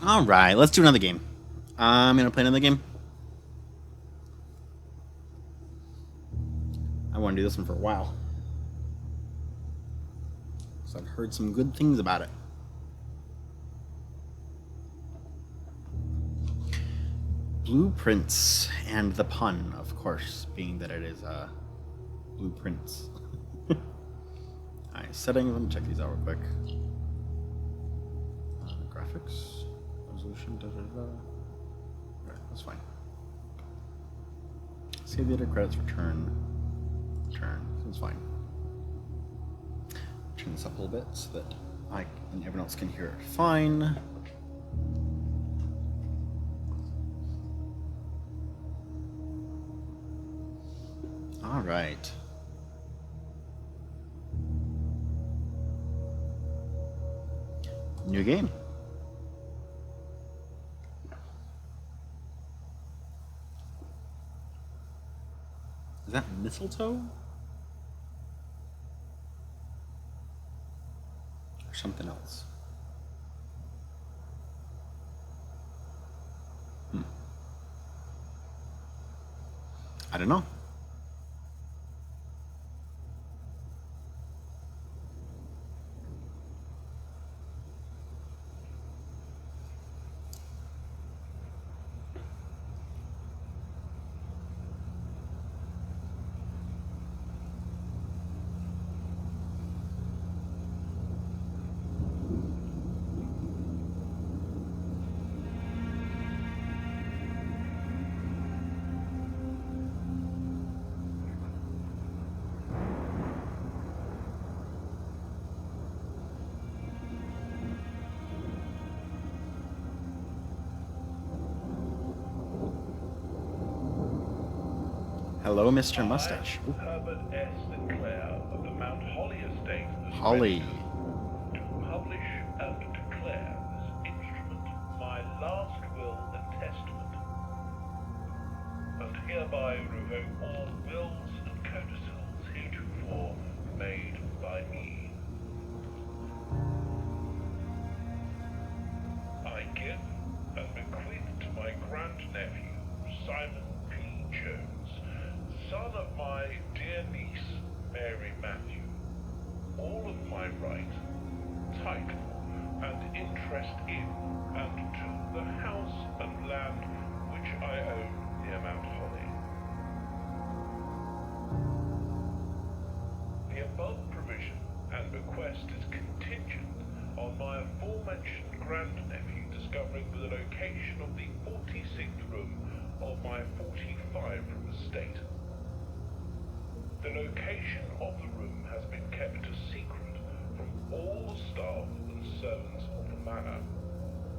All right, let's do another game. I'm gonna play another game. I want to do this one for a while. So I've heard some good things about it. Blueprints, and the pun, of course, being that it is blueprints. Alright, settings. Let me check these out real quick. Graphics, resolution, Alright, that's fine. Save the edit credits, return. That's fine. Turn this up a little bit so that I and everyone else can hear it fine. All right. New game. Is that mistletoe? Or something else? I don't know. Hello, Mr. Mustache. Ooh. Herbert S. Sinclair of the Mount Holly estate Holly. to publish and declare this instrument my last will and testament, and hereby revoke all wills and codicils heretofore made by me. I give and bequeath to my grandnephew, Simon P. Jones, son of my dear niece, Mary Matthew, all of my right, title, and interest in and to the house and land which I own near Mount Holly. The above provision and bequest is contingent on my aforementioned grandnephew discovering the location of the 46th room of my 45-room estate. The location of the room has been kept a secret from all the staff and servants of the manor,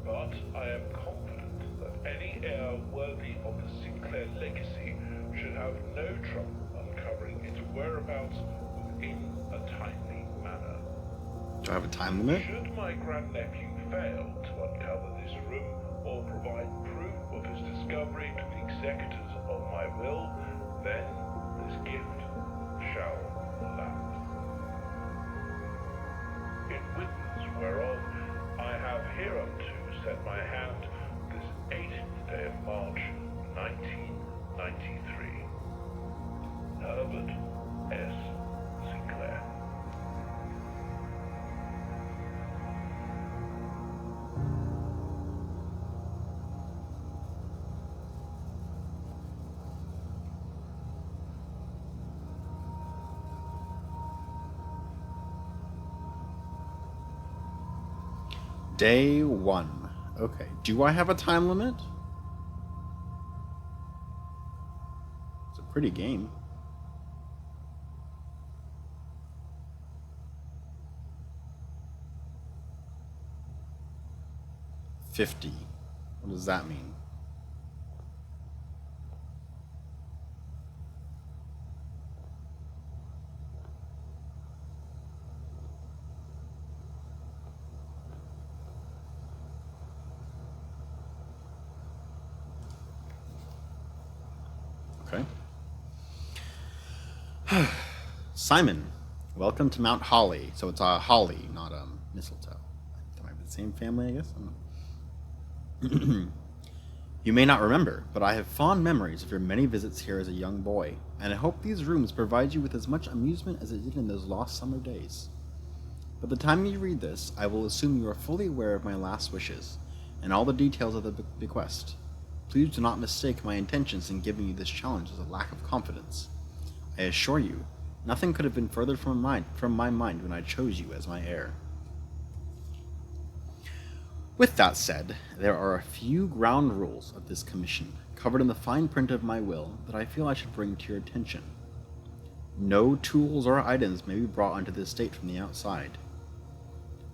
but I am confident that any heir worthy of the Sinclair legacy should have no trouble uncovering its whereabouts within a timely manner. Do I have a time limit? Should my grandnephew fail to uncover this room or provide proof of his discovery to the executors of my will, then this gift shall lapse. In witness whereof I have hereunto set my hand this 18th day of March, 1993. Herbert S. Sinclair. Day 1. Okay. Do I have a time limit? It's a pretty game. $50. What does that mean? Okay. Simon, welcome to Mount Holly. So it's holly, not mistletoe. That might be the same family, I guess. I don't know. You may not remember, but I have fond memories of your many visits here as a young boy, and I hope these rooms provide you with as much amusement as it did in those lost summer days. By the time you read this, I will assume you are fully aware of my last wishes, and all the details of the bequest. Please do not mistake my intentions in giving you this challenge as a lack of confidence. I assure you, nothing could have been further from my mind when I chose you as my heir. With that said, there are a few ground rules of this commission, covered in the fine print of my will, that I feel I should bring to your attention. No tools or items may be brought onto the estate from the outside.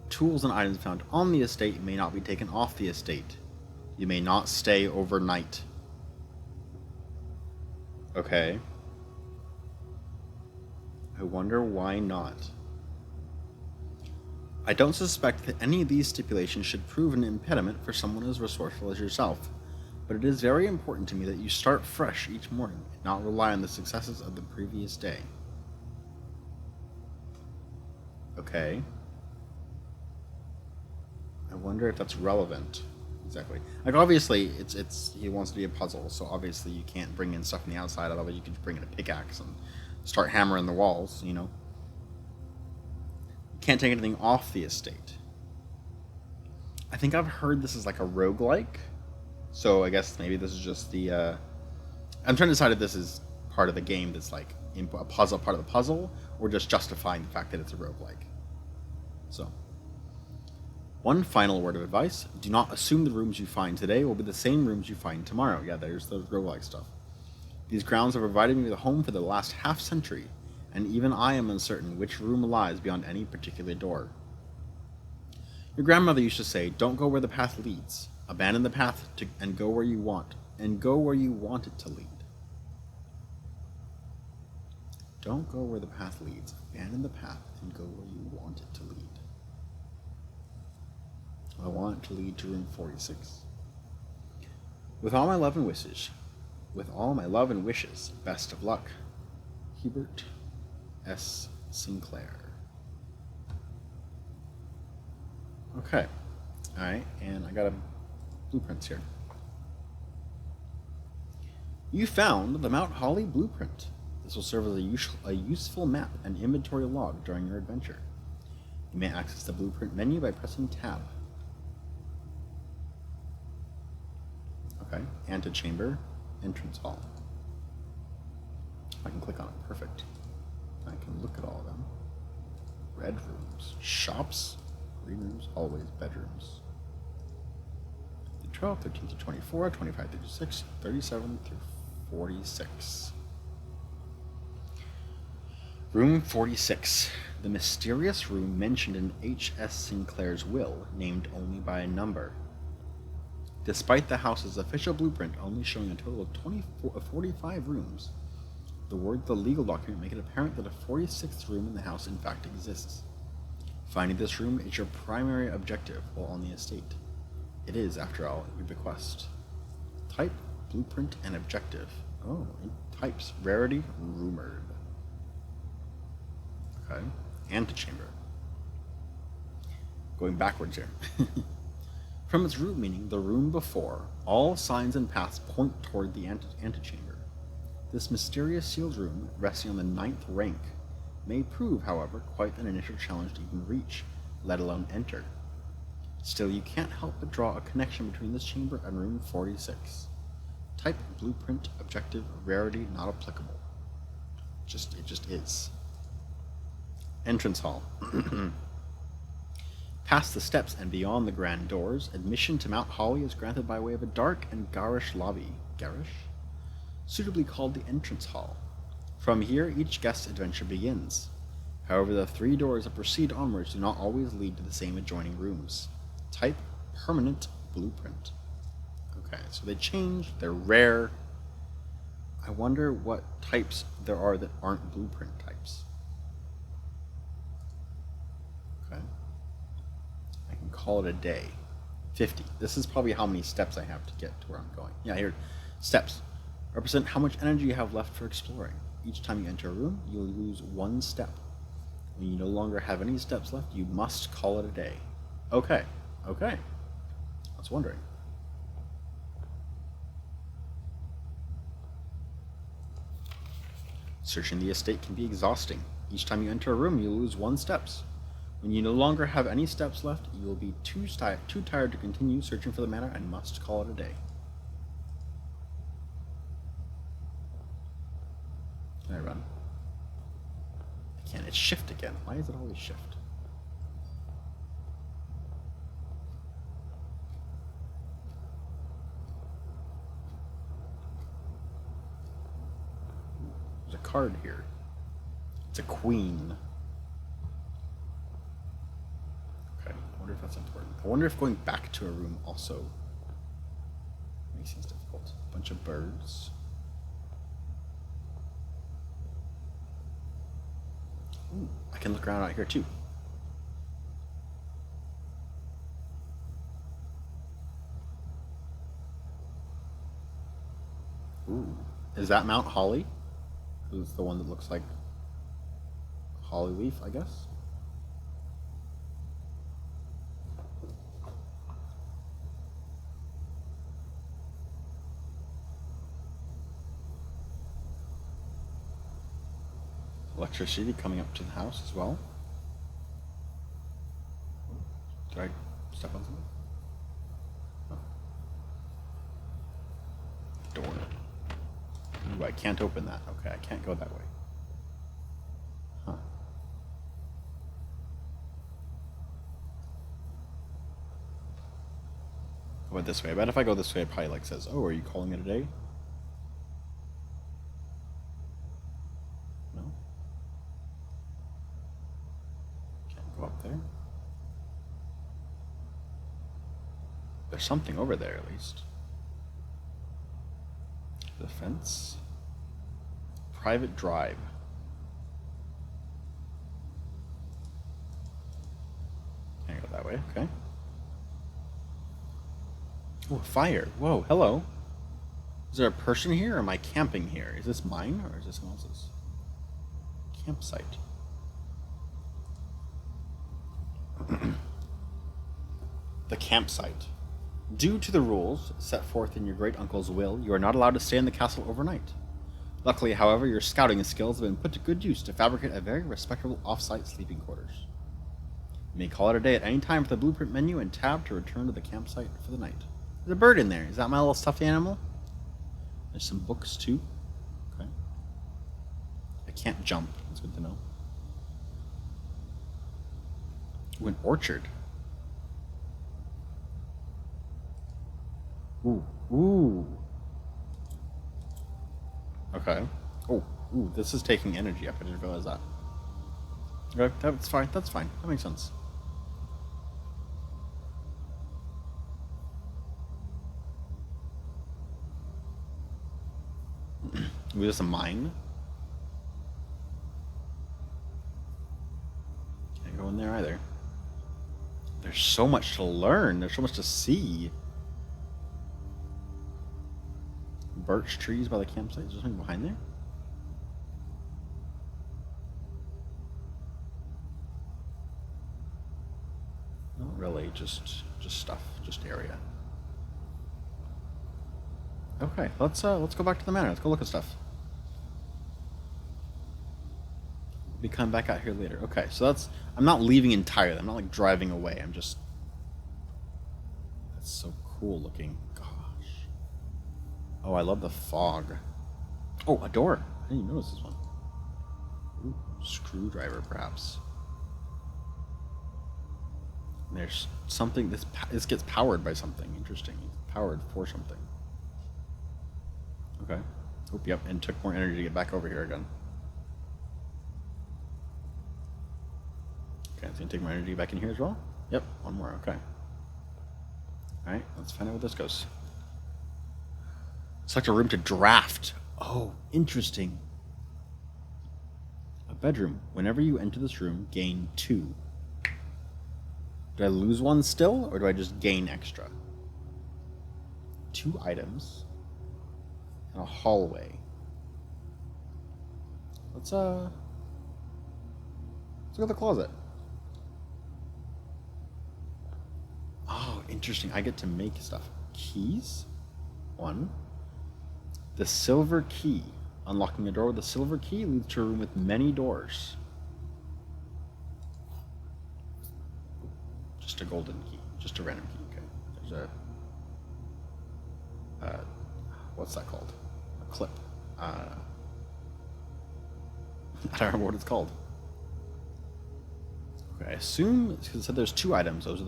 Tools and items found on the estate may not be taken off the estate. You may not stay overnight. Okay. I wonder why not. I don't suspect that any of these stipulations should prove an impediment for someone as resourceful as yourself, but it is very important to me that you start fresh each morning and not rely on the successes of the previous day. Okay. I wonder if that's relevant. Exactly. Like, obviously, he wants to be a puzzle, so obviously you can't bring in stuff from the outside, otherwise you could bring in a pickaxe and start hammering the walls, you know? Can't take anything off the estate. I think I've heard this is like a roguelike, so I guess maybe this is just the I'm trying to decide if this is part of the game that's like a puzzle, part of the puzzle, or just justifying the fact that it's a roguelike. So, one final word of advice: do not assume the rooms you find today will be the same rooms you find tomorrow. Yeah, there's the roguelike stuff. These grounds have provided me with a home for the last half-century, and even I am uncertain which room lies beyond any particular door. Your grandmother used to say, "Don't go where the path leads. Abandon the path and go where you want, and go where you want it to lead." Don't go where the path leads. Abandon the path and go where you want it to lead. I want it to lead to room 46. With all my love and wishes, best of luck. Hubert S. Sinclair. Okay. Alright, and I got a blueprints here. You found the Mount Holly blueprint. This will serve as a useful map and inventory log during your adventure. You may access the blueprint menu by pressing Tab. Okay, antechamber, entrance hall. I can click on it, perfect. I can look at all of them. Red rooms, shops, green rooms, hallways, bedrooms. 12, 13 to 24, 25 through 36, 37 through 46. Room 46, the mysterious room mentioned in H.S. Sinclair's will, named only by a number. Despite the house's official blueprint only showing a total of 45 rooms, the words of the legal document make it apparent that a 46th room in the house in fact exists. Finding this room is your primary objective while on the estate. It is, after all, your bequest. Type, blueprint, and objective. Oh, it types rarity, rumored. Okay, antechamber. Going backwards here. From its root meaning, the room before, all signs and paths point toward the antechamber. This mysterious sealed room, resting on the 9th rank, may prove, however, quite an initial challenge to even reach, let alone enter. Still, you can't help but draw a connection between this chamber and room 46. Type, blueprint, objective, rarity, not applicable. It just is. Entrance hall. Past the steps and beyond the grand doors, admission to Mount Holly is granted by way of a dark and garish lobby. Garish? Suitably called the entrance hall. From here, each guest's adventure begins. However, the 3 doors that proceed onwards do not always lead to the same adjoining rooms. Type, permanent blueprint. Okay, so they change, they're rare. I wonder what types there are that aren't blueprint types. Okay. I can call it a day. 50. This is probably how many steps I have to get to where I'm going. Yeah, here. Steps represent how much energy you have left for exploring. Each time you enter a room, you'll lose 1 step. When you no longer have any steps left, you must call it a day. Okay. I was wondering. Searching the estate can be exhausting. Each time you enter a room, you lose 1 steps. When you no longer have any steps left, you will be too tired to continue searching for the manor and must call it a day. Can I run? I can't. It's shift again. Why is it always shift? There's a card here. It's a queen. Okay, I wonder if that's important. I wonder if going back to a room also makes things difficult. A bunch of birds. Ooh, I can look around out here too. Ooh, is that Mount Holly? Who's the one that looks like holly leaf, I guess? Electricity coming up to the house as well. Did I step on something? Oh. Door. Ooh, I can't open that. Okay, I can't go that way. Huh. I went this way. I bet if I go this way, it probably like says, "Oh, are you calling it a day?" No. Can't go up there. There's something over there, at least. The fence. Private drive. Can't go that way. Okay. Oh, fire. Whoa, hello. Is there a person here or am I camping here? Is this mine or is this someone else's? Campsite. The campsite. Due to the rules set forth in your great uncle's will, you are not allowed to stay in the castle overnight. Luckily, however, your scouting skills have been put to good use to fabricate a very respectable off-site sleeping quarters. You may call it a day at any time with the blueprint menu and tab to return to the campsite for the night. There's a bird in there. Is that my little stuffed animal? There's some books too. Okay. I can't jump. That's good to know. Ooh, an orchard. Ooh. Ooh. Okay. Oh. Ooh, this is taking energy up. I didn't realize that. Okay, that's fine. That's fine. That makes sense. Ooh, there's a mine. Can't go in there either. There's so much to learn. There's so much to see. Birch trees by the campsite. Is there something behind there? Not really. Just stuff. Just area. Okay, let's go back to the manor. Let's go look at stuff. We'll be coming back out here later. Okay, so that's... I'm not leaving entirely. I'm not like driving away. I'm just... That's so cool looking. Gosh. Oh, I love the fog. Oh, a door. I didn't even notice this one. Ooh, screwdriver, perhaps. And there's something... This gets powered by something. Interesting. It's powered for something. Okay. Oop, yep, and took more energy to get back over here again. Okay, it's gonna take more energy back in here as well? Yep, one more, okay. Alright, let's find out where this goes. Select a room to draft. Oh, interesting. A bedroom. Whenever you enter this room, gain 2. Do I lose 1 still, or do I just gain extra? 2 items. A hallway. Let's look at the closet. Oh, interesting. I get to make stuff. Keys? 1. The silver key. Unlocking a door with a silver key leads to a room with many doors. Just a golden key. Just a random key. Okay. There's a... what's that called? A clip. I don't remember what it's called. Okay, I assume, because it said there's 2 items, those are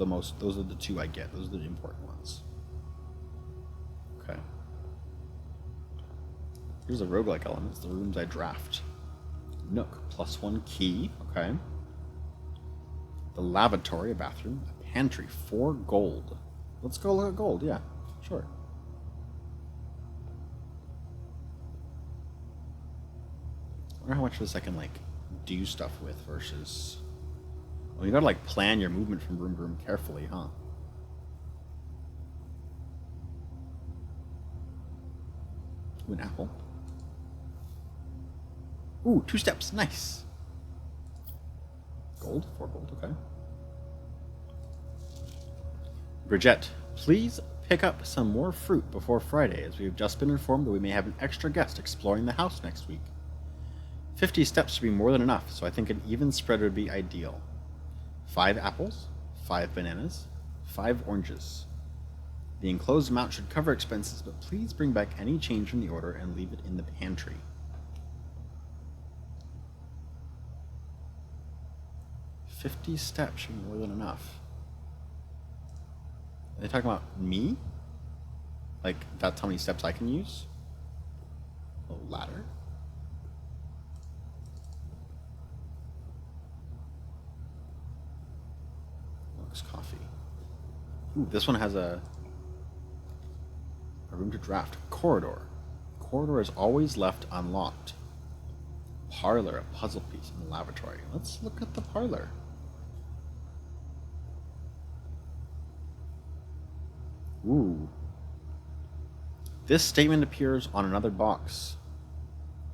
the 2 I get. Those are the important ones. Okay. Here's the roguelike elements, the rooms I draft. Nook, +1 key, okay. The lavatory, a bathroom. A pantry, 4 gold. Let's go look at gold, yeah, sure. I wonder how much of this I can, like, do stuff with versus... Well, you gotta, like, plan your movement from room to room carefully, huh? Ooh, an apple. Ooh, 2 steps, nice. Gold, 4 gold, okay. Bridget, please pick up some more fruit before Friday, as we have just been informed that we may have an extra guest exploring the house next week. 50 steps should be more than enough, so I think an even spread would be ideal. 5 apples, 5 bananas, 5 oranges. The enclosed amount should cover expenses, but please bring back any change from the order and leave it in the pantry. $50 steps should be more than enough. Are they talking about me? Like, that's how many steps I can use? A ladder? Looks coffee. Ooh, this one has a room to draft. Corridor. Corridor is always left unlocked. Parlor, a puzzle piece in the lavatory. Let's look at the parlor. Ooh. This statement appears on another box.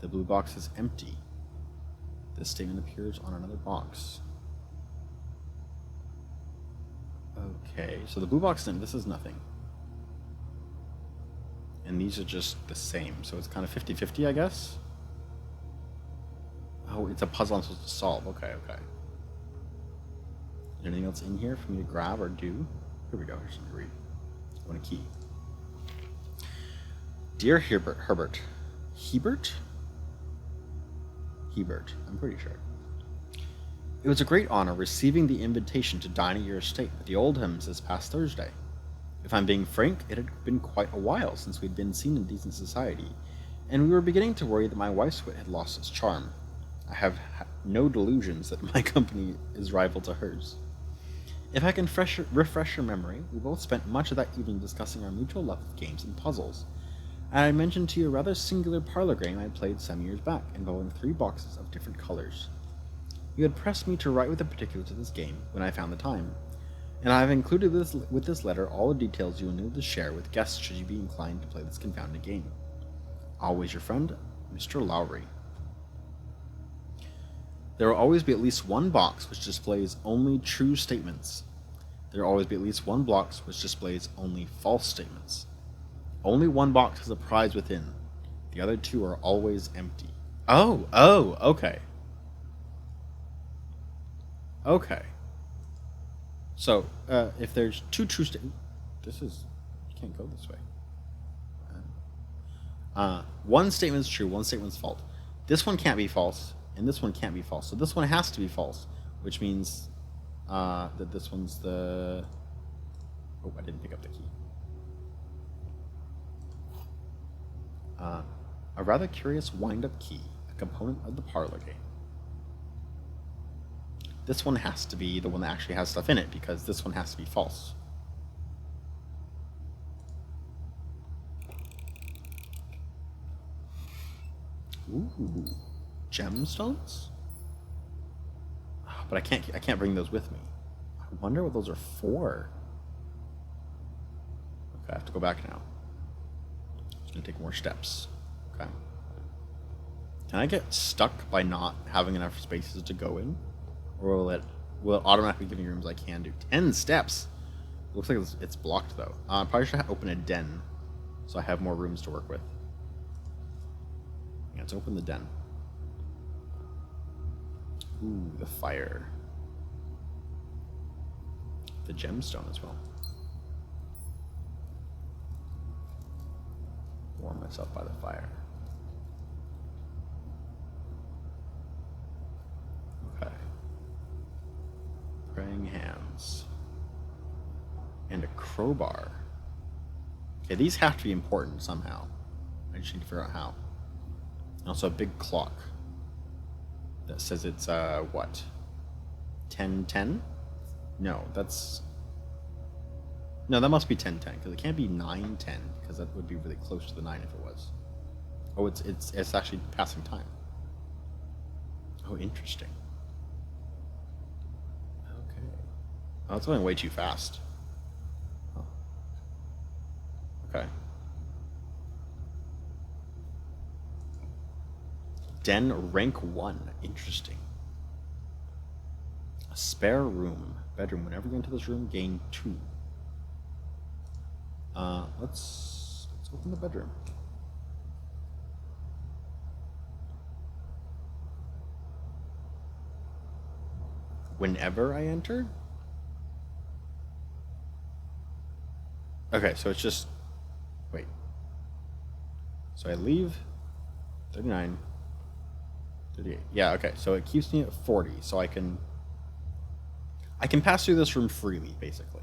The blue box is empty. This statement appears on another box. Okay, so the blue box, this is nothing. And these are just the same, so it's kind of 50-50, I guess? Oh, it's a puzzle I'm supposed to solve. Okay, okay. Is there anything else in here for me to grab or do? Here we go, here's something to read. I want a key. Dear Herbert. Hebert, I'm pretty sure. It was a great honor receiving the invitation to dine at your estate with the Oldhams this past Thursday. If I'm being frank, it had been quite a while since we'd been seen in decent society, and we were beginning to worry that my wife's wit had lost its charm. I have no delusions that my company is rival to hers. If I can refresh your memory, we both spent much of that evening discussing our mutual love of games and puzzles, and I mentioned to you a rather singular parlor game I played some years back, involving 3 boxes of different colors. You had pressed me to write with the particulars of this game when I found the time, and I have included with this letter all the details you will need to share with guests should you be inclined to play this confounded game. Always your friend, Mr. Lowry. There will always be at least one box which displays only true statements. There will always be at least one box which displays only false statements. Only one box has a prize within. The other 2 are always empty. Oh, okay. Okay. So, if there's 2 true statements... you can't go this way. One statement's true, one statement's false. This one can't be false, and this one can't be false. So this one has to be false, which means that this one's the... Oh, I didn't pick up the key. A rather curious wind-up key, a component of the parlor game. This one has to be the one that actually has stuff in it, because this one has to be false. Ooh, gemstones? But I can't bring those with me. I wonder what those are for. Okay, I have to go back now. It's gonna take more steps. Okay. Can I get stuck by not having enough spaces to go in? Or will it automatically give me rooms I can do? 10 steps! Looks like it's blocked though. I probably should open a den so I have more rooms to work with. Yeah, let's open the den. Ooh, the fire. The gemstone as well. Warm myself by the fire. Okay. Praying hands. And a crowbar. Okay, these have to be important somehow. I just need to figure out how. And also a big clock that says it's, what? 10:10? No, that's... No, that must be 10:10, because it can't be 9:10, because that would be really close to the 9 if it was. Oh, it's actually passing time. Oh, interesting. Okay. Oh, it's going way too fast. Oh. Okay. Den rank 1. Interesting. A spare room. Bedroom. Whenever you enter this room, gain 2. Let's open the bedroom. Whenever I enter? Okay, so it's just... Wait. So I leave... 39... 38. Yeah, okay, so it keeps me at 40, so I can pass through this room freely, basically.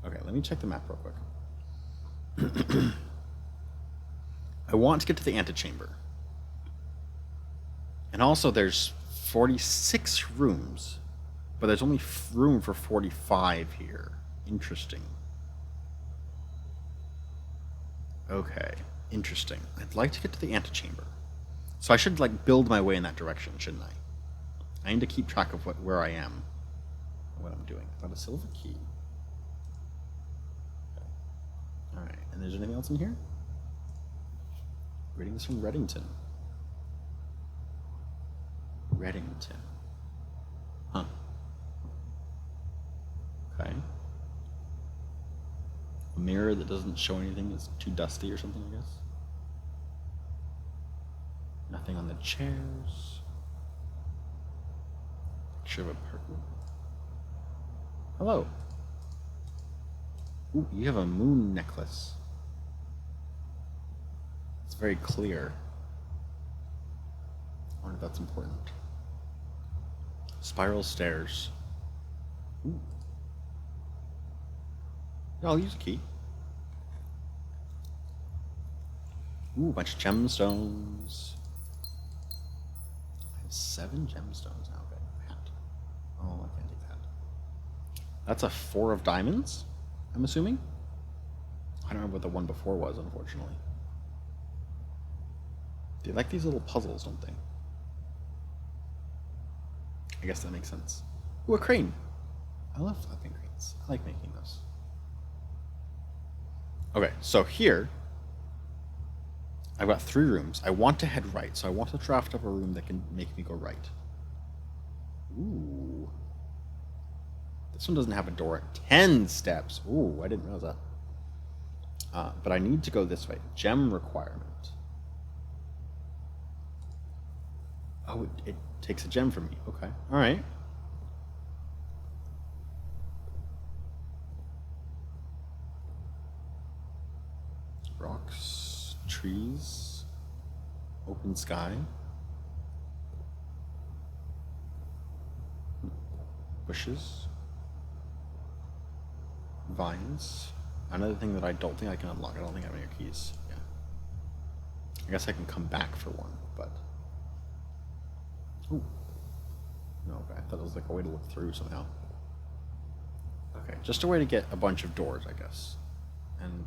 Okay, let me check the map real quick. I want to get to the antechamber. And also there's 46 rooms, but there's only room for 45 here. Interesting. Okay, interesting. I'd like to get to the antechamber. So I should, like, build my way in that direction, shouldn't I? I need to keep track of where I am and what I'm doing. I found a silver key. Okay. Alright, and there's anything else in here? Greetings from Reddington. Reddington. Huh. Okay. A mirror that doesn't show anything is too dusty or something, I guess. Nothing on the chairs. Picture of a person. Hello. Ooh, you have a moon necklace. It's very clear. I wonder if that's important. Spiral stairs. Ooh. Yeah, I'll use a key. Ooh, a bunch of gemstones. 7 gemstones now. Okay, hat. Oh, I can't take that. That's a 4 of diamonds, I'm assuming? I don't remember what the one before was, unfortunately. They like these little puzzles, don't they? I guess that makes sense. Ooh, a crane. I love flipping cranes. I like making those. Okay, so here, I've got 3 rooms. I want to head right, so I want to draft up a room that can make me go right. Ooh. This one doesn't have a door. 10 steps. Ooh, I didn't realize that. But I need to go this way. Gem requirement. Oh, it takes a gem from me. Okay. All right. Rocks, trees, open sky, bushes, vines. Another thing that I don't think I can unlock. I don't think I have any keys. Yeah. I guess I can come back for one, but... Ooh. No, okay. I thought it was like a way to look through somehow. Okay, just a way to get a bunch of doors, I guess. And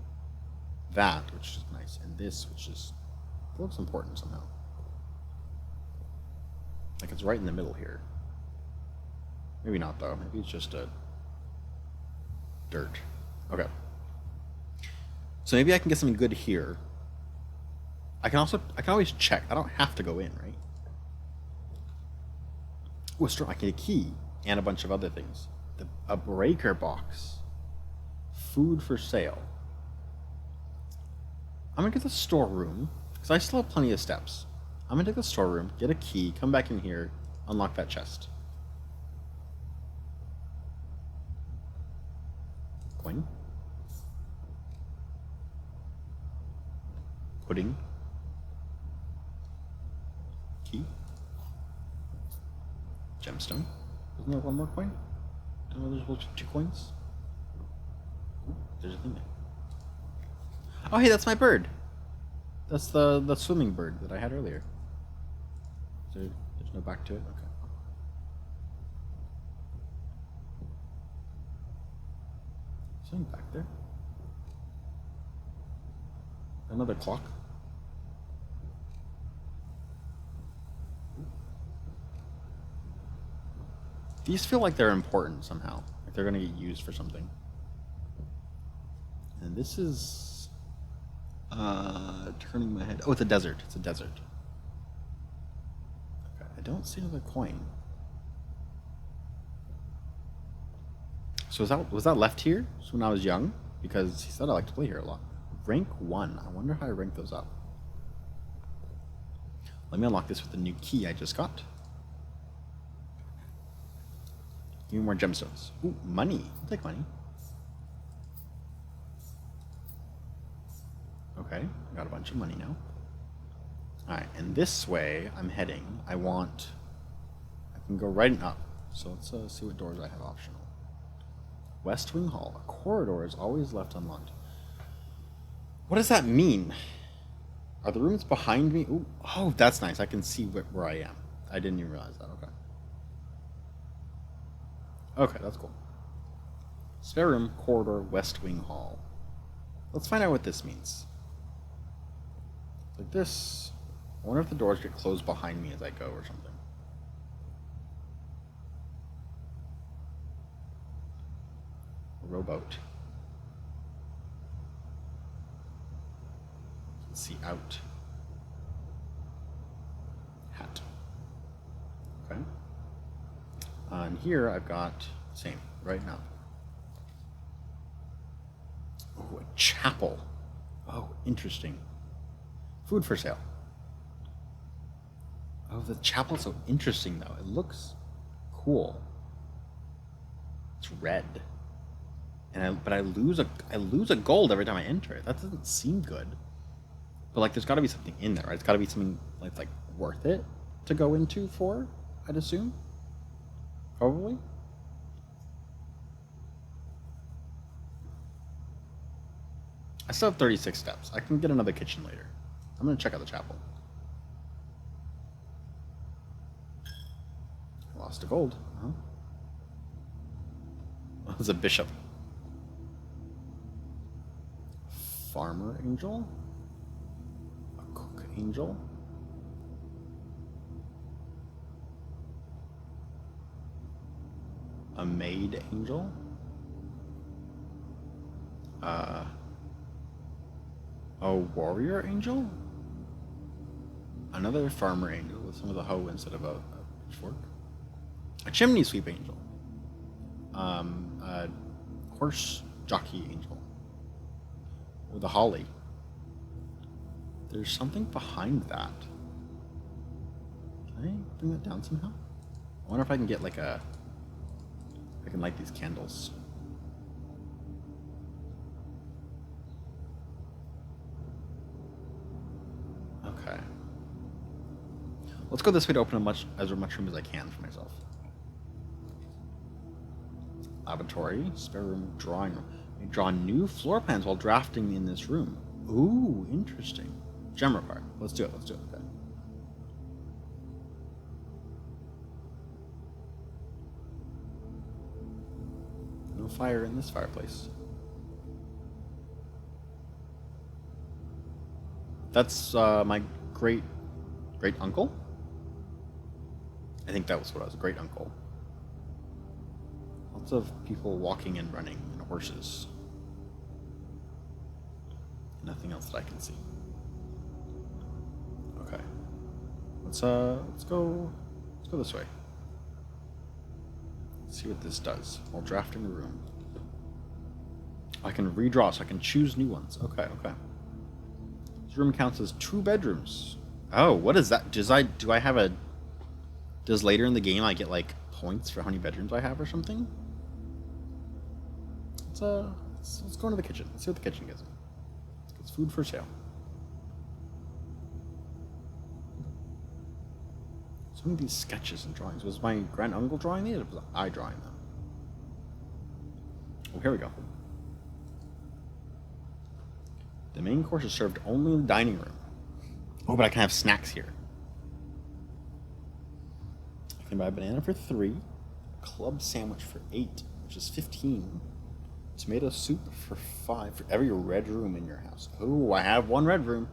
that, which is nice, and this, which is... It looks important somehow. Like it's right in the middle here. Maybe not, though. Maybe it's just a... dirt. Okay. So maybe I can get something good here. I can always check. I don't have to go in, right? Ooh, I can get a key and a bunch of other things. A breaker box. Food for sale. I'm gonna get the storeroom because Because I still have plenty of steps. I'm going to take the storeroom, get a key, come back in here, unlock that chest. Coin. Pudding. Key. Gemstone. Isn't there one more coin? Oh, there's 2 coins? Ooh, there's a thing there. Oh, hey, that's my bird. That's the swimming bird that I had earlier. There's no back to it? Okay. Something back there. Another clock. These feel like they're important somehow. Like they're going to get used for something. And this is... turning my head... Oh, it's a desert. It's a desert. Okay, I don't see another coin. So was that left here? So when I was young? Because he said I like to play here a lot. Rank 1. I wonder how I rank those up. Let me unlock this with the new key I just got. Give me more gemstones. Ooh, money. I'll take money. Okay, I got a bunch of money now. Alright, and this way I'm heading. I can go right and up. So let's see what doors I have optional. West Wing Hall. A corridor is always left unlocked. What does that mean? Are the rooms behind me? Ooh, oh, that's nice. I can see where I am. I didn't even realize that. Okay. Okay, that's cool. Spare room, corridor, West Wing Hall. Let's find out what this means. Like this. I wonder if the doors get closed behind me as I go or something. A rowboat. You can see out. Hat. Okay. And here I've got same, right now. Oh, a chapel. Oh, interesting. Food for sale. Oh, the chapel's so interesting though. It looks cool. It's red. But I lose a gold every time I enter it. That doesn't seem good. But like there's gotta be something in there, right? It's gotta be something like worth it to go into for, I'd assume. Probably. I still have 36 steps. I can get another kitchen later. I'm going to check out the chapel. I lost a gold. Huh? Oh, there's a bishop. Farmer angel? A cook angel? A maid angel? A warrior angel? Another farmer angel with some of the hoe instead of a pitchfork. A chimney sweep angel. A horse jockey angel. With a holly. There's something behind that. Can I bring that down somehow? I wonder if I can get like a... I can light these candles. Okay. Let's go this way to open as much room as I can for myself. Lavatory, spare room, drawing room. I draw new floor plans while drafting in this room. Ooh, interesting. Gem required. Let's do it. Okay. No fire in this fireplace. That's my great uncle. I think that was what I was, a great uncle. Lots of people walking and running and horses. Nothing else that I can see. Okay. Let's go this way. Let's see what this does while drafting the room. I can redraw, so I can choose new ones. Okay. This room counts as 2 bedrooms. Oh, what is that? Do I have a... Does later in the game I get, like, points for how many bedrooms I have or something? Let's go into the kitchen. Let's see what the kitchen gives me. It's food for sale. So many of these sketches and drawings. Was my grand uncle drawing these, or was I drawing them? Oh, here we go. The main course is served only in the dining room. Oh, but I can have snacks here. I can buy a banana for 3, a club sandwich for 8, which is 15, tomato soup for 5 for every red room in your house. Oh, I have 1 red room.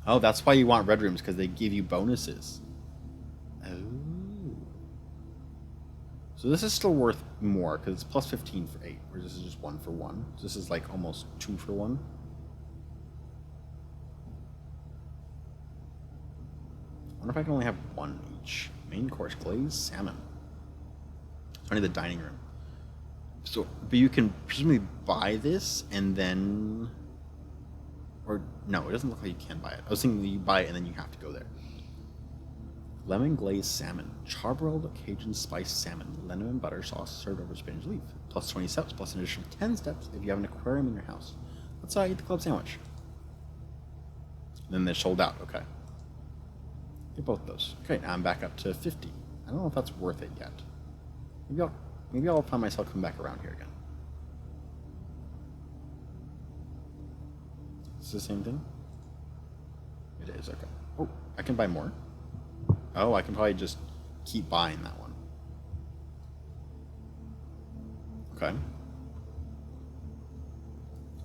Oh, that's why you want red rooms, because they give you bonuses. Oh. So this is still worth more, because it's plus 15 for 8, whereas this is just 1 for 1. So this is like almost 2 for 1. I wonder if I can only have 1 each. Main course, glazed salmon. It's only the dining room. So, but you can presumably buy this and then... Or, no, it doesn't look like you can buy it. I was thinking you buy it and then you have to go there. Lemon glazed salmon. Charbroiled Cajun spiced salmon. Lemon and butter sauce served over spinach leaf. Plus 20 steps, plus an additional 10 steps if you have an aquarium in your house. Let's eat the club sandwich. And then they're sold out, okay. Get both those. Okay, now I'm back up to 50. I don't know if that's worth it yet. Maybe I'll find myself coming back around here again. Is this the same thing? It is, okay. Oh, I can buy more. Oh, I can probably just keep buying that one. Okay.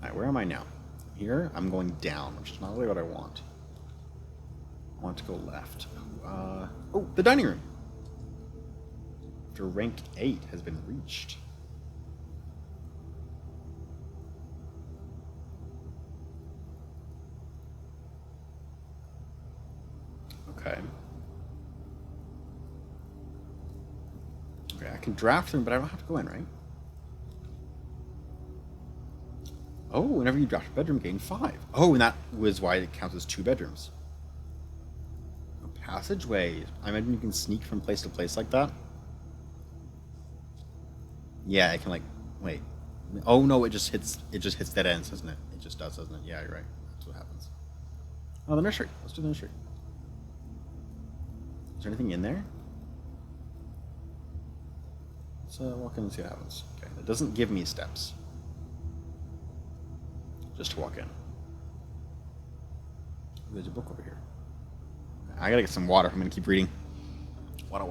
Alright, where am I now? Here, I'm going down, which is not really what I want. I want to go left. Oh, the dining room. After rank 8 has been reached. Okay. Okay, I can draft them, but I don't have to go in, right? Oh, whenever you draft a bedroom, gain 5. Oh, and that was why it counts as 2 bedrooms. Passageway. I imagine you can sneak from place to place like that. Yeah, I can like wait. Oh no, it just hits dead ends, doesn't it? It just does, doesn't it? Yeah, you're right. That's what happens. Oh, the nursery. Let's do the nursery. Is there anything in there? Let's walk in and see what happens. Okay, it doesn't give me steps. Just to walk in. There's a book over here. I gotta get some water. I'm gonna keep reading. Water.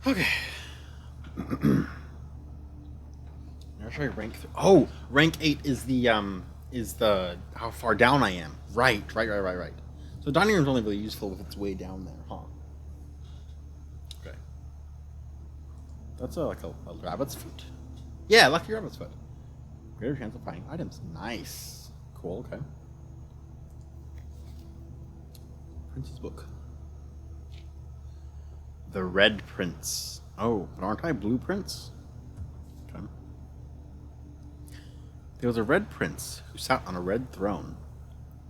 Okay. Nursery rank. Oh, rank 8 is the how far down I am. Right. So dining room's only really useful if it's way down there, huh? Okay. That's like a rabbit's foot. Yeah, lucky rabbit's foot. Greater chance of finding items. Nice. Cool. Okay. Prince's book. The Red Prince. Oh, but aren't I Blue Prince? Okay. There was a red prince who sat on a red throne.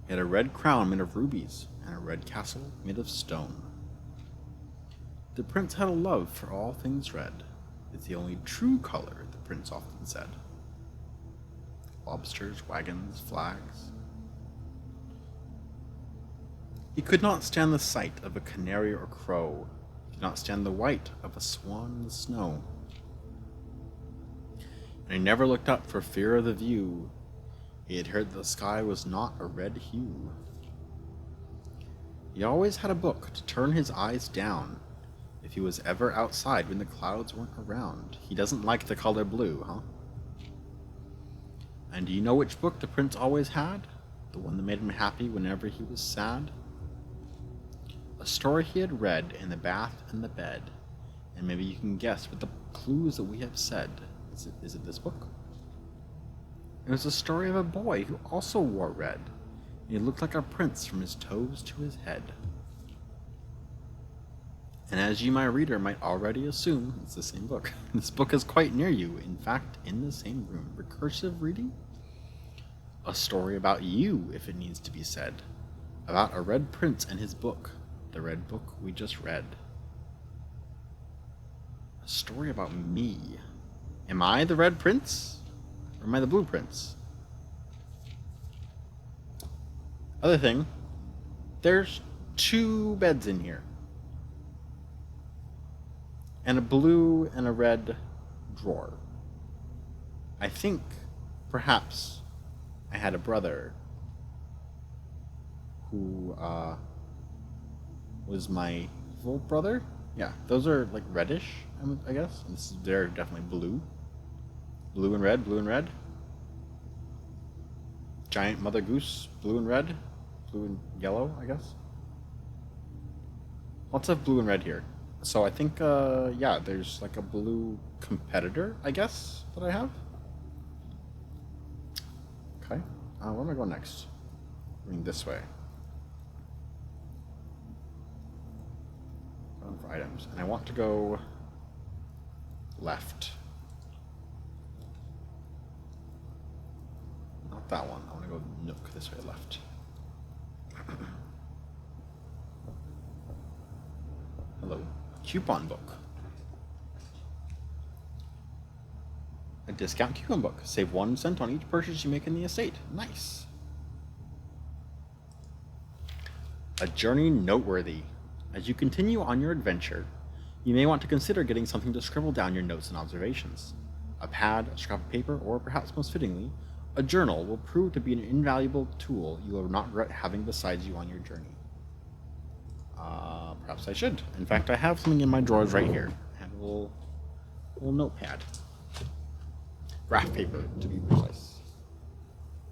He had a red crown made of rubies and a red castle made of stone. The prince had a love for all things red. It's the only true color, the prince often said. Lobsters, wagons, flags. He could not stand the sight of a canary or crow. Not stand the white of a swan in the snow. And he never looked up for fear of the view. He had heard the sky was not a red hue. He always had a book to turn his eyes down if he was ever outside when the clouds weren't around. He doesn't like the color blue, huh? And do you know which book the prince always had? The one that made him happy whenever he was sad? A story he had read in the bath and the bed. And maybe you can guess with the clues that we have said. Is it this book? It was the story of a boy who also wore red. He looked like a prince from his toes to his head. And as you, my reader, might already assume, it's the same book. This book is quite near you, in fact, in the same room. Recursive reading? A story about you, if it needs to be said. About a red prince and his book, the red book we just read. A story about me. Am I the red prince? Or am I the blue prince? Other thing, there's 2 beds in here. And a blue and a red drawer. I think, perhaps, I had a brother who was my evil brother. Yeah, those are like reddish, I guess. And they're definitely blue. Blue and red, blue and red. Giant mother goose, blue and red. Blue and yellow, I guess. Lots of blue and red here. So I think, yeah, there's like a blue competitor, I guess, that I have. Okay. Where am I going next? Going this way. Going for items. And I want to go left. Not that one. I want to go nook this way left. Hello. Coupon book. A discount coupon book. Save 1 cent on each purchase you make in the estate. Nice. A journey noteworthy. As you continue on your adventure, you may want to consider getting something to scribble down your notes and observations. A pad, a scrap of paper, or perhaps most fittingly, a journal will prove to be an invaluable tool you will not regret having beside you on your journey. Perhaps I should. In fact, I have something in my drawers right here. I have a little notepad. Graph paper, to be precise.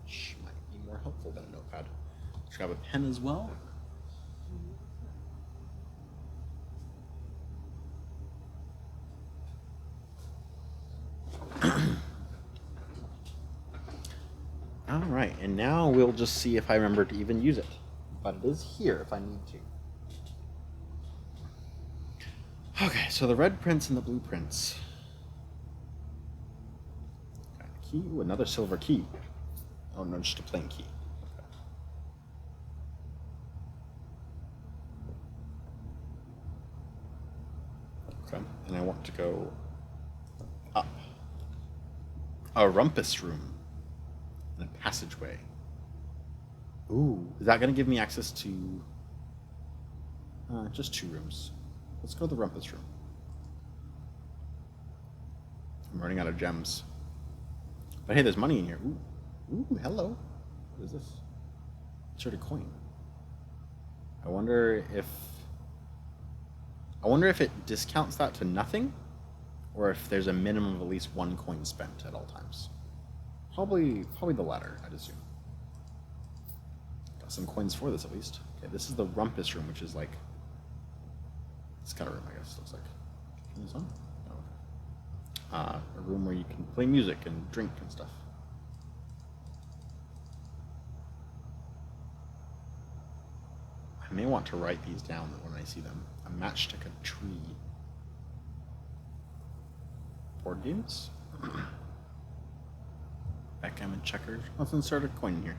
Which might be more helpful than a notepad. Let's grab a pen as well. Alright, and now we'll just see if I remember to even use it. But it is here if I need to. Okay, so the red prince and the blue prince. Got a key. Ooh, another silver key. Oh no, just a plain key. Okay, and I want to go up. A rumpus room. And a passageway. Ooh, is that going to give me access to just 2 rooms? Let's go to the rumpus room. I'm running out of gems. But hey, there's money in here. Ooh, hello. What is this? Insert a coin. I wonder if it discounts that to nothing, or if there's a minimum of at least 1 coin spent at all times. Probably the latter, I'd assume. Got some coins for this at least. Okay, this is the rumpus room, which is like this kind of room, I guess. Looks like. Turn this on? No. A room where you can play music and drink and stuff. I may want to write these down when I see them. A matchstick, a tree. Board games? Backgammon, checkers. Let's insert a coin in here.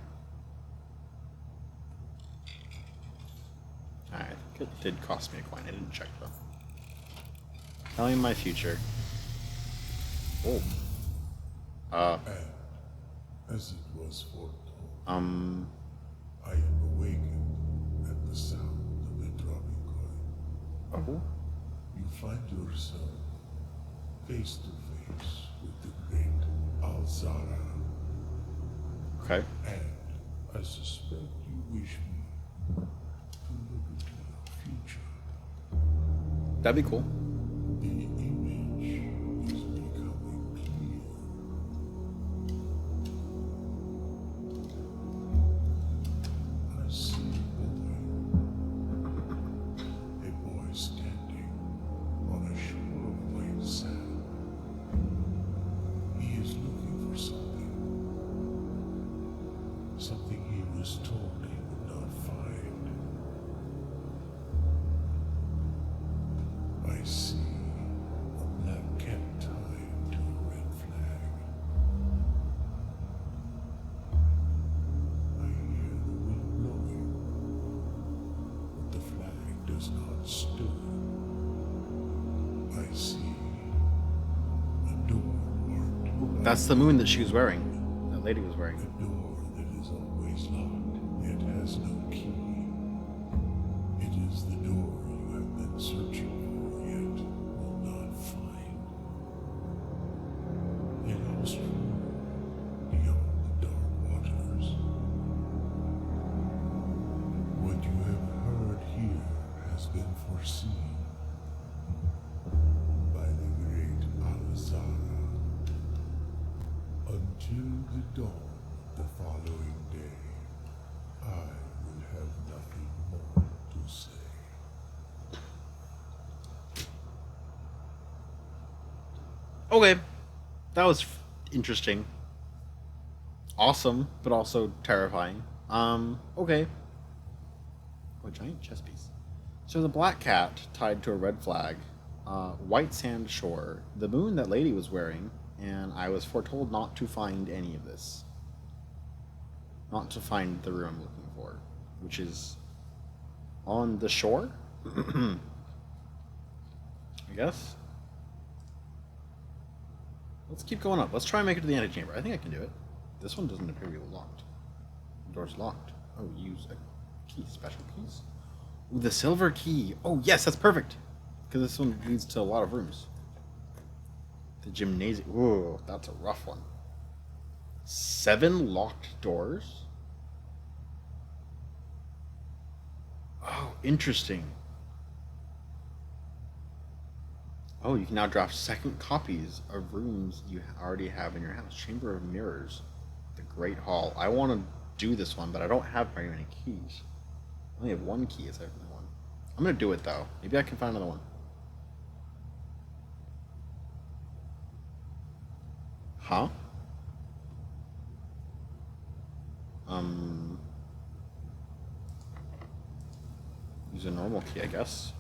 I think it did cost me a coin. I didn't check though. Tell me my future. Oh. As it was foretold, I I am awakened at the sound of a dropping coin. Oh. You find yourself face to face with the great Alzara, Okay. and I suspect you wish me to look into your future. That'd be cool. The image is becoming clear. Understood. I see. A door marked. That's the moon that she was wearing. That lady was wearing. A door that is always locked, yet has no key. It is the door you have been searching for, yet will not find. It is true, beyond the dark waters. What you have heard here has been foreseen by the great Alazara. Until the dawn of the following day, I will have nothing more to say. Okay, that was interesting. Awesome, but also terrifying. Okay. Oh, a giant chess piece. So the black cat tied to a red flag, white sand shore, the moon that lady was wearing, and I was foretold not to find any of this. Not to find the room I'm looking for, which is on the shore? I guess. Let's keep going up. Let's try and make it to the antechamber. I think I can do it. This one doesn't appear to be locked. The door's locked. Oh, use a key. Special keys? Ooh, the silver key. Oh, yes, that's perfect. Because this one leads to a lot of rooms. The gymnasium. Ooh, that's a rough one. 7 locked doors? Oh, interesting. Oh, you can now draft second copies of rooms you already have in your house. Chamber of Mirrors. The Great Hall. I want to do this one, but I don't have very many keys. I only have 1 key as I have one. I'm going to do it, though. Maybe I can find another one. Huh? Use a normal key, I guess.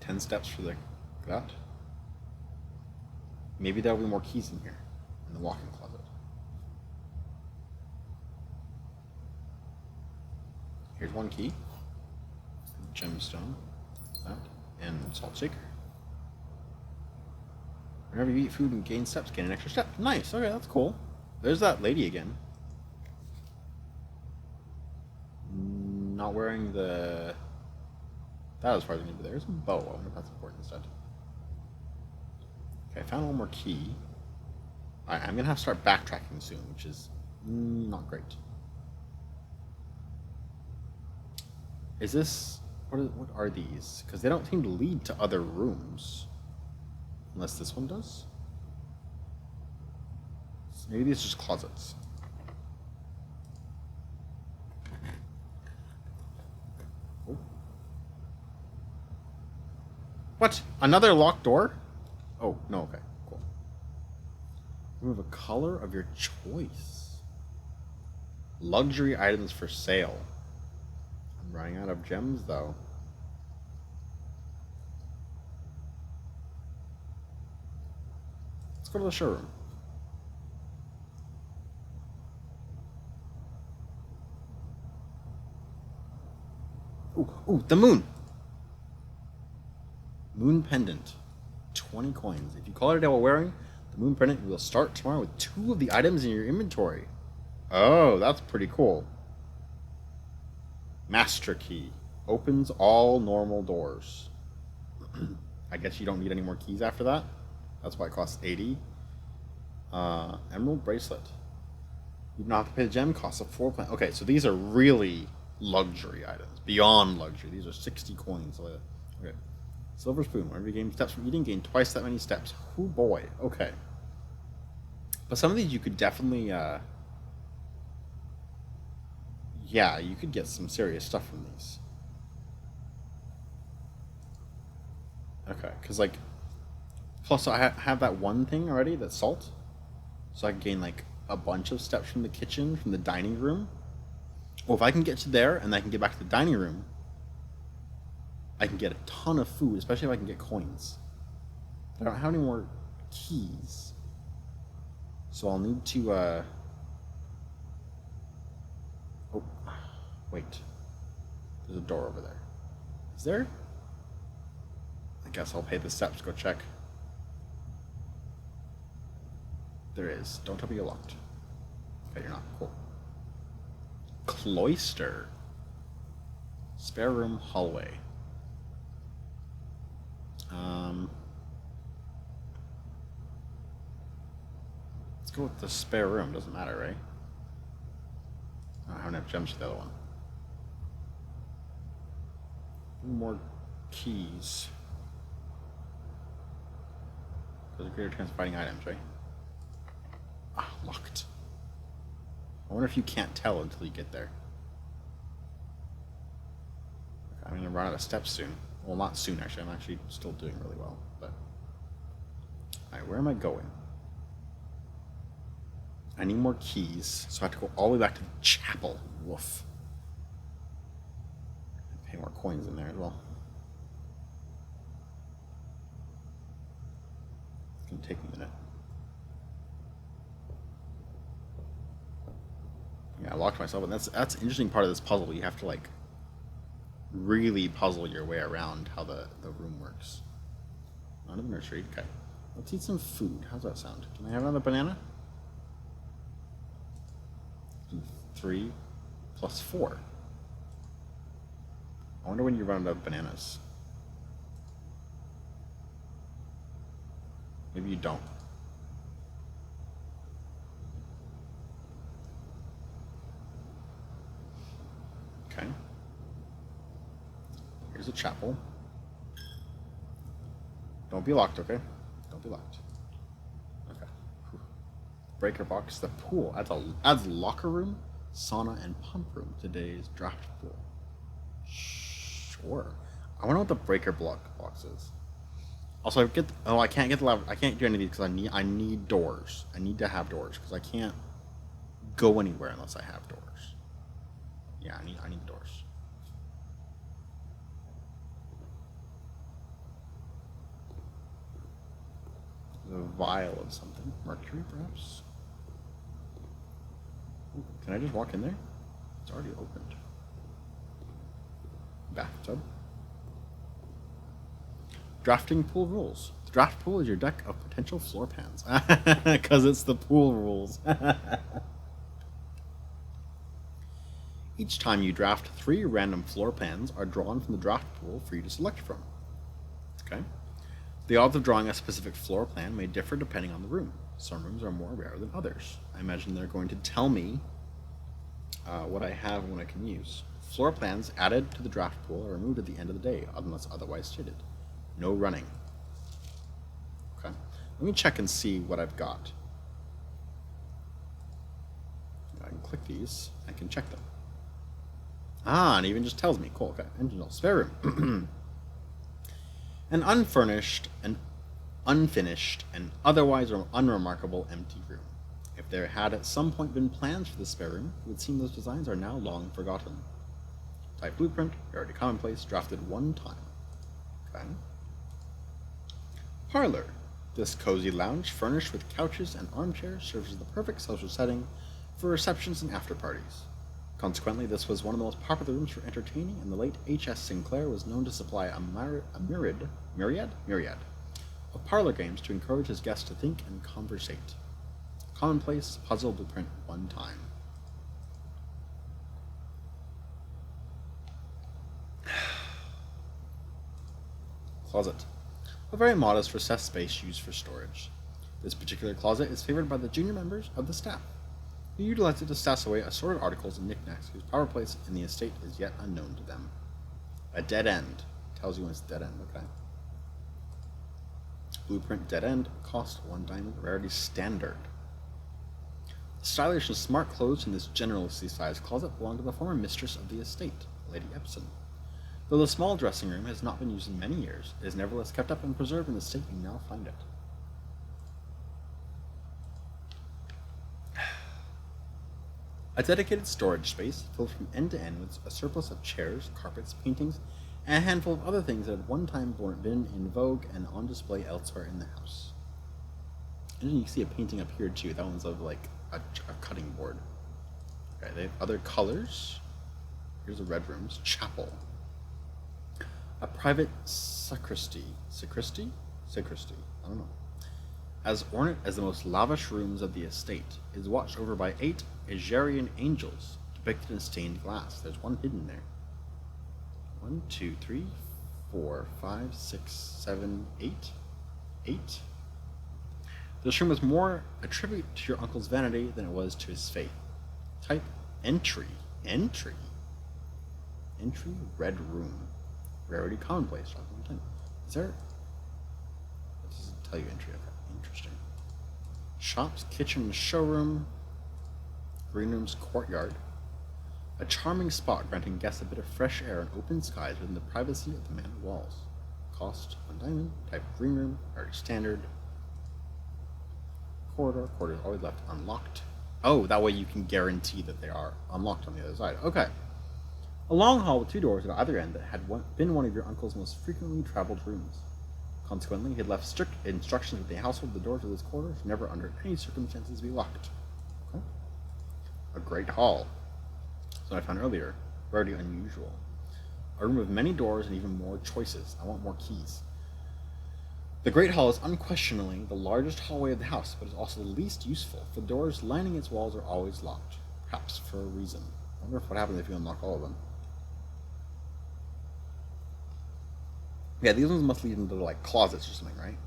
10 steps for that. Maybe there'll be more keys in here, in the walk-in closet. Here's 1 key. Gemstone. That. And salt shaker. Whenever you eat food and gain steps, gain an extra step. Nice. Okay, that's cool. There's that lady again. Not wearing the... That was far as I knew, but there's a bow. I wonder if that's important instead. Okay, I found 1 more key. Alright, I'm going to have to start backtracking soon, which is not great. Is this... What are these? Because they don't seem to lead to other rooms. Unless this one does? So maybe these are just closets. Oh. What? Another locked door? Oh, no, okay, cool. Remove a color of your choice. Luxury items for sale. I'm running out of gems, though. Let's go to the showroom. Ooh, the moon! Moon pendant. 20 coins. If you call it a day while wearing the moon pendant, you will start tomorrow with 2 of the items in your inventory. Oh, that's pretty cool. Master key. Opens all normal doors. I guess you don't need any more keys after that. That's why it costs 80. Emerald bracelet. You don't have to pay the gem. Costs a 4 point. Okay, so these are really luxury items. Beyond luxury. These are 60 coins. Okay. Silver spoon. Whenever you gain steps from eating, gain twice that many steps. Oh boy. Okay. But some of these you could definitely... yeah, you could get some serious stuff from these. Okay, because like... Plus, I have that one thing already, that's salt. So I can gain, like, a bunch of steps from the kitchen, from the dining room. Well, if I can get to there, and I can get back to the dining room, I can get a ton of food, especially if I can get coins. But I don't have any more keys. So I'll need to, oh, wait. There's a door over there. Is there? I guess I'll pay the steps, go check. There is. Don't tell me you're locked. Okay, you're not. Cool. Cloister. Spare room hallway. Let's go with the spare room. Doesn't matter, right? I don't have gems for the other one. More keys. There's a greater chance of finding items, right? Ah, locked. I wonder if you can't tell until you get there. Okay, I'm gonna run out of steps soon. Well, not soon, actually. I'm actually still doing really well, but... Alright, where am I going? I need more keys, so I have to go all the way back to the chapel. Woof. Pay more coins in there as well. It's gonna take a minute. Yeah, I locked myself, and that's an interesting part of this puzzle. You have to like really puzzle your way around how the room works. Not in the nursery. Okay. Let's eat some food. How's that sound? Can I have another banana? 3 plus 4. I wonder when you run out of bananas. Maybe you don't. Okay. Here's a chapel. Don't be locked, okay? Don't be locked. Okay. Whew. Breaker box. The pool adds locker room, sauna, and pump room to today's draft pool. Sure. I wonder what the breaker block box is. Also, I can't get the lava. I can't do any of these because I need doors. I need to have doors because I can't go anywhere unless I have doors. Yeah, I need doors. A vial of something. Mercury, perhaps? Ooh, can I just walk in there? It's already opened. Bathtub. Drafting pool rules. The draft pool is your deck of potential floor pans. Because it's the pool rules. Each time you draft, 3 random floor plans are drawn from the draft pool for you to select from. Okay? The odds of drawing a specific floor plan may differ depending on the room. Some rooms are more rare than others. I imagine they're going to tell me what I have and what I can use. Floor plans added to the draft pool are removed at the end of the day, unless otherwise stated. No running. Okay. Let me check and see what I've got. I can click these. I can check them. Ah, and it even just tells me. Cool, okay. Engine spare room. An unfurnished, and unfinished, and otherwise unremarkable empty room. If there had at some point been plans for the spare room, it would seem those designs are now long forgotten. Type blueprint, already commonplace, drafted 1 time. Okay. Parlor. This cozy lounge, furnished with couches and armchairs, serves as the perfect social setting for receptions and after parties. Consequently, this was one of the most popular rooms for entertaining, and the late H.S. Sinclair was known to supply a myriad of parlor games to encourage his guests to think and conversate. Commonplace, puzzle, blueprint, 1 time. Closet. A very modest recessed space used for storage. This particular closet is favored by the junior members of the staff, who utilize it to stash away assorted articles and knickknacks whose proper place in the estate is yet unknown to them. A dead end. Tells you when it's dead end, okay. Blueprint dead end. Cost 1 diamond. Rarity standard. The stylish and smart clothes in this generously sized closet belong to the former mistress of the estate, Lady Epson. Though the small dressing room has not been used in many years, it is nevertheless kept up and preserved in the state you now find it. A dedicated storage space filled from end to end with a surplus of chairs, carpets, paintings, and a handful of other things that had one time been in vogue and on display elsewhere in the house. And then you can see a painting up here too. That one's of like a cutting board. Okay, they have other colors. Here's the red rooms. Chapel. A private sacristy, I don't know, as ornate as the most lavish rooms of the estate, is watched over by 8 Aegerian angels depicted in stained glass. There's one hidden there. 1, 2, 3, 4, 5, 6, 7, 8. 8. This room was more a tribute to your uncle's vanity than it was to his faith. Type entry. Entry. Entry red room. Rarity commonplace. Is there? What does it tell you entry? Okay. Interesting. Shops, kitchen, showroom. Green room's courtyard. A charming spot granting guests a bit of fresh air and open skies within the privacy of the manor walls. Cost 1 diamond. Type green room. Very standard. Corridor is always left unlocked. Oh, that way you can guarantee that they are unlocked on the other side. Okay. A long hall with 2 doors at either end that had been one of your uncle's most frequently traveled rooms. Consequently, he had left strict instructions with the household the doors of this quarter should never under any circumstances be locked. Okay. A great hall. So I found earlier, very unusual. A room with many doors and even more choices. I want more keys. The Great Hall is unquestionably the largest hallway of the house, but is also the least useful, for the doors lining its walls are always locked, perhaps for a reason. I wonder what happens if you unlock all of them. Yeah, these ones must lead into like closets or something, right?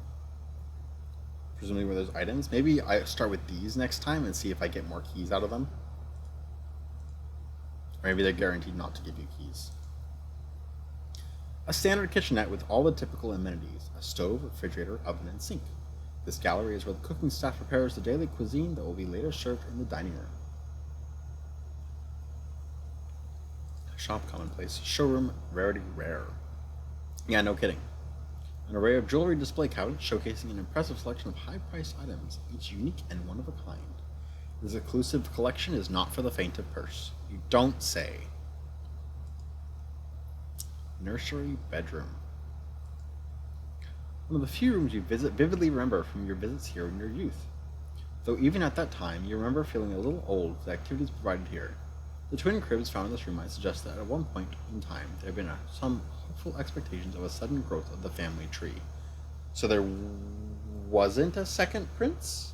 Presumably where there's items. Maybe I start with these next time and see if I get more keys out of them. Or maybe they're guaranteed not to give you keys. A standard kitchenette with all the typical amenities: a stove, refrigerator, oven, and sink. This gallery is where the cooking staff prepares the daily cuisine that will be later served in the dining room. Shop commonplace. Showroom rarity rare. Yeah, no kidding. An array of jewelry display cabinets showcasing an impressive selection of high-priced items, each unique and one of a kind. This exclusive collection is not for the faint of purse. You don't say. Nursery bedroom. One of the few rooms you vividly remember from your visits here in your youth. Though even at that time, you remember feeling a little old for the activities provided here. The twin cribs found in this room might suggest that at one point in time there had been some hopeful expectations of a sudden growth of the family tree. So there wasn't a second prince?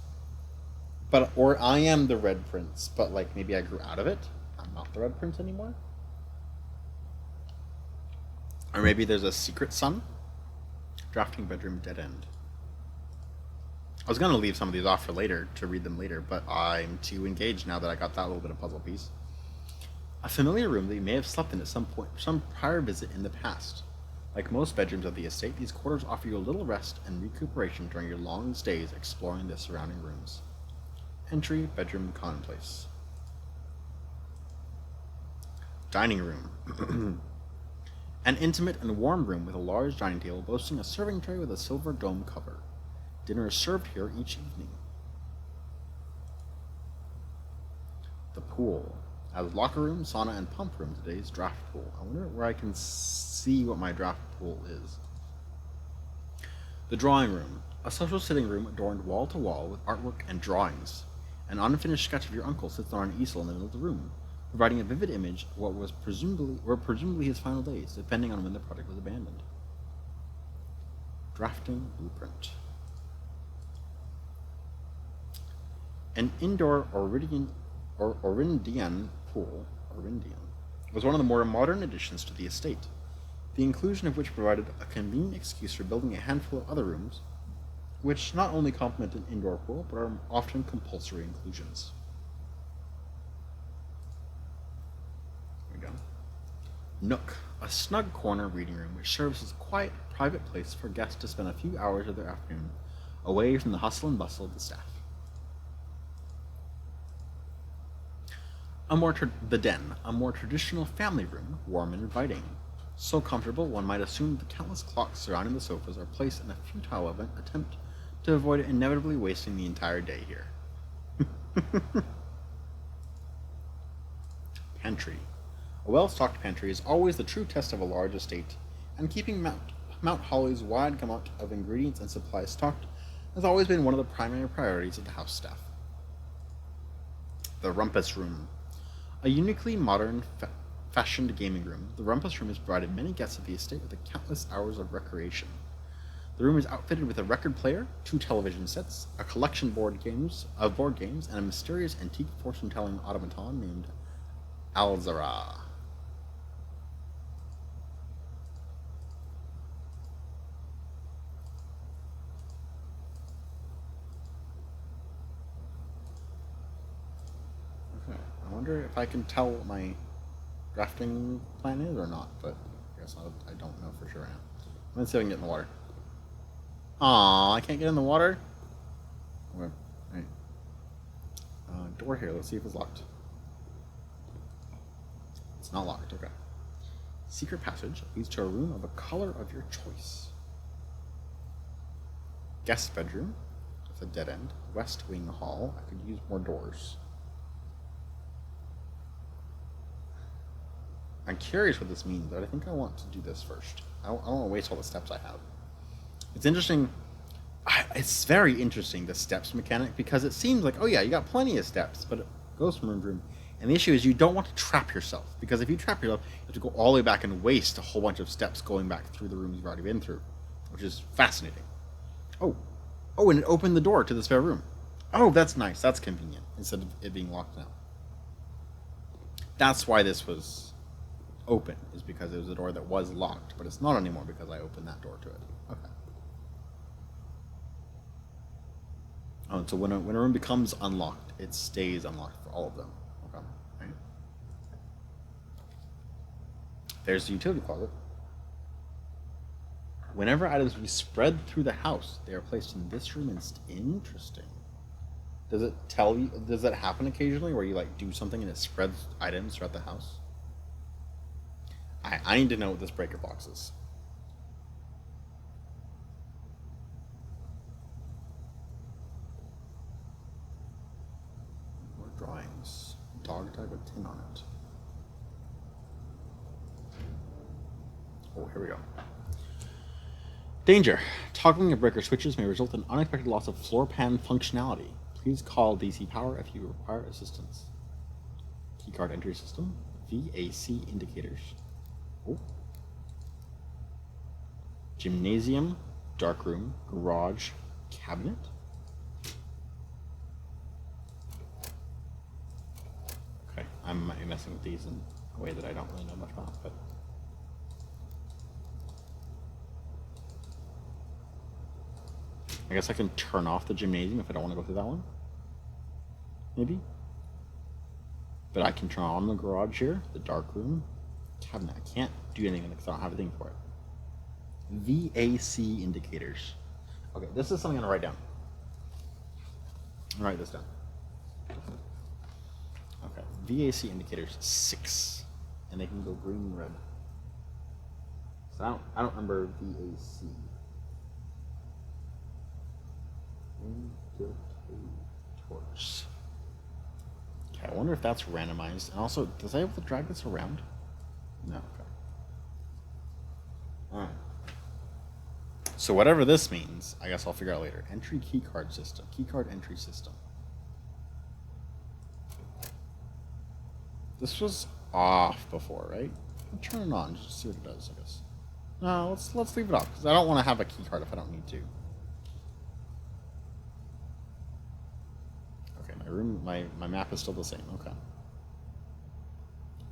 Or I am the Red Prince, but like maybe I grew out of it? I'm not the Red Prince anymore? Or maybe there's a secret son? Drafting bedroom dead end. I was going to leave some of these off for later, to read them later, but I'm too engaged now that I got that little bit of puzzle piece. A familiar room that you may have slept in at some prior visit in the past. Like most bedrooms of the estate, these quarters offer you a little rest and recuperation during your long stays exploring the surrounding rooms. Entry, bedroom, commonplace. Dining room. An intimate and warm room with a large dining table boasting a serving tray with a silver dome cover. Dinner is served here each evening. The pool. As locker room, sauna, and pump room, today's draft pool. I wonder where I can see what my draft pool is. The drawing room. A social sitting room adorned wall to wall with artwork and drawings. An unfinished sketch of your uncle sits on an easel in the middle of the room, providing a vivid image of what were presumably his final days, depending on when the project was abandoned. Drafting blueprint. An indoor Orindian pool was one of the more modern additions to the estate, the inclusion of which provided a convenient excuse for building a handful of other rooms, which not only complement an indoor pool, but are often compulsory inclusions. There we go. Nook, a snug corner reading room which serves as a quiet, private place for guests to spend a few hours of their afternoon away from the hustle and bustle of the staff. The den, a more traditional family room, warm and inviting. So comfortable, one might assume the countless clocks surrounding the sofas are placed in a futile attempt to avoid inevitably wasting the entire day here. Pantry. A well-stocked pantry is always the true test of a large estate, and keeping Mount Holly's wide gamut of ingredients and supplies stocked has always been one of the primary priorities of the house staff. The rumpus room. A uniquely modern old-fashioned gaming room, the Rumpus Room has provided many guests of the estate with countless hours of recreation. The room is outfitted with a record player, 2 television sets, a collection of board games, and a mysterious antique fortune-telling automaton named Alzara. Okay, I wonder if I can tell what my drafting plan is or not, but I guess I don't know for sure now. I'm gonna see if I can get in the water. Aw, I can't get in the water? Okay, alright. Door here, let's see if it's locked. It's not locked, okay. Secret passage leads to a room of a color of your choice. Guest bedroom, with a dead end. West wing hall, I could use more doors. I'm curious what this means, but I think I want to do this first. I don't want to waste all the steps I have. It's interesting. It's very interesting, the steps mechanic, because it seems like, oh yeah, you got plenty of steps, but it goes from room to room. And the issue is you don't want to trap yourself, because if you trap yourself, you have to go all the way back and waste a whole bunch of steps going back through the rooms you've already been through, which is fascinating. Oh, and it opened the door to the spare room. Oh, that's nice. That's convenient, instead of it being locked now. That's why this was open, is because it was a door that was locked, but it's not anymore because I opened that door to it. Okay. Oh, and so when a room becomes unlocked, it stays unlocked for all of them. Okay. Right. There's the utility closet. Whenever items be spread through the house, they are placed in this room instead. Interesting. Does it tell you? Does that happen occasionally, where you like do something and it spreads items throughout the house? I need to know what this breaker box is. More drawings. Dog tag with tin on it. Oh, here we go. Danger. Toggling of breaker switches may result in unexpected loss of floor pan functionality. Please call DC Power if you require assistance. Keycard entry system. VAC indicators. Oh. Gymnasium, darkroom, garage, cabinet. Okay, I might be messing with these in a way that I don't really know much about, but I guess I can turn off the gymnasium if I don't want to go through that one. Maybe. But I can turn on the garage here, the darkroom, cabinet. I can't do anything because I don't have a thing for it. VAC indicators. Okay, this is something I'm gonna write down. I'll write this down. Okay, VAC indicators 6, and they can go green and red. So I don't remember VAC. Indicators. Okay, I wonder if that's randomized. And also, does I have to drag this around? No. Okay. Alright. So whatever this means, I guess I'll figure out later. Entry keycard system. Keycard entry system. This was off before, right? I'll turn it on just to see what it does, I guess. No, let's leave it off, because I don't want to have a keycard if I don't need to. Okay, my map is still the same. Okay.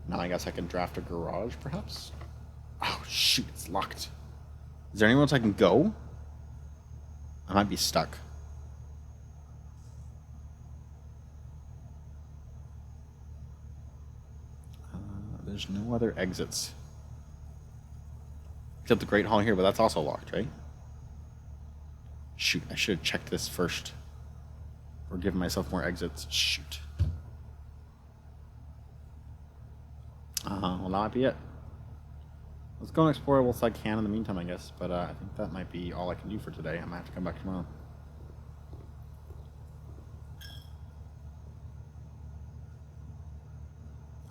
Now I guess I can draft a garage, perhaps? Oh, shoot, it's locked. Is there anywhere else I can go? I might be stuck. There's no other exits. Except the Great Hall here, but that's also locked, right? Shoot, I should have checked this first. Or given myself more exits. Shoot. Well, that might be it. Let's go and explore what else I can in the meantime, I guess. But I think that might be all I can do for today. I might have to come back tomorrow.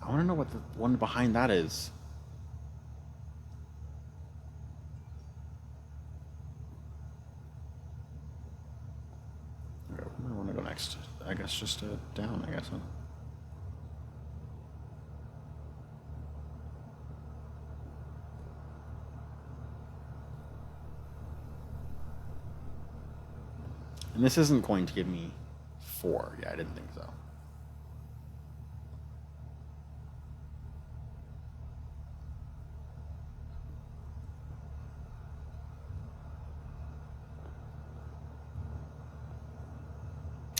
I want to know what the one behind that is. Okay, where do I want to go next? I guess just down, I guess. Huh? And this isn't going to give me 4. Yeah, I didn't think so.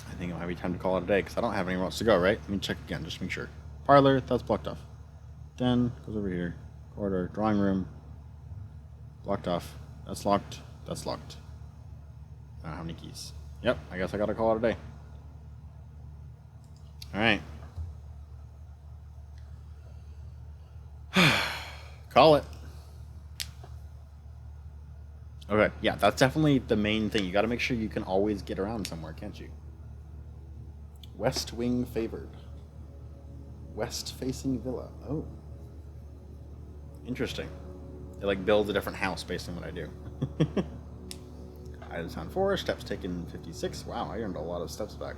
I think it might be time to call it a day because I don't have anywhere else to go, right? Let me check again, just to make sure. Parlor, that's blocked off. Den goes over here. Corridor, drawing room. Blocked off. That's locked. That's locked. I don't have any keys. Yep, I guess I gotta call it a day. Alright. Call it. Okay, yeah, that's definitely the main thing. You gotta make sure you can always get around somewhere, can't you? West wing favored. West facing villa. Oh. Interesting. They like build a different house based on what I do. Item town 4, steps taken 56. Wow, I earned a lot of steps back.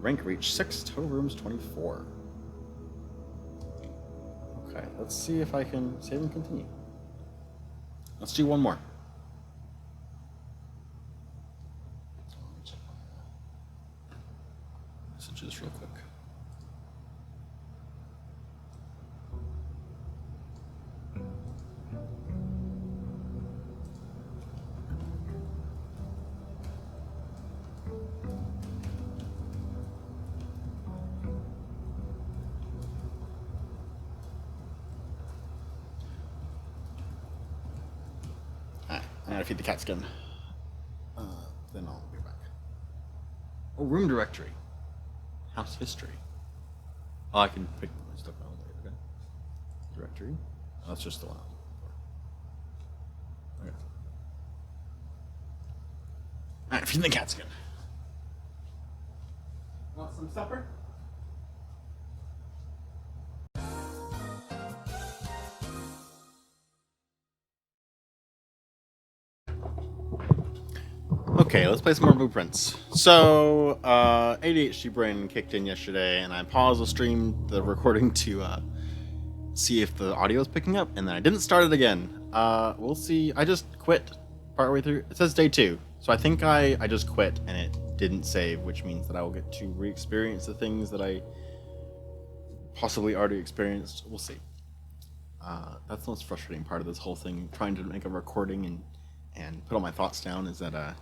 Rank reach 6, total rooms 24. Okay, let's see if I can save and continue. Let's do one more. Messages real quick. I gotta feed the cat skin. Then I'll be back. Oh, room directory. House history. Oh, I can pick my stuff out later, okay? Directory. Oh, that's just the one. Okay. Alright, feed the cat skin. Want some supper? Okay, let's play some more Blueprints. So, ADHD brain kicked in yesterday, and I paused the stream, the recording, to see if the audio is picking up, and then I didn't start it again. We'll see. I just quit partway through. It says day 2, so I think I just quit, and it didn't save, which means that I will get to re-experience the things that I possibly already experienced. We'll see. That's the most frustrating part of this whole thing, trying to make a recording and put all my thoughts down, is that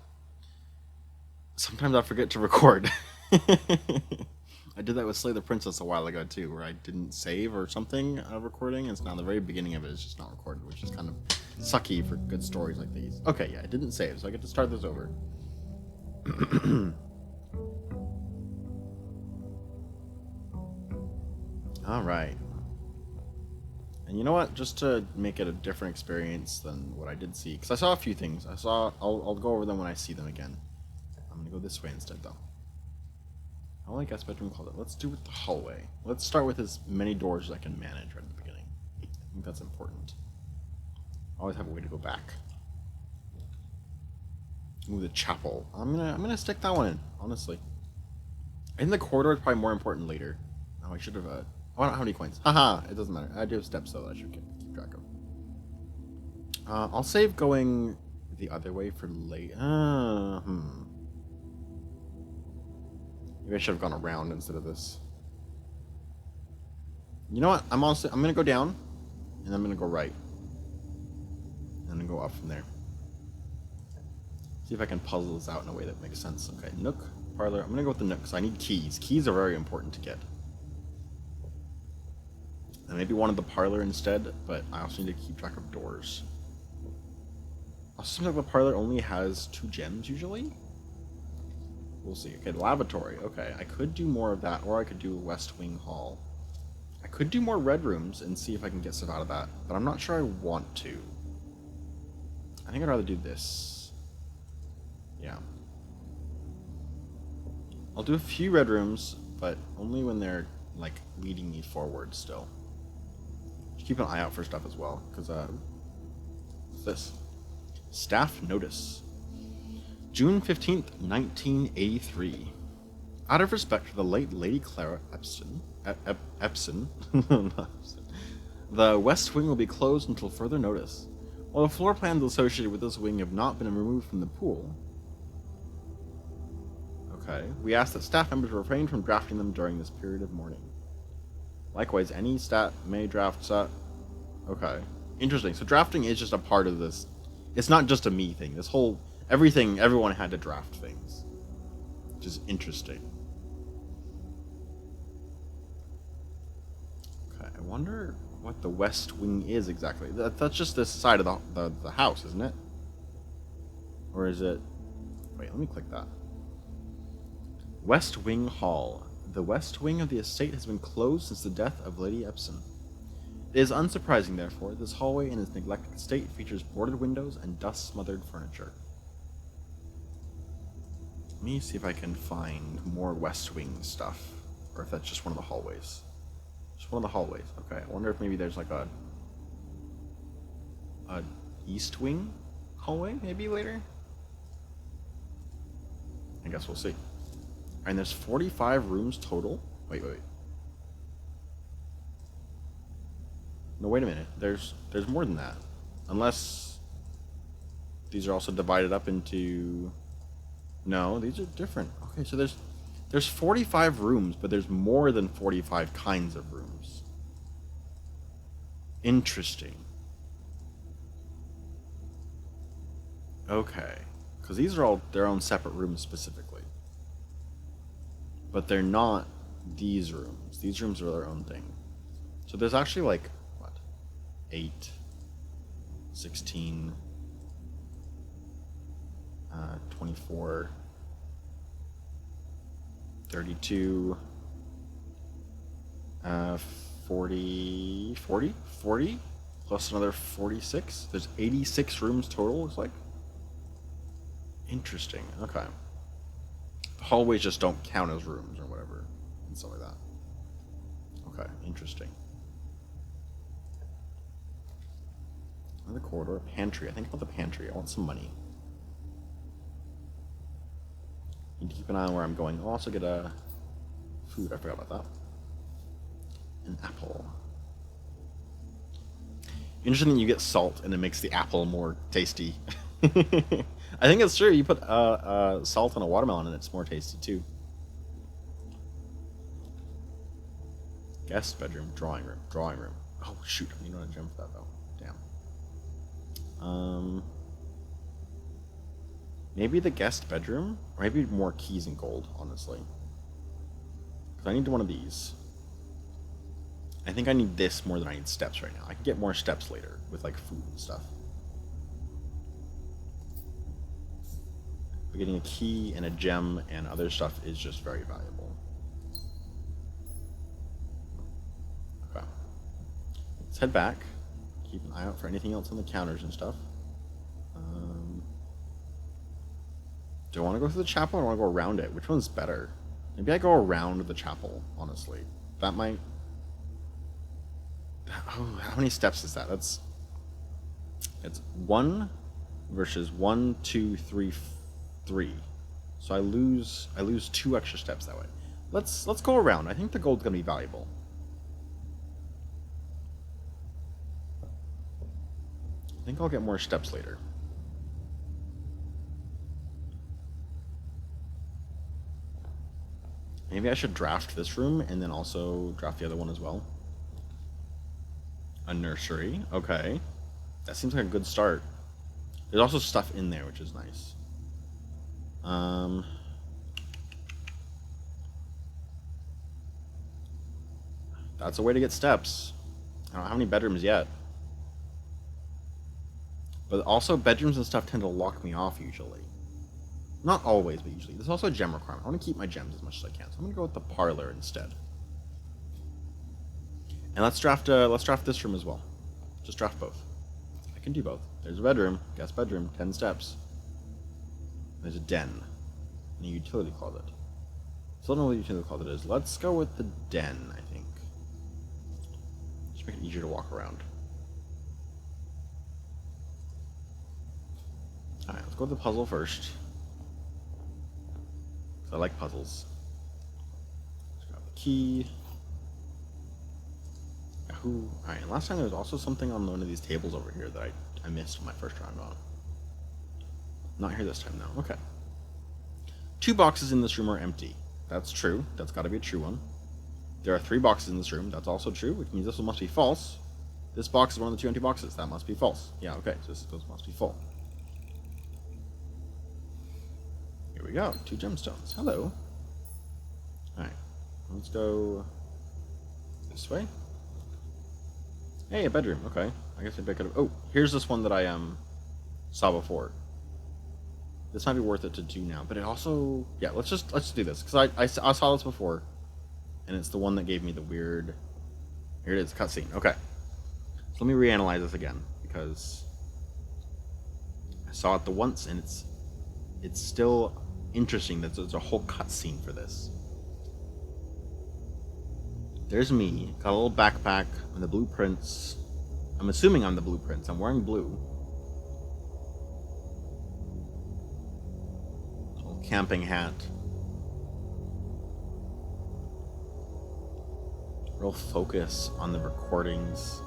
sometimes I forget to record. I did that with Slay the Princess a while ago too, where I didn't save or something recording, and so now the very beginning of it is just not recorded, which is kind of sucky for good stories like these. Okay, yeah, I didn't save, so I get to start this over. All right. And you know what? Just to make it a different experience than what I did see, because I saw a few things. I'll go over them when I see them again. I'm gonna go this way instead, though. I don't like guest bedroom closet. Let's do it the hallway. Let's start with as many doors as I can manage right at the beginning. I think that's important. I always have a way to go back. Ooh, the chapel. I'm gonna stick that one in, honestly. I think the corridor is probably more important later. Oh, I should have. Oh, I don't have any coins. Haha, it doesn't matter. I do have steps, though, that I should keep track of. I'll save going the other way for late. Maybe I should have gone around instead of this. You know what? I'm gonna go down, and I'm gonna go right, and then go up from there. See if I can puzzle this out in a way that makes sense. Okay, nook, parlor. I'm gonna go with the nook because I need keys. Keys are very important to get. And maybe one of the parlor instead, but I also need to keep track of doors. Also seems like the parlor only has 2 gems usually. We'll see. Okay, the lavatory. Okay, I could do more of that, or I could do West Wing Hall. I could do more red rooms and see if I can get stuff out of that, but I'm not sure I want to. I think I'd rather do this. Yeah. I'll do a few red rooms, but only when they're, like, leading me forward still. Just keep an eye out for stuff as well, because, what's this? Staff notice. June 15th, 1983. Out of respect for the late Lady Clara Epson, the West Wing will be closed until further notice. While the floor plans associated with this wing have not been removed from the pool, Okay. We ask that staff members refrain from drafting them during this period of mourning. Likewise, any stat may draft stat. Okay. Interesting. So drafting is just a part of this. It's not just a me thing. This whole everyone had to draft things, which is interesting. Okay. I wonder what the west wing is exactly. That's just this side of the house, isn't it? Or is it? Wait, let me click that. West Wing Hall. The west wing of the estate has been closed since the death of Lady Epson. It is unsurprising, therefore, this hallway in its neglected state features boarded windows and dust-smothered furniture. Let me see if I can find more West Wing stuff, or if that's just one of the hallways. Just one of the hallways. Okay, I wonder if maybe there's like a East Wing hallway, maybe later? I guess we'll see. And there's 45 rooms total. Wait. No, wait a minute. There's more than that. Unless these are also divided up into... No, these are different. Okay, so there's 45 rooms, but there's more than 45 kinds of rooms. Interesting. Okay. Because these are all their own separate rooms specifically. But they're not these rooms. These rooms are their own thing. So there's actually like, what? 8, 16, 24, 32, 40, plus another 46. There's 86 rooms total, looks like. Interesting. Okay. Hallways just don't count as rooms or whatever and stuff like that. Okay, interesting. Another corridor, pantry. I think about the pantry. I want some money. Need to keep an eye on where I'm going. I'll also get a food. I forgot about that. An apple. Interesting that you get salt and it makes the apple more tasty. I think it's true. You put salt on a watermelon and it's more tasty too. Guest bedroom, drawing room. Oh shoot! I need a gem for that though. Damn. Maybe the guest bedroom, or maybe more keys and gold. Honestly, because I need one of these. I think I need this more than I need steps right now. I can get more steps later with like food and stuff. But getting a key and a gem and other stuff is just very valuable. Okay. Let's head back. Keep an eye out for anything else on the counters and stuff. Do I want to go through the chapel or do I want to go around it? Which one's better? Maybe I go around the chapel, honestly. That might... Oh, how many steps is that? It's 1 versus 1, 2, 3, 3. So I lose 2 extra steps that way. Let's go around. I think the gold's gonna be valuable. I think I'll get more steps later. Maybe I should draft this room and then also draft the other one as well. A nursery. Okay. That seems like a good start. There's also stuff in there, which is nice. That's a way to get steps. I don't have any bedrooms yet. But also, bedrooms and stuff tend to lock me off usually. Not always, but usually. There's also a gem requirement. I want to keep my gems as much as I can, so I'm going to go with the parlor instead. And let's draft this room as well. Just draft both. I can do both. There's a bedroom, guest bedroom, 10 steps. There's a den, and a utility closet. Still don't know what the utility closet is. Let's go with the den, I think. Just make it easier to walk around. Alright, let's go with the puzzle first. I like puzzles. Let's grab the key. Yahoo. Alright, and last time there was also something on one of these tables over here that I missed my first round on. Not here this time, though. Okay. 2 boxes in this room are empty. That's true. That's got to be a true one. There are 3 boxes in this room. That's also true, which means this one must be false. This box is one of the 2 empty boxes. That must be false. Yeah, okay. So those must be full. Here we go. 2 gemstones. Hello. Alright. Let's go this way. Hey, a bedroom. Okay. I guess maybe I could have... Oh, here's this one that I saw before. This might be worth it to do now, but it also... Yeah, let's do this, because I saw this before, and it's the one that gave me the weird... Here it is, cutscene. Okay. So let me reanalyze this again, because I saw it the once, and it's still interesting that there's a whole cutscene for this. There's me, got a little backpack, and the blueprints. I'm assuming I'm the blueprints. I'm wearing blue. Little camping hat. Real focus on the recordings.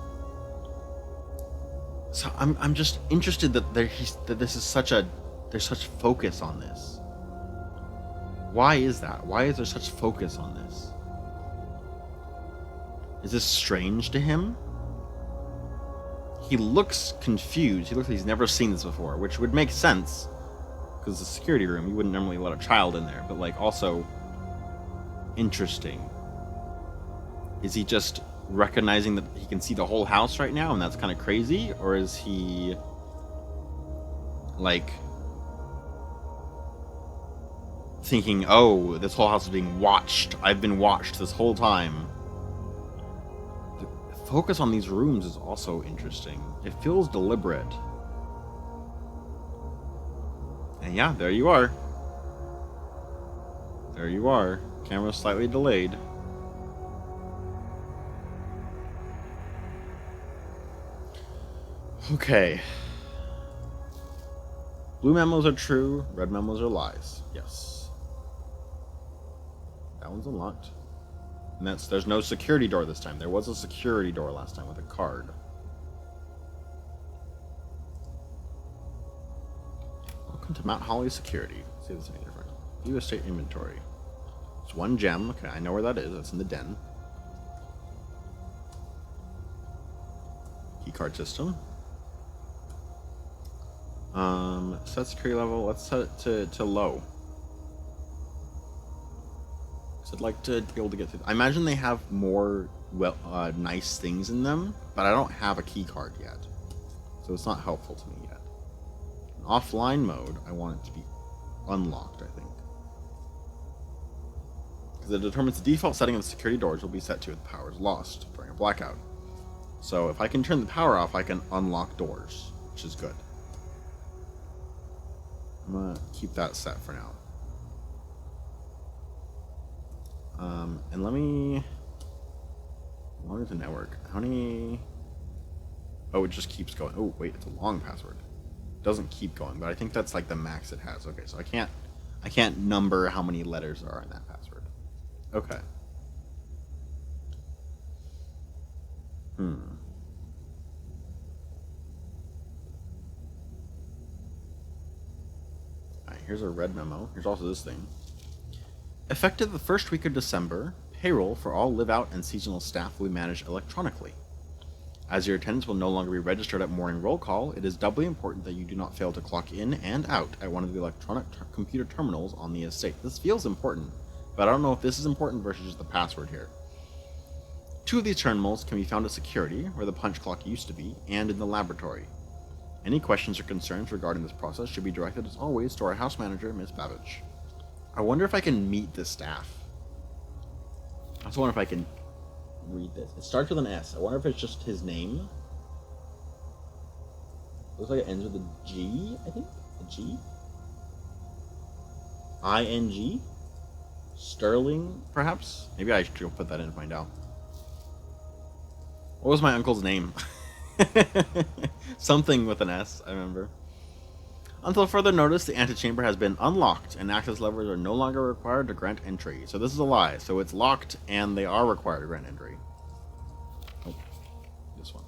So I'm just interested that this is there's such focus on this. Why is that? Why is there such focus on this? Is this strange to him? He looks confused. He looks like he's never seen this before, which would make sense, because it's a security room. You wouldn't normally let a child in there, but like also interesting. Is he just recognizing that he can see the whole house right now and that's kind of crazy? Or is he like thinking, oh, this whole house is being watched. I've been watched this whole time. The focus on these rooms is also interesting. It feels deliberate. And yeah, there you are. There you are. Camera slightly delayed. Okay. Blue memos are true, red memos are lies. Yes. That one's unlocked. And there's no security door this time. There was a security door last time with a card. Welcome to Mount Holly Security. Let's see if there's any different. View estate inventory. It's 1 gem. Okay, I know where that is. That's in the den. Keycard system. Set security level. Let's set it to low. So I'd like to be able to get through. I imagine they have more nice things in them, but I don't have a key card yet, so it's not helpful to me yet. In offline mode, I want it to be unlocked, I think, because it determines the default setting of the security doors will be set to if the power is lost during a blackout. So if I can turn the power off, I can unlock doors, which is good. I'm gonna keep that set for now. And let me log into network. How many? Oh, it just keeps going. Oh, wait, it's a long password. It doesn't keep going, but I think that's like the max it has. Okay, so I can't number how many letters there are in that password. Okay. Alright, here's a red memo. Here's also this thing. Effective the first week of December, payroll for all live-out and seasonal staff will be managed electronically. As your attendance will no longer be registered at morning roll call, it is doubly important that you do not fail to clock in and out at one of the electronic computer terminals on the estate. This feels important, but I don't know if this is important versus just the password here. 2 of these terminals can be found at security, where the punch clock used to be, and in the laboratory. Any questions or concerns regarding this process should be directed, as always, to our house manager, Miss Babbage. I wonder if I can meet the staff. I also wonder if I can read this. It starts with an S. I wonder if it's just his name. Looks like it ends with a G, I think? A G? I-N-G? Sterling, perhaps? Maybe I should go put that in and find out. What was my uncle's name? Something with an S, I remember. Until further notice, the antechamber has been unlocked, and access levers are no longer required to grant entry. So this is a lie. So it's locked, and they are required to grant entry. Oh, this one.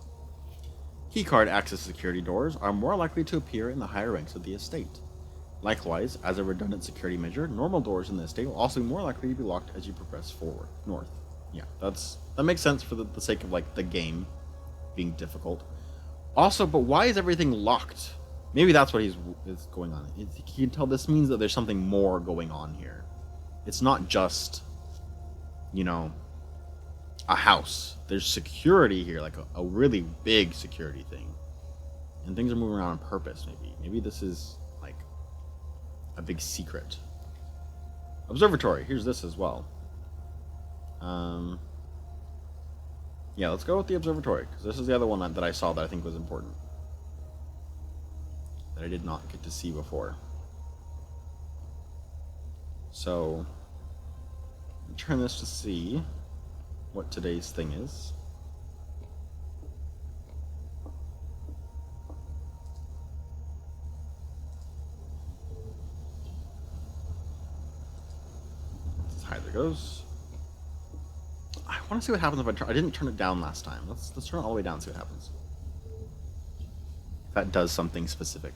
Keycard access security doors are more likely to appear in the higher ranks of the estate. Likewise, as a redundant security measure, normal doors in the estate will also be more likely to be locked as you progress forward, north. Yeah, that makes sense for the sake of like the game being difficult. Also, but why is everything locked? Maybe that's what is going on. You can tell this means that there's something more going on here. It's not just, you know, a house. There's security here, like a really big security thing. And things are moving around on purpose, maybe. Maybe this is, like, a big secret. Observatory. Here's this as well. Yeah, let's go with the observatory, because this is the other one that I saw that I think was important. That I did not get to see before. So, turn this to see what today's thing is. Hi, there goes. I want to see what happens if I turn. I didn't turn it down last time. Let's turn it all the way down and see what happens. If that does something specific.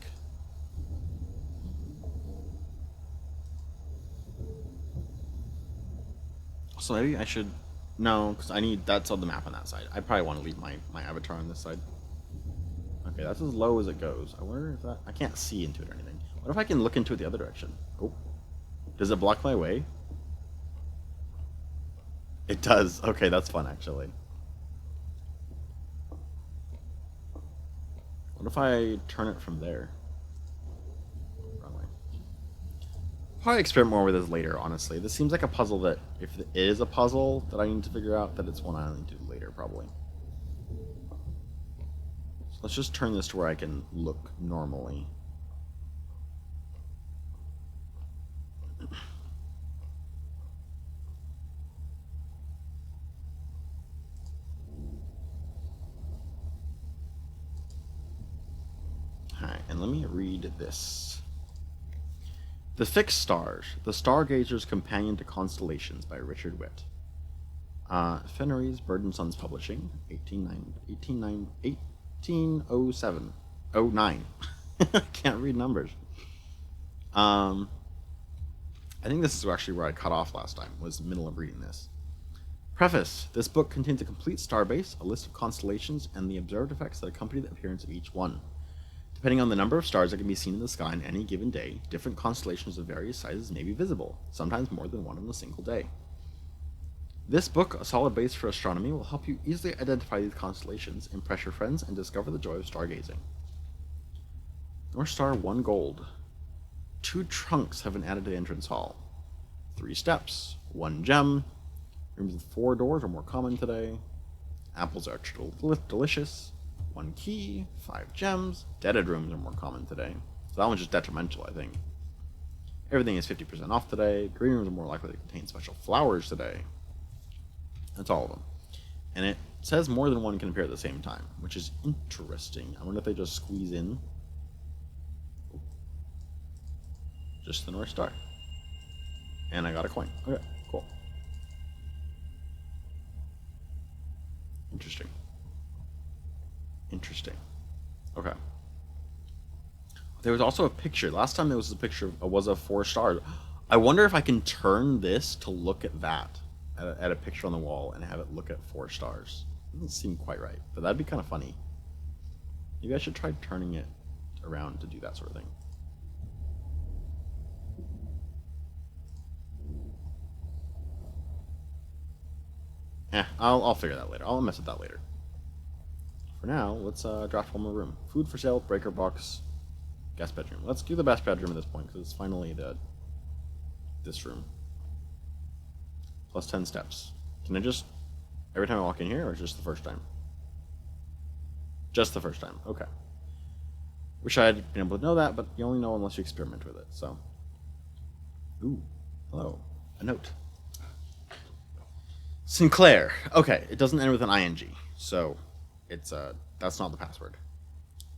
So maybe I should... No, because I need... That's on the map on that side. I probably want to leave my avatar on this side. Okay, that's as low as it goes. I wonder if that... I can't see into it or anything. What if I can look into it the other direction? Oh. Does it block my way? It does. Okay, that's fun, actually. What if I turn it from there? Wrong way. Probably experiment more with this later, honestly. This seems like a puzzle that, if it is a puzzle that I need to figure out, that it's one I need to do later, probably. So let's just turn this to where I can look normally. Alright, and let me read this. The Fixed Stars, The Stargazer's Companion to Constellations by Richard Witt. Fennery's Bird and Sons Publishing, 1807. Oh, 9. Can't read numbers. I think this is actually where I cut off last time, was the middle of reading this. Preface. This book contains a complete starbase, a list of constellations, and the observed effects that accompany the appearance of each one. Depending on the number of stars that can be seen in the sky on any given day, different constellations of various sizes may be visible, sometimes more than one in a single day. This book, a solid base for astronomy, will help you easily identify these constellations, impress your friends, and discover the joy of stargazing. North Star 1 gold. 2 trunks have been added to the entrance hall. 3 steps. 1 gem. Rooms with 4 doors are more common today. Apples are extra delicious. 1 key, 5 gems. Deaded rooms are more common today. So that one's just detrimental, I think. Everything is 50% off today. Green rooms are more likely to contain special flowers today. That's all of them. And it says more than one can appear at the same time, which is interesting. I wonder if they just squeeze in just the North Star. And I got a coin. Okay, cool. Interesting. Interesting. Okay. There was also a picture. Last time there was a picture of 4 stars. I wonder if I can turn this to look at that, at a picture on the wall, and have it look at 4 stars. Doesn't seem quite right, but that'd be kind of funny. Maybe I should try turning it around to do that sort of thing. I'll figure that later. I'll mess with that later. For now, let's draft one more room. Food for sale, breaker box, guest bedroom. Let's do the best bedroom at this point, because it's finally this room. Plus 10 steps. Can I just, every time I walk in here, or just the first time? Just the first time, okay. Wish I had been able to know that, but you only know unless you experiment with it, so. Ooh, hello, a note. Sinclair. Okay, it doesn't end with an ing, so it's that's not the password.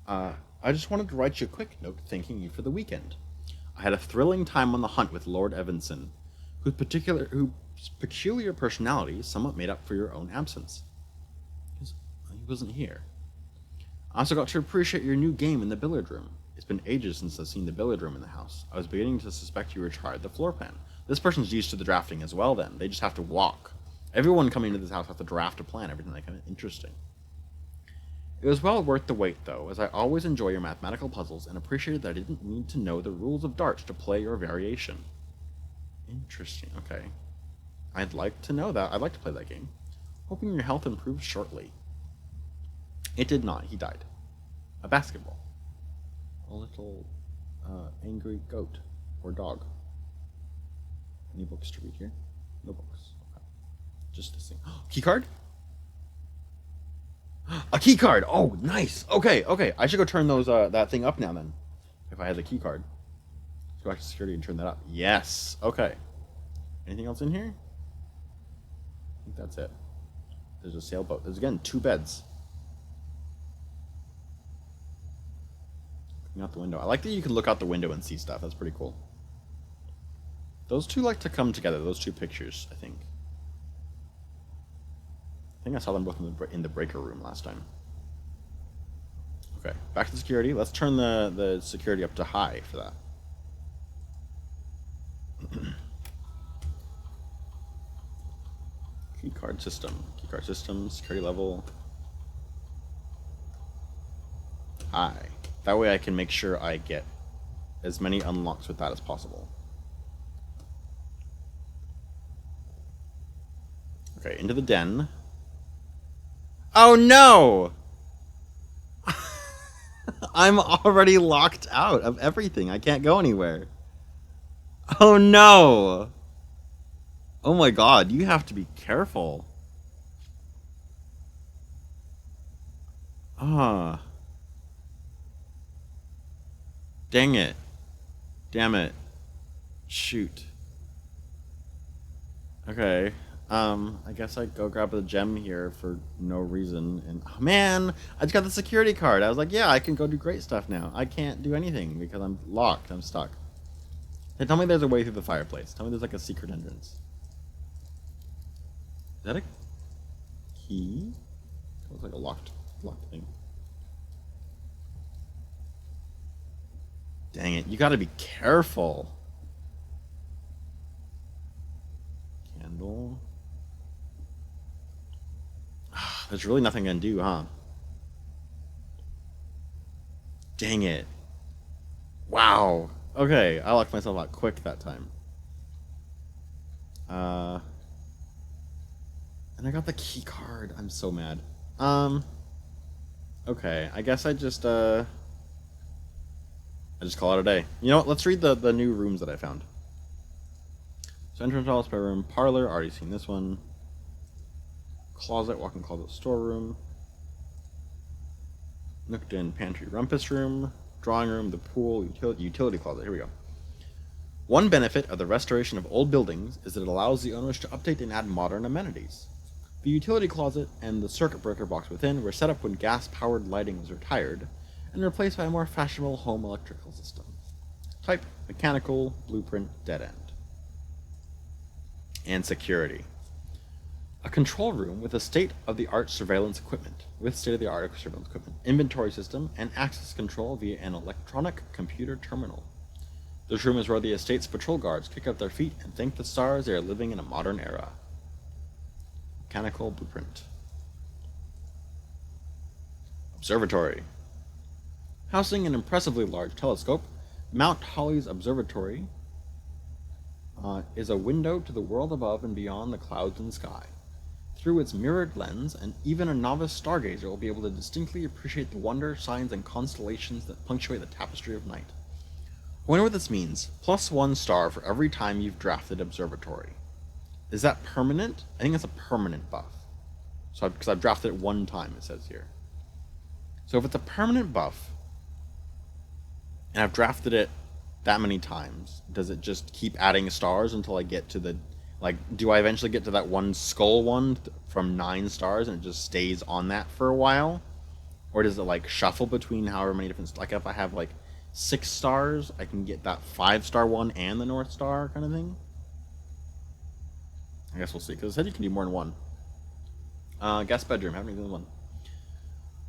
I just wanted to write you a quick note thanking you for the weekend. I had a thrilling time on the hunt with Lord Evanson, whose peculiar personality somewhat made up for your own absence. He wasn't here. I also got to appreciate your new game in the billiard room. It's been ages since I've seen the billiard room in the house. I was beginning to suspect you retired the floor plan. This person's used to the drafting as well then. They just have to walk. Everyone coming into this house has to draft a plan, everything like that. Interesting. It was well worth the wait, though, as I always enjoy your mathematical puzzles and appreciated that I didn't need to know the rules of darts to play your variation. Interesting, okay. I'd like to know that. I'd like to play that game. Hoping your health improves shortly. It did not. He died. A basketball. A little angry goat or dog. Any books to read here? No books. Okay. Just this thing. Key card? A key card! Oh, nice! Okay, okay. I should go turn those that thing up now then. If I had the key card. Let's go back to security and turn that up. Yes! Okay. Anything else in here? I think that's it. There's a sailboat. There's again 2 beds. Looking out the window. I like that you can look out the window and see stuff. That's pretty cool. Those 2 like to come together. Those 2 pictures, I think. I think I saw them both in the breaker room last time. Okay, back to security. Let's turn the security up to high for that. Keycard system. Keycard system, security level. High. That way I can make sure I get as many unlocks with that as possible. Okay, into the den. Oh no! I'm already locked out of everything. I can't go anywhere. Oh no! Oh my god, you have to be careful. Ah. Dang it. Damn it. Shoot. Okay. I guess I go grab the gem here for no reason, and oh man, I just got the security card. I was like, yeah, I can go do great stuff now. I can't do anything because I'm locked. I'm stuck. Hey, tell me there's a way through the fireplace. Tell me there's like a secret entrance. Is that a key? It looks like a locked thing. Dang it, you gotta be careful. Candle. There's really nothing I can do, huh? Dang it. Wow. Okay, I locked myself out quick that time. And I got the key card. I'm so mad. Okay, I guess I just call it a day. You know what? Let's read the new rooms that I found. So entrance hall, spare room, parlor. Already seen this one. Closet, walk-in closet, storeroom. Nooked in pantry, rumpus room, drawing room, the pool, utility closet. Here we go. One benefit of the restoration of old buildings is that it allows the owners to update and add modern amenities. The utility closet and the circuit breaker box within were set up when gas-powered lighting was retired and replaced by a more fashionable home electrical system. Type, mechanical, blueprint, dead end. And security. A control room with state-of-the-art surveillance equipment, inventory system, and access control via an electronic computer terminal. This room is where the estate's patrol guards kick up their feet and thank the stars they are living in a modern era. Mechanical blueprint. Observatory. Housing an impressively large telescope, Mount Holly's observatory is a window to the world above and beyond the clouds and sky. Through its mirrored lens, and even a novice stargazer will be able to distinctly appreciate the wonder, signs, and constellations that punctuate the tapestry of night. I wonder what this means. +1 star for every time you've drafted observatory. Is that permanent? I think it's a permanent buff. So because I've drafted it 1 time, it says here. So if it's a permanent buff, and I've drafted it that many times, does it just keep adding stars until I get to the... Like, do I eventually get to that 1 skull one from 9 stars and it just stays on that for a while? Or does it, like, shuffle between however many different... Like, if I have, like, 6 stars, I can get that 5-star one and the North Star kind of thing? I guess we'll see, because it said you can do more than 1. Guest bedroom, haven't even done 1.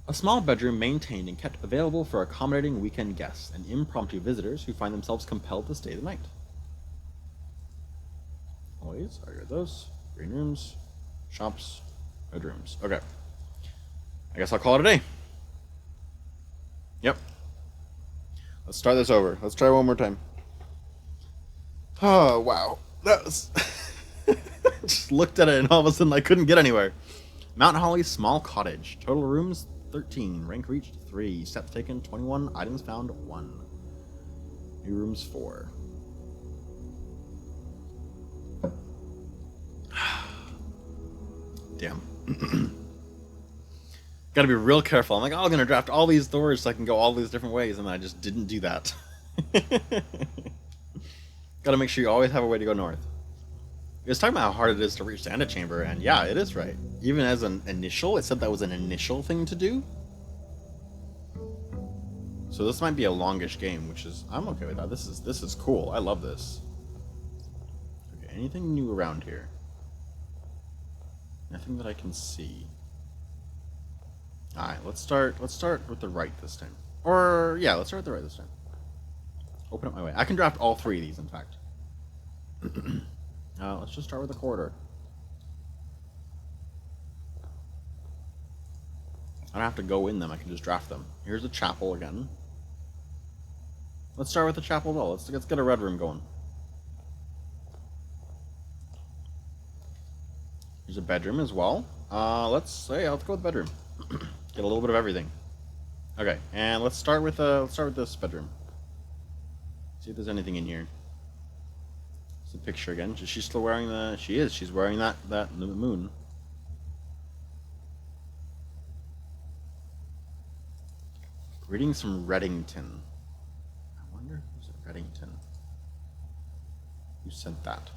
A small bedroom maintained and kept available for accommodating weekend guests and impromptu visitors who find themselves compelled to stay the night. Always, I got those. Green rooms, shops, bedrooms. Okay. I guess I'll call it a day. Yep. Let's start this over. Let's try one more time. Oh, wow. That was... Just looked at it and all of a sudden I couldn't get anywhere. Mount Holly Small Cottage. Total rooms, 13. Rank reached, 3. Steps taken, 21. Items found, 1. New rooms, 4. Damn. Gotta be real careful. I'm like, oh, I'm gonna draft all these doors so I can go all these different ways, and then I just didn't do that. Gotta make sure you always have a way to go north. It was talking about how hard it is to reach the antechamber, and yeah, it is right. Even as an initial, it said that was an initial thing to do. So this might be a longish game, which is, I'm okay with that. This is cool. I love this. Okay, anything new around here? Nothing that I can see. Alright, let's start with the right this time. Or yeah, let's start with the right this time. Open up my way. I can draft all 3 of these, in fact. Let's just start with the corridor. I don't have to go in them, I can just draft them. Here's the chapel again. Let's start with the chapel though. Let's get a red room going. Here's a bedroom as well. Let's go with bedroom. Get a little bit of everything. Okay, and let's start with this bedroom. See if there's anything in here. It's a picture again. Is she still wearing the? She is. She's wearing that moon. Greetings from Reddington. I wonder who's at Reddington. Who sent that?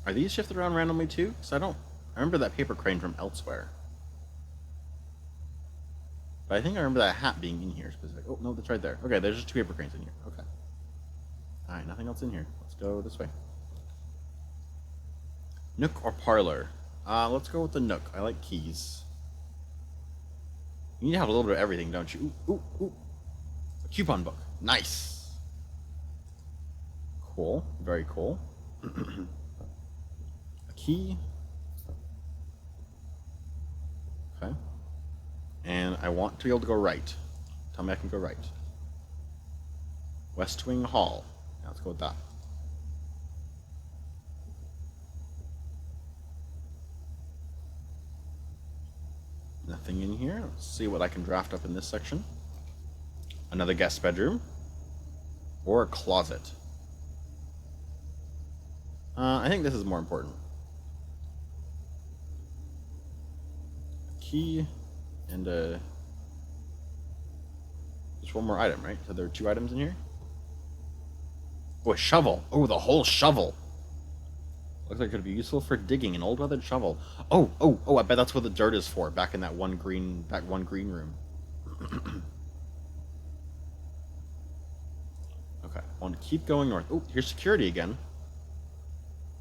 Are these shifted around randomly too? Because I remember that paper crane from elsewhere. But I think I remember that hat being in here specific. Oh, no, that's right there. Okay, there's just 2 paper cranes in here. Okay. Alright, nothing else in here. Let's go this way. Nook or parlor? Let's go with the nook. I like keys. You need to have a little bit of everything, don't you? Ooh, ooh, ooh. A coupon book. Nice. Cool. Very cool. A key. Okay. And I want to be able to go right. Tell me I can go right. West Wing Hall. Now let's go with that. Nothing in here. Let's see what I can draft up in this section. Another guest bedroom. Or a closet. I think this is more important. A key and just one more item, right? So there are 2 items in here. Oh, a shovel. Oh, the whole shovel. Looks like it could be useful for digging. An old weathered shovel. Oh, I bet that's what the dirt is for, back in that one green room. Okay, I want to keep going north. Oh, here's security again.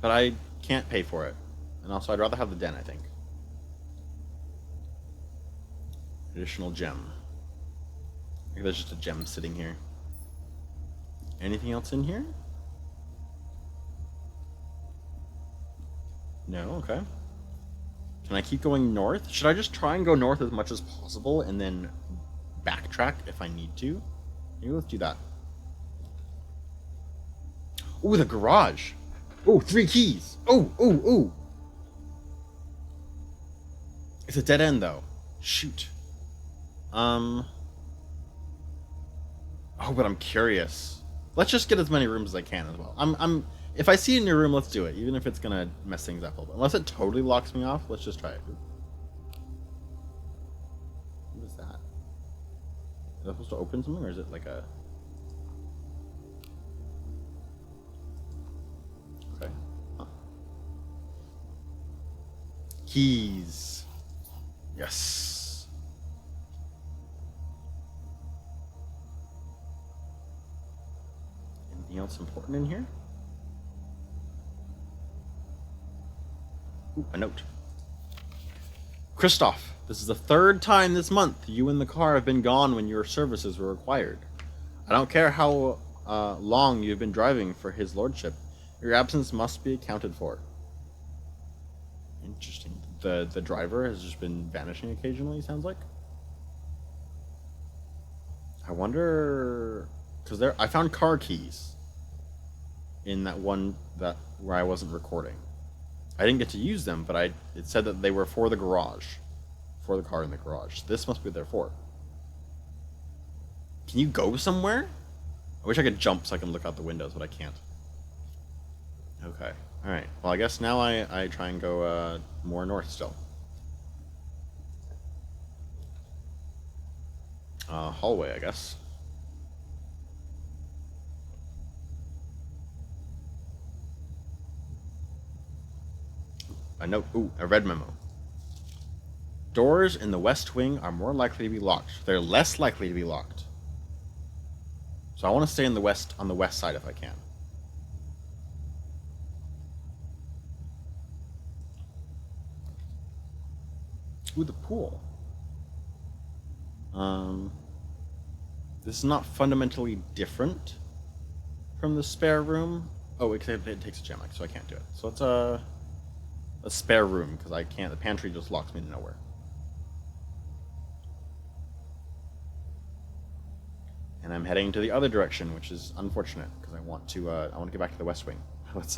But I can't pay for it. And also, I'd rather have the den, I think. Additional gem. Maybe there's just a gem sitting here. Anything else in here? No, okay. Can I keep going north? Should I just try and go north as much as possible and then backtrack if I need to? Maybe let's do that. Ooh, the garage. Oh, 3 keys. Oh. It's a dead end though. Shoot. Oh, but I'm curious. Let's just get as many rooms as I can as well. If I see a new room, let's do it, even if it's gonna mess things up a little bit. Unless it totally locks me off, let's just try it. What is that? Is that supposed to open something, or is it like a... Okay. Huh. Keys. Yes. Anything else important in here? Ooh, a note. Christoph, this is the third time this month you and the car have been gone when your services were required. I don't care how long you've been driving for his lordship. Your absence must be accounted for. Interesting. The driver has just been vanishing occasionally, sounds like. I wonder... Because I found car keys in that one where I wasn't recording. I didn't get to use them, but it said that they were for the garage. For the car in the garage. This must be there for. Can you go somewhere? I wish I could jump so I can look out the windows, but I can't. Okay. Alright. Well, I guess now I try and go more north still. Hallway, I guess. A note. Ooh, a red memo. Doors in the west wing are more likely to be locked. They're less likely to be locked. So I want to stay on the west side if I can. Ooh, the pool. This is not fundamentally different from the spare room. Oh, except it takes a gem, so I can't do it. So it's a spare room, because I can't. The pantry just locks me to nowhere. And I'm heading to the other direction, which is unfortunate, because I want to get back to the west wing. Let's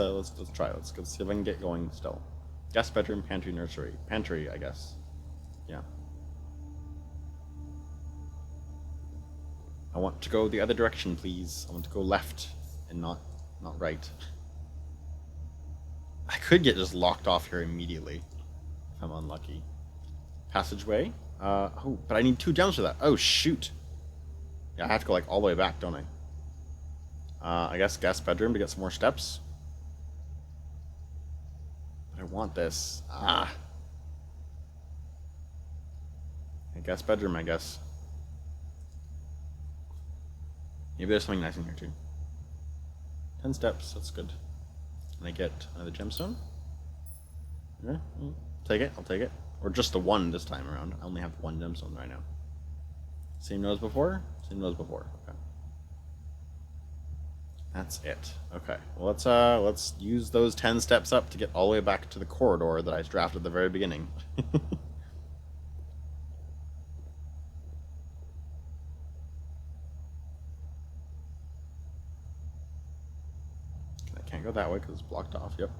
try. Let's go see if I can get going still. Guest bedroom, pantry, nursery. Pantry, I guess. Yeah. I want to go the other direction, please. I want to go left and not right. I could get just locked off here immediately if I'm unlucky. Passageway. Oh, but I need 2 gems for that. Oh, shoot. Yeah, I have to go like all the way back, don't I? I guess guest bedroom to get some more steps. But I want this. I guess bedroom, I guess. Maybe there's something nice in here too. 10 steps, that's good. And I get another gemstone. Yeah, take it, I'll take it. Or just the one this time around. I only have 1 gemstone right now. Same nose before? Same nose before. Okay. That's it. Okay. Well, let's use those 10 steps up to get all the way back to the corridor that I drafted at the very beginning. I can't go that way because it's blocked off. Yep.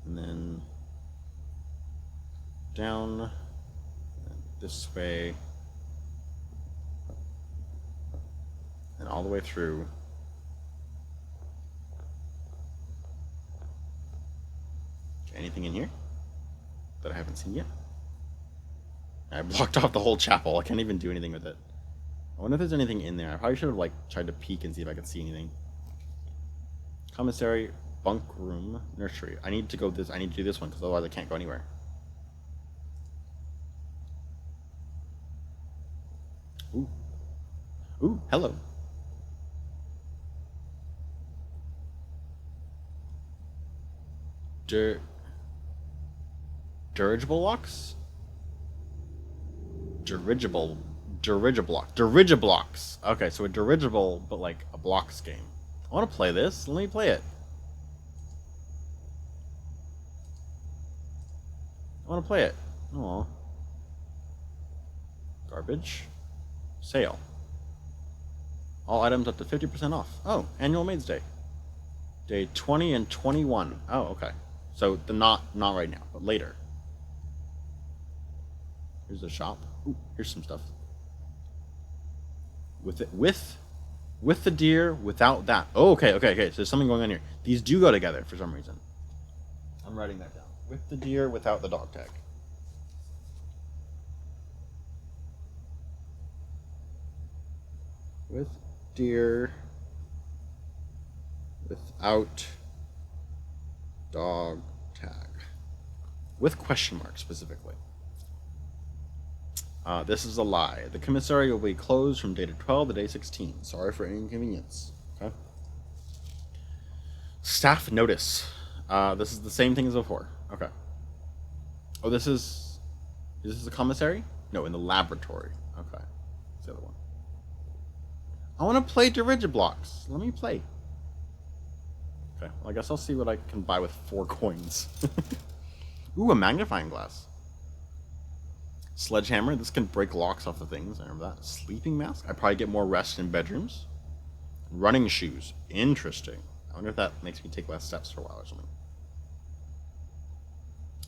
And then down this way and all the way through. Okay, anything in here that I haven't seen yet? I blocked off the whole chapel. I can't even do anything with it. I wonder if there's anything in there. I probably should have like tried to peek and see if I could see anything. Commissary, bunk room, nursery. I need to go this. I need to do this one because otherwise I can't go anywhere. Ooh. Ooh, hello. Dirigible locks? Dirigiblocks. Okay, so a dirigible, but like a blocks game. I want to play this. Let me play it. I want to play it. Aw. Garbage. Sale. All items up to 50% off. Oh, annual Maids Day. Day 20 and 21. Oh, okay. So not right now, but later. Here's the shop. Ooh, here's some stuff. With the deer, without that. Oh, okay. So there's something going on here. These do go together for some reason. I'm writing that down. With the deer, without the dog tag. With deer, without dog tag. With question mark specifically. This is a lie. The commissary will be closed from day 12 to day 16. Sorry for any inconvenience. Okay. Staff notice. This is the same thing as before. Okay. Oh, this is this the commissary? No, in the laboratory. Okay, it's the other one. I want to play Dirigiblocks. Let me play. Okay, well, I guess I'll see what I can buy with 4 coins. Ooh, a magnifying glass. Sledgehammer. This can break locks off of things. I remember that. Sleeping mask. I probably get more rest in bedrooms. Running shoes. Interesting. I wonder if that makes me take less steps for a while or something.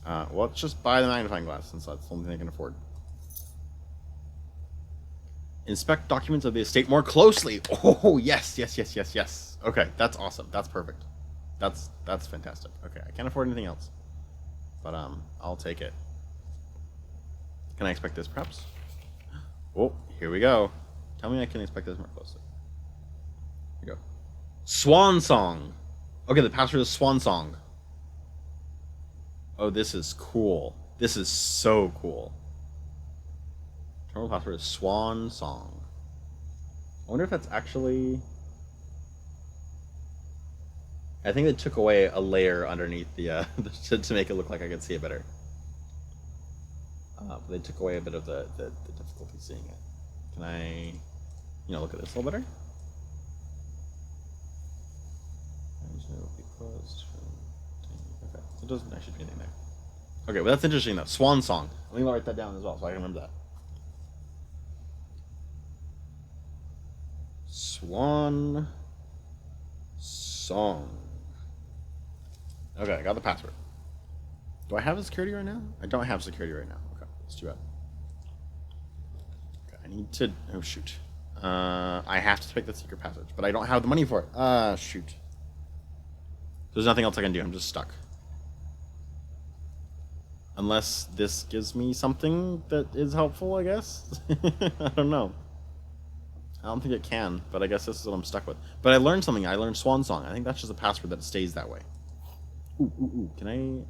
Well, let's just buy the magnifying glass since that's the only thing I can afford. Inspect documents of the estate more closely. Oh, yes, yes, yes, yes, yes. Okay, that's awesome. That's perfect. That's fantastic. Okay, I can't afford anything else. But, I'll take it. Can I expect this, perhaps? Oh, here we go. Tell me I can expect this more closely. Here we go. Swan Song. Okay, the password is Swan Song. Oh, this is cool. This is so cool. Terminal password is Swan Song. I wonder if that's actually... I think they took away a layer underneath the to make it look like I could see it better. But they took away a bit of the difficulty seeing it. Can I, look at this a little better? Okay, it doesn't actually do anything there. Okay, well that's interesting though. Swan Song. Let me write that down as well so I can remember that. Swan Song. Okay, I got the password. Do I have a security right now? I don't have security right now. Okay, let's do it. Okay, I need to... Oh, shoot. I have to pick the secret passage, but I don't have the money for it. Shoot. There's nothing else I can do. I'm just stuck. Unless this gives me something that is helpful, I guess? I don't know. I don't think it can, but I guess this is what I'm stuck with. But I learned something. I learned Swan Song. I think that's just a password that stays that way. Ooh. Can I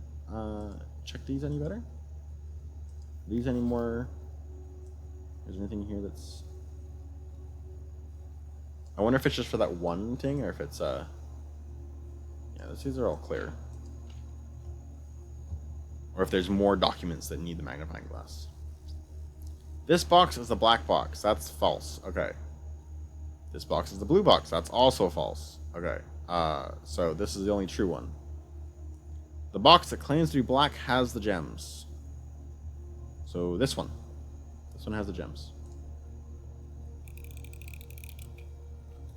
check these any better? Are these any more... Is there anything here that's... I wonder if it's just for that one thing, or if it's, Yeah, these are all clear. Or if there's more documents that need the magnifying glass. This box is the black box. That's false. Okay. This box is the blue box. That's also false. Okay. So this is the only true one. The box that claims to be black has the gems. So this one. This one has the gems.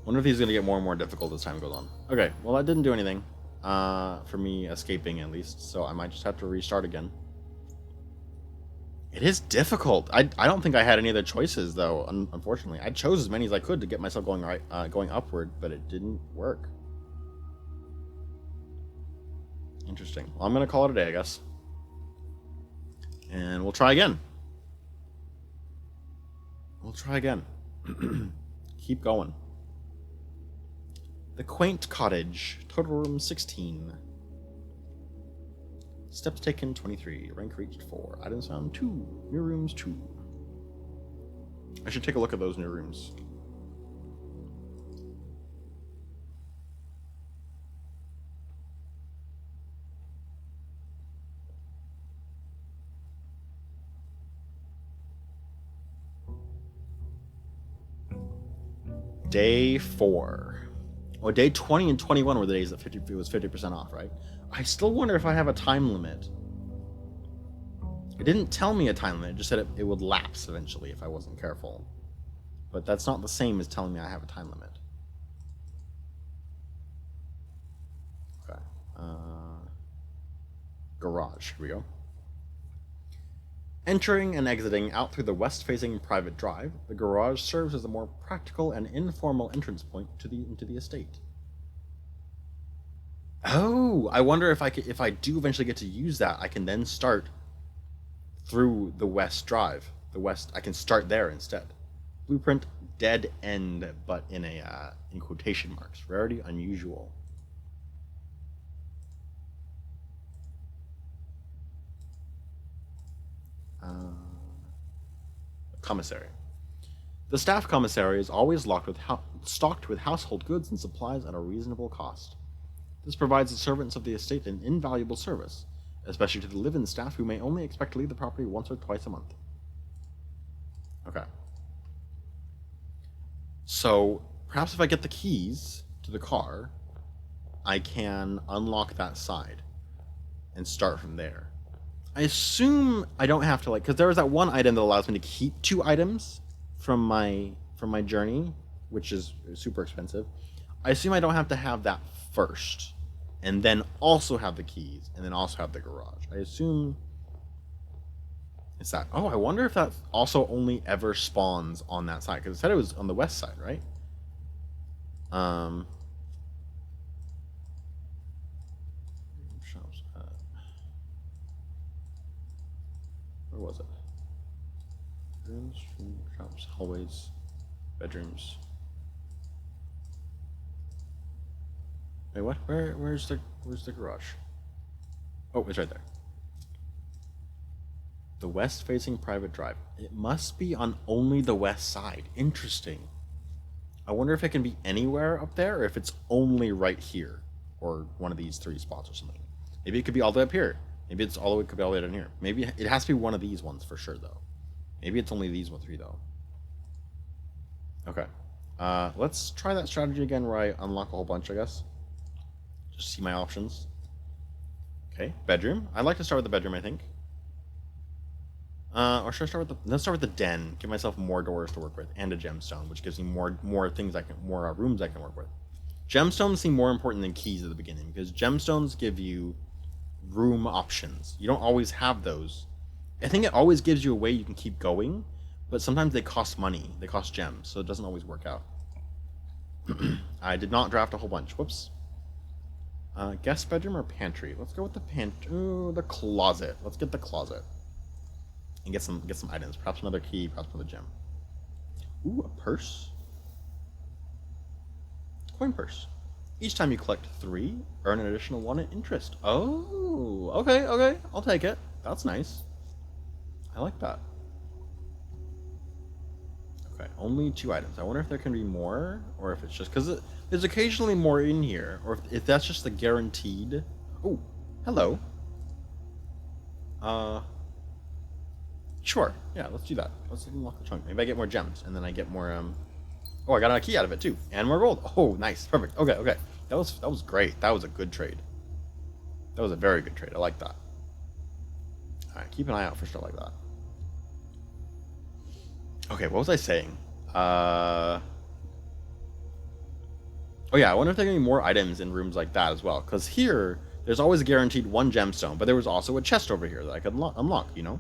Wonder if he's going to get more and more difficult as time goes on. Okay, well that didn't do anything. For me escaping at least, so I might just have to restart again. It is difficult. I don't think I had any other choices though, unfortunately. I chose as many as I could to get myself going going upward, but it didn't work. Interesting. Well, I'm gonna call it a day, I guess. And we'll try again. Keep going. The Quaint Cottage, total room 16. Steps taken 23, rank reached 4, items found 2, new rooms 2. I should take a look at those new rooms. Day 4. Well, day 20 and 21 were the days that it was 50% off, right? I still wonder if I have a time limit. It didn't tell me a time limit, it just said it would lapse eventually if I wasn't careful. But that's not the same as telling me I have a time limit. Okay. Garage, here we go. Entering and exiting out through the west-facing private drive, the garage serves as a more practical and informal entrance point into the estate. Oh, I wonder if if I do eventually get to use that, I can then start through the west drive. I can start there instead. Blueprint dead end, but in quotation marks. Rarity unusual. Commissary. The staff commissary is always stocked with household goods and supplies at a reasonable cost. This provides the servants of the estate an invaluable service, especially to the live-in staff who may only expect to leave the property once or twice a month. Okay. So perhaps if I get the keys to the car, I can unlock that side and start from there. I assume I don't have to, like, because there was that one item that allows me to keep 2 items from my journey, which is super expensive. I assume I don't have to have that first, and then also have the keys, and then also have the garage. I assume it's that. Oh, I wonder if that also only ever spawns on that side, because it said it was on the west side, right? Shops. Where was it? Rooms, shops, hallways, bedrooms. Wait, what? Where's the garage? Oh, it's right there. The west-facing private drive. It must be on only the west side. Interesting. I wonder if it can be anywhere up there, or if it's only right here, or one of these 3 spots or something. Maybe it could be all the way up here. Maybe it's all the way, could be all the way down here. Maybe it has to be one of these ones for sure, though. Maybe it's only these 3 though. Okay. Let's try that strategy again where I unlock a whole bunch, I guess. Just see my options. Okay, bedroom. I'd like to start with the bedroom, I think. Or should I start with let's start with the den. Give myself more doors to work with, and a gemstone, which gives me more things more rooms I can work with. Gemstones seem more important than keys at the beginning, because gemstones give you room options. You don't always have those. I think it always gives you a way you can keep going, but sometimes they cost money. They cost gems, so it doesn't always work out. I did not draft a whole bunch. Whoops. Guest bedroom or pantry? Let's go with the the closet. Let's get the closet. And get some items. Perhaps another key, perhaps another gem. Ooh, a purse. Coin purse. Each time you collect 3, earn an additional 1 in interest. Oh, okay. I'll take it. That's nice. I like that. Okay, only 2 items. I wonder if there can be more, or if it's just because there's occasionally more in here, or if that's just the guaranteed. Oh, hello. Sure. Yeah, let's do that. Let's unlock the trunk. Maybe I get more gems, and then I get more. Oh, I got a key out of it too, and more gold. Oh, nice, perfect. Okay. That was great. That was a good trade. That was a very good trade. I like that. All right, keep an eye out for stuff like that. Okay, what was I saying? Oh yeah, I wonder if there are any more items in rooms like that as well. Because here, there's always guaranteed 1 gemstone, but there was also a chest over here that I could unlock, you know?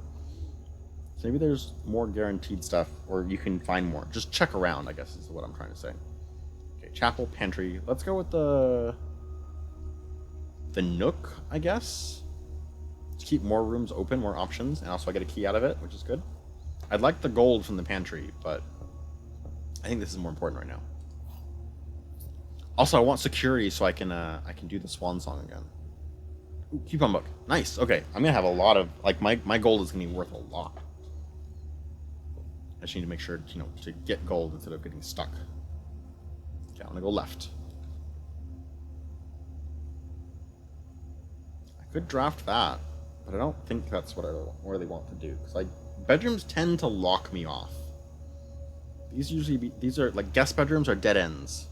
So maybe there's more guaranteed stuff, or you can find more. Just check around, I guess, is what I'm trying to say. Okay, chapel, pantry. Let's go with the nook, I guess. Let's keep more rooms open, more options, and also I get a key out of it, which is good. I'd like the gold from the pantry, but I think this is more important right now. Also, I want security so I can do the swan song again. Ooh, coupon book. Nice. Okay, I'm gonna have a lot of my gold is gonna be worth a lot. I just need to make sure to get gold instead of getting stuck. Okay, I'm gonna go left. I could draft that, but I don't think that's what I really want to do, because bedrooms tend to lock me off. These are like guest bedrooms are dead ends.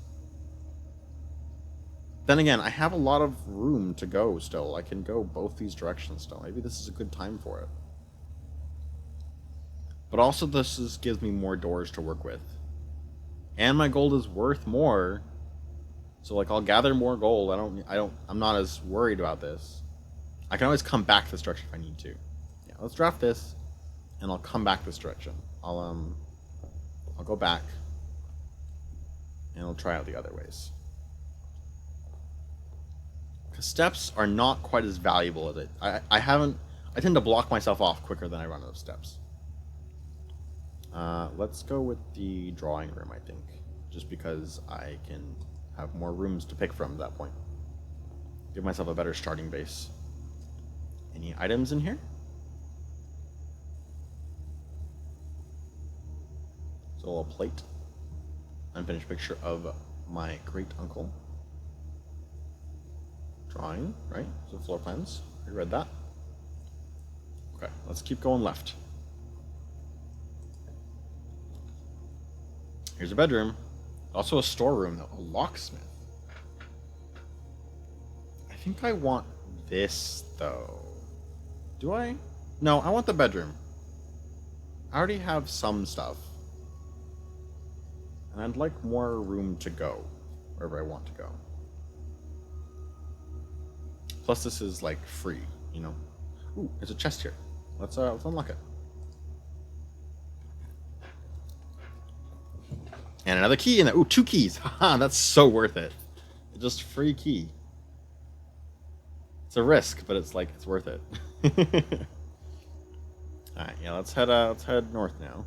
Then again, I have a lot of room to go still. I can go both these directions still. Maybe this is a good time for it. But also gives me more doors to work with. And my gold is worth more. So I'll gather more gold. I'm not as worried about this. I can always come back this direction if I need to. Yeah, let's draft this, and I'll come back this direction. I'll go back, and I'll try out the other ways. Because steps are not quite as valuable as it. I tend to block myself off quicker than I run out of steps. Let's go with the drawing room, I think. Just because I can have more rooms to pick from at that point. Give myself a better starting base. Any items in here? So a little plate. Unfinished picture of my great uncle. Drawing, right? So floor plans. I read that. Okay, let's keep going left. Here's a bedroom. Also a storeroom, though. A locksmith. I think I want this, though. Do I? No, I want the bedroom. I already have some stuff. And I'd like more room to go wherever I want to go. Plus, this is, like, free, you know? Ooh, there's a chest here. Let's unlock it. And another key in there. Ooh, 2 keys. Haha, that's so worth it. Just free key. It's a risk, but it's like it's worth it. All right, yeah, let's head north now.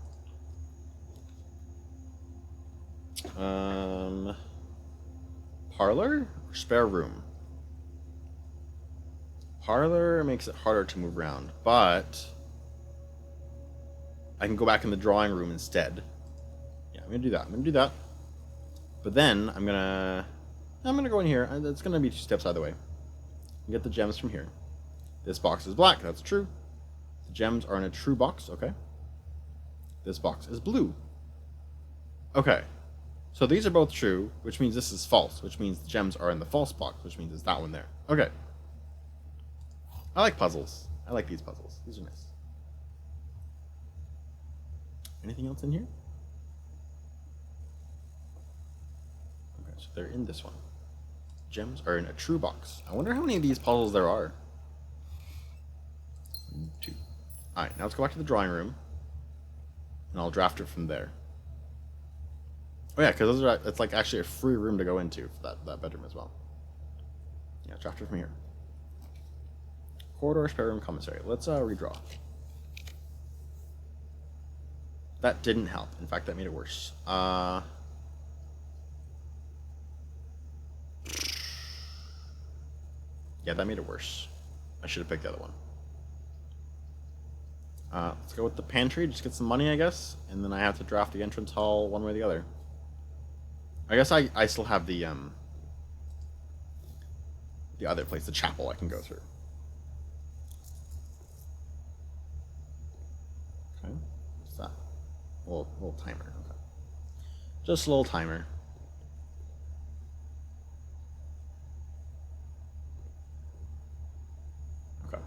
Parlor or spare room? Parlor makes it harder to move around, but I can go back in the drawing room instead. Yeah, I'm gonna do that. But then I'm gonna go in here. It's gonna be 2 steps either way. Get the gems from here. This box is black. That's true. The gems are in a true box. Okay. This box is blue. Okay. So these are both true, which means this is false, which means the gems are in the false box, which means it's that one there. Okay. I like puzzles. I like these puzzles. These are nice. Anything else in here? Okay, so they're in this one. Gems are in a true box. I wonder how many of these puzzles there are. 1, 2. Alright, now let's go back to the drawing room. And I'll draft it from there. Oh yeah, because it's like actually a free room to go into for that bedroom as well. Yeah, draft it from here. Corridor, spare room, commissary. Let's redraw. That didn't help. In fact, that made it worse. Yeah, that made it worse. I should have picked the other one. Let's go with the pantry. Just get some money, I guess. And then I have to draft the entrance hall one way or the other. I guess I still have the other place, the chapel, I can go through. Okay. What's that? A little timer. Okay. Just a little timer. Okay.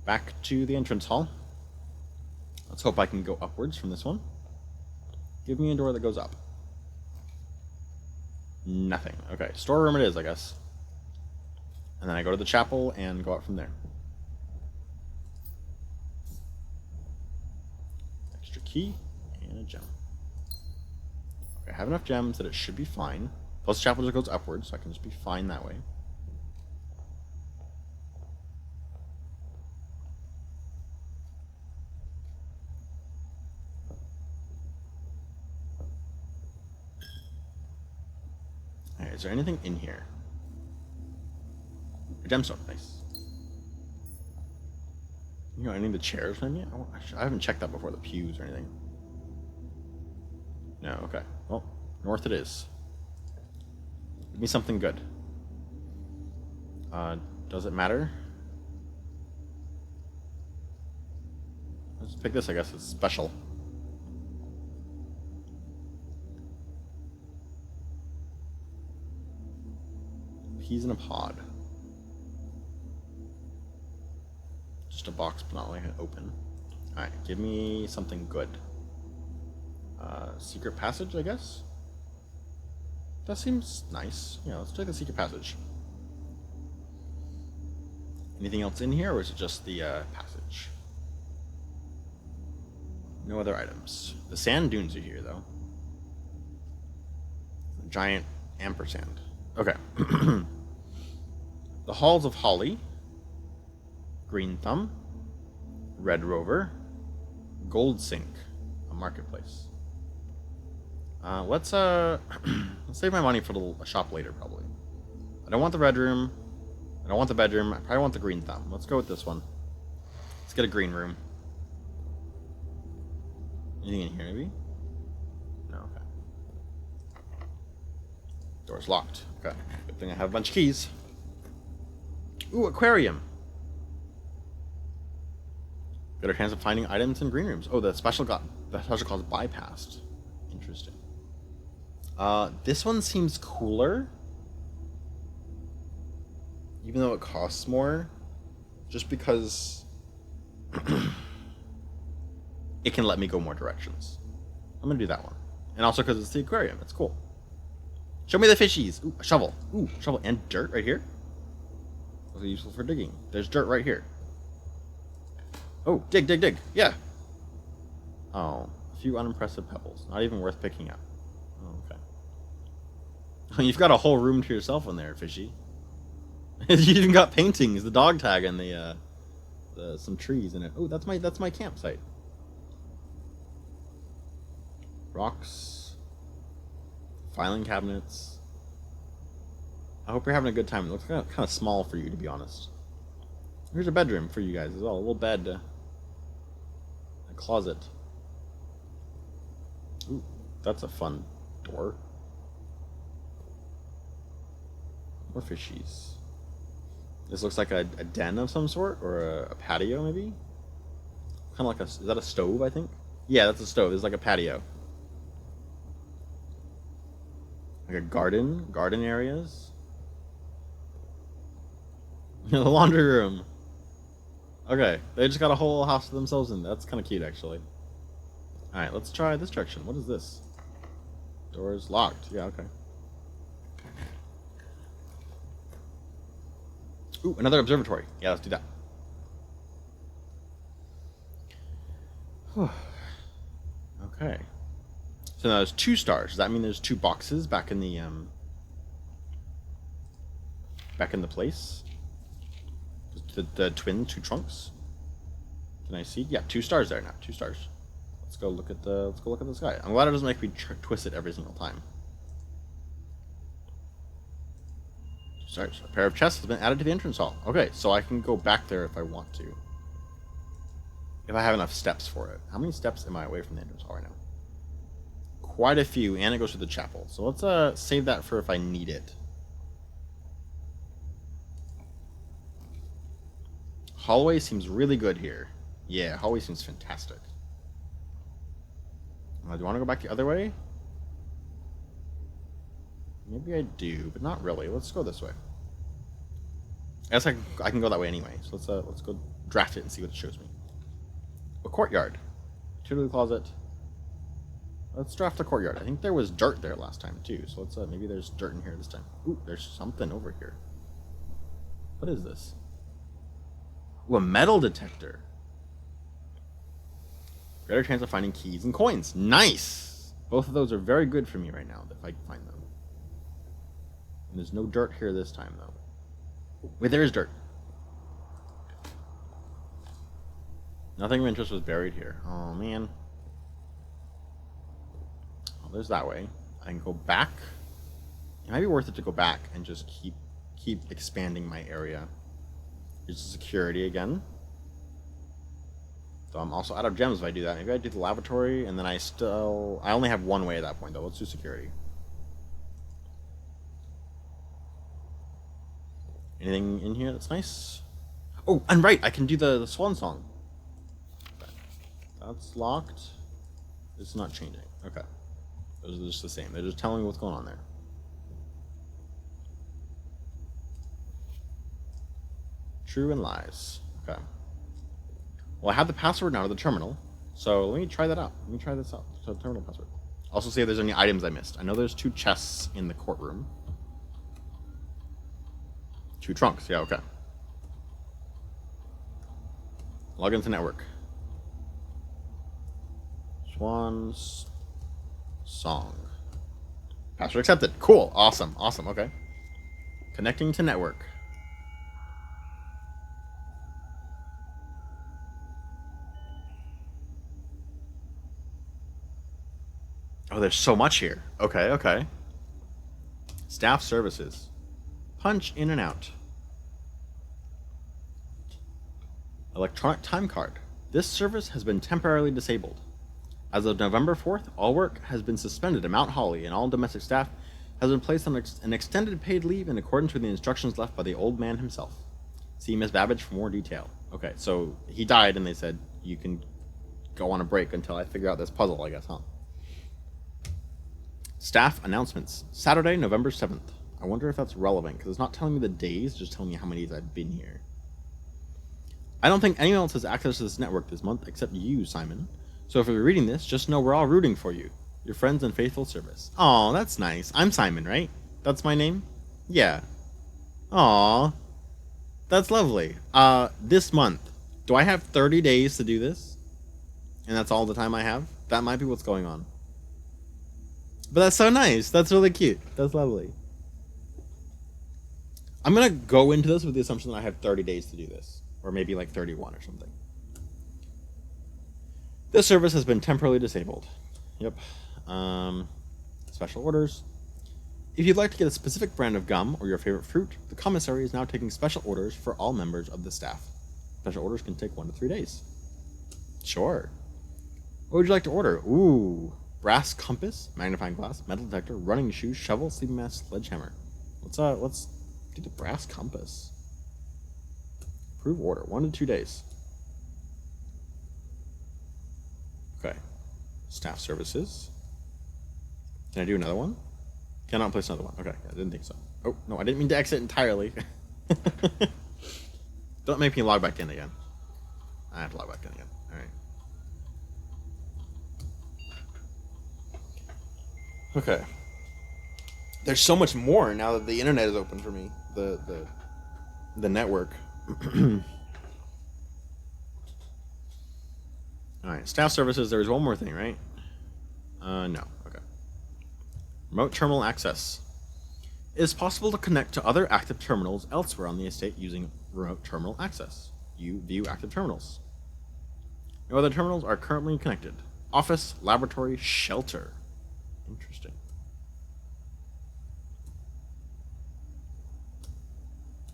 Back to the entrance hall. Let's hope I can go upwards from this one. Give me a door that goes up. Nothing. Okay, storeroom it is, I guess. And then I go to the chapel and go out from there. Extra key and a gem. Okay, I have enough gems that it should be fine. Plus the chapel just goes upwards, so I can just be fine that way. Alright, is there anything in here? A gemstone, nice. You know, any of the chairs maybe? Oh, I haven't checked that before, the pews or anything. No, okay. Well, north it is. Give me something good. Does it matter? Let's pick this, I guess. It's special. Peas in a pod. Just a box, but not like an open. Alright, give me something good. Secret passage, I guess? That seems nice. Yeah, let's try the secret passage. Anything else in here, or is it just the passage? No other items. The sand dunes are here, though. A giant ampersand. Okay. The Halls of Holly. Green Thumb. Red Rover. Gold Sink. A marketplace. Let's save my money for a shop later, probably. I don't want the red room. I don't want the bedroom. I probably want the Green Thumb. Let's go with this one. Let's get a green room. Anything in here, maybe? No, okay. Door's locked. Okay. Good thing I have a bunch of keys. Ooh, aquarium. Better chance of finding items in green rooms. Oh, the special clause bypassed. Interesting. This one seems cooler, even though it costs more, just because it can let me go more directions. I'm gonna do that one, and also because it's the aquarium. It's cool. Show me the fishies. Ooh, a shovel. Ooh, shovel and dirt right here. Those are useful for digging. There's dirt right here. Oh, dig, dig, dig. Yeah. Oh, a few unimpressive pebbles. Not even worth picking up. Oh, okay. You've got a whole room to yourself in there, fishy. You even got paintings, the dog tag, and the some trees in it. Oh, that's my campsite. Rocks. Filing cabinets. I hope you're having a good time. It looks kind of small for you, to be honest. Here's a bedroom for you guys as well. A little bed. A closet. Ooh, that's a fun door. More fishies. This looks like a den of some sort, or a patio maybe? Kind of like is that a stove, I think? Yeah, that's a stove. It's like a patio. Like a garden areas. The laundry room. Okay, they just got a whole house to themselves in. That's kind of cute, actually. Alright, let's try this direction. What is this? Doors locked. Yeah, okay. Ooh, another observatory. Yeah, let's do that. Okay. So now there's 2 stars. Does that mean there's 2 boxes back in the place? The twin 2 trunks. Can I see? Yeah, 2 stars there now. 2 stars. Let's go look at the sky. I'm glad it doesn't make me twist it every single time. 2 stars. A pair of chests has been added to the entrance hall. Okay, so I can go back there if I want to. If I have enough steps for it. How many steps am I away from the entrance hall right now? Quite a few, and it goes to the chapel. So let's save that for if I need it. Hallway seems really good here. Yeah, hallway seems fantastic. Do you want to go back the other way? Maybe I do, but not really. Let's go this way. I guess I can go that way anyway. So let's go draft it and see what it shows me. A courtyard. Utility closet. Let's draft the courtyard. I think there was dirt there last time too. So let's maybe there's dirt in here this time. Ooh, there's something over here. What is this? Ooh, a metal detector. Greater chance of finding keys and coins. Nice! Both of those are very good for me right now, if I can find them. And there's no dirt here this time, though. Wait, there is dirt. Nothing of interest was buried here. Oh, man. Oh, there's that way. I can go back. It might be worth it to go back and just keep expanding my area. Here's the security again. So I'm also out of gems if I do that. Maybe I do the lavatory, and then I only have one way at that point, though. Let's do security. Anything in here that's nice? Oh, and right, I can do the swan song. That's locked. It's not changing. Okay. Those are just the same. They're just telling me what's going on there. True and lies. Okay. Well, I have the password now to the terminal, so let me try that out. Let me try this out. So, terminal password. Also, see if there's any items I missed. I know there's 2 chests in the courtroom. 2 trunks. Yeah, okay. Log into network. Swan's song. Password accepted. Cool. Awesome. Awesome. Okay. Connecting to network. Oh, there's so much here. Okay, okay. Staff services. Punch in and out. Electronic time card. This service has been temporarily disabled. As of November 4th, all work has been suspended at Mount Holly, and all domestic staff has been placed on an extended paid leave in accordance with the instructions left by the old man himself. See Miss Babbage for more detail. Okay, so he died, and they said you can go on a break until I figure out this puzzle, I guess, huh? Staff announcements. Saturday, November 7th. I wonder if that's relevant, because it's not telling me the days, just telling me how many days I've been here. I don't think anyone else has access to this network this month except you, Simon. So if you're reading this, just know we're all rooting for you. Your friends and faithful service. Aw, that's nice. I'm Simon, right? That's my name? Yeah. Aw. That's lovely. This month, do I have 30 days to do this? And that's all the time I have? That might be what's going on. But that's so nice. That's really cute. That's lovely. I'm going to go into this with the assumption that I have 30 days to do this. Or maybe like 31 or something. This service has been temporarily disabled. Yep. Special orders. If you'd like to get a specific brand of gum or your favorite fruit, the commissary is now taking special orders for all members of the staff. Special orders can take 1 to 3 days. Sure. What would you like to order? Ooh. Brass compass, magnifying glass, metal detector, running shoes, shovel, sleeping mask, sledgehammer. Let's do the brass compass. Approve order. 1 to 2 days. Okay. Staff services. Can I do another one? Cannot place another one. Okay, I didn't think so. Oh, no, I didn't mean to exit entirely. Don't make me log back in again. I have to log back in again. Alright. Okay. There's so much more now that the internet is open for me. The network. Alright, staff services, there's one more thing, right? No. Okay. Remote terminal access. It is possible to connect to other active terminals elsewhere on the estate using remote terminal access. You view active terminals. No other terminals are currently connected. Office, laboratory, shelter. Interesting.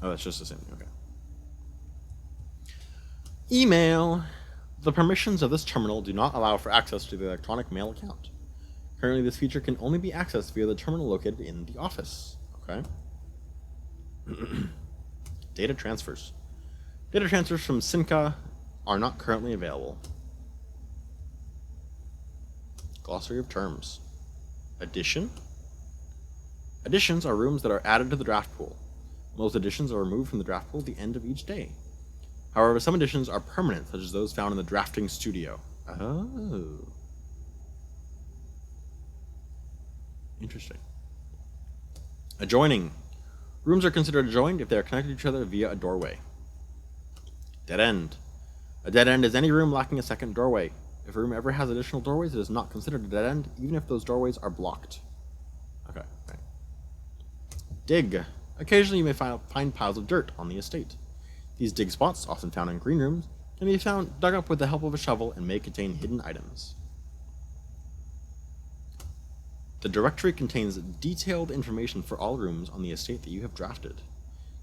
Oh, that's just the same thing. Okay. Email. The permissions of this terminal do not allow for access to the electronic mail account. Currently, this feature can only be accessed via the terminal located in the office. Okay. Data transfers. Data transfers from Simca are not currently available. Glossary of terms. Addition. Additions are rooms that are added to the draft pool. Most additions are removed from the draft pool at the end of each day. However, some additions are permanent, such as those found in the drafting studio. Oh. Interesting. Adjoining. Rooms are considered adjoined if they are connected to each other via a doorway. Dead end. A dead end is any room lacking a second doorway. If a room ever has additional doorways, it is not considered a dead end, even if those doorways are blocked. Okay, right. Dig. Occasionally you may find piles of dirt on the estate. These dig spots, often found in green rooms, can be dug up with the help of a shovel and may contain hidden items. The directory contains detailed information for all rooms on the estate that you have drafted.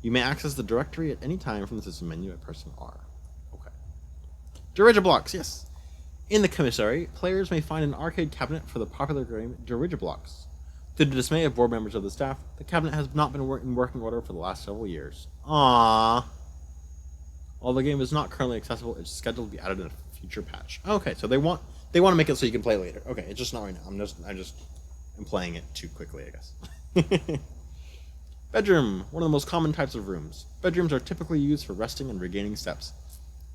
You may access the directory at any time from the system menu by pressing R. Okay. Dirigiblocks, yes. In the commissary, players may find an arcade cabinet for the popular game Dirigiblocks. To the dismay of board members of the staff, the cabinet has not been in working order for the last several years. Aww. While the game is not currently accessible, it's scheduled to be added in a future patch. Okay, so they want to make it so you can play later. Okay, it's just not right now. I'm playing it too quickly, I guess. Bedroom, one of the most common types of rooms. Bedrooms are typically used for resting and regaining steps,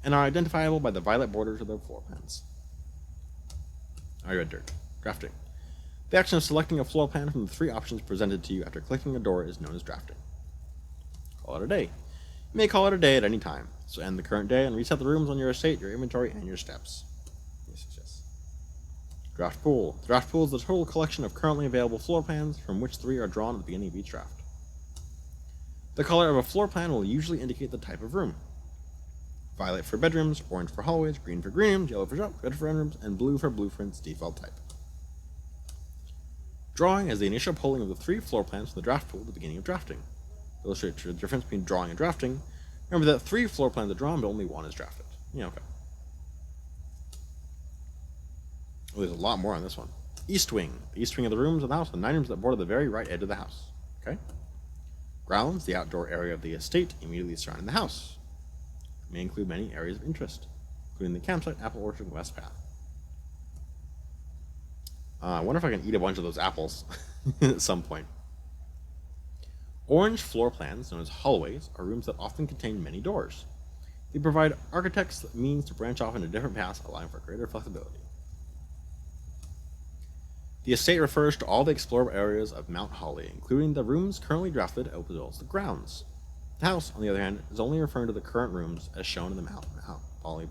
and are identifiable by the violet borders of their floor plans. I read dirt. Drafting. The action of selecting a floor plan from the 3 options presented to you after clicking a door is known as drafting. Call it a day. You may call it a day at any time, so end the current day and reset the rooms on your estate, your inventory, and your steps. Yes. Draft pool. The draft pool is the total collection of currently available floor plans, from which 3 are drawn at the beginning of each draft. The color of a floor plan will usually indicate the type of room. Violet for bedrooms, orange for hallways, green for green rooms, yellow for shop, red for end rooms, and blue for blueprints default type. Drawing is the initial pulling of the 3 floor plans from the draft pool at the beginning of drafting. To illustrate the difference between drawing and drafting, remember that 3 floor plans are drawn, but only 1 is drafted. Yeah, okay. Oh, there's a lot more on this one. East wing. The east wing of the rooms of the house, the 9 rooms that border the very right edge of the house. Okay. Grounds, the outdoor area of the estate immediately surrounding the house. It may include many areas of interest. including the campsite, apple orchard, and west path. I wonder if I can eat a bunch of those apples at some point. Orange floor plans, known as hallways, are rooms that often contain many doors. They provide architects the means to branch off into different paths, allowing for greater flexibility. The estate refers to all the explorable areas of Mount Holly, including the rooms currently drafted as well as the grounds. The house, on the other hand, is only referring to the current rooms as shown in the Mount Holly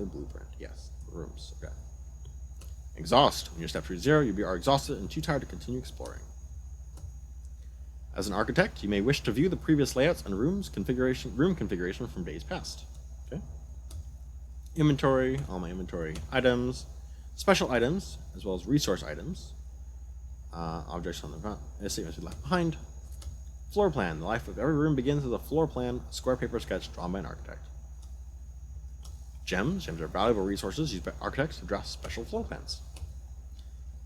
blueprint. Yes, the rooms. Okay. Exhaust. When your step through 0, you are exhausted and too tired to continue exploring. As an architect, you may wish to view the previous layouts and room configuration from days past. Okay. Inventory, all my inventory items, special items, as well as resource items. Objects on the front, statements left behind. Floor plan. The life of every room begins with a floor plan, a square paper sketch drawn by an architect. Gems. Gems are valuable resources used by architects to draft special floor plans.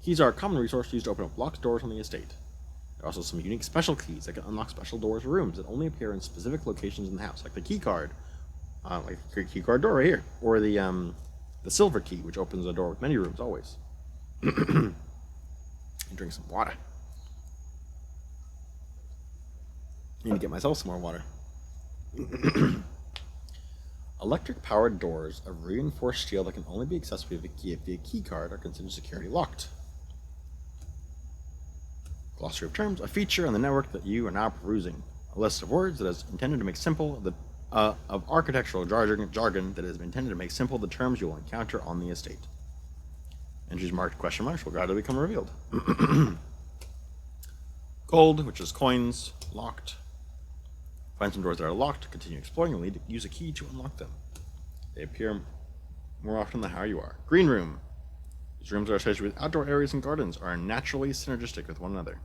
Keys are a common resource used to open up locked doors on the estate. There are also some unique special keys that can unlock special doors or rooms that only appear in specific locations in the house, like the key card, like the key card door right here, or the silver key, which opens a door with many rooms always. And drink some water. Need to get myself some more water. Electric-powered doors of reinforced steel that can only be accessed via key card are considered security locked. Glossary of terms, a feature on the network that you are now perusing. A list of words that is intended to make simple of architectural jargon that is intended to make simple the terms you will encounter on the estate. Entries marked question marks will gradually become revealed. Gold, which is coins, locked. Find some doors that are locked, continue exploring, and use a key to unlock them. They appear more often the higher you are. Green room. These rooms are associated with outdoor areas and gardens, are naturally synergistic with one another.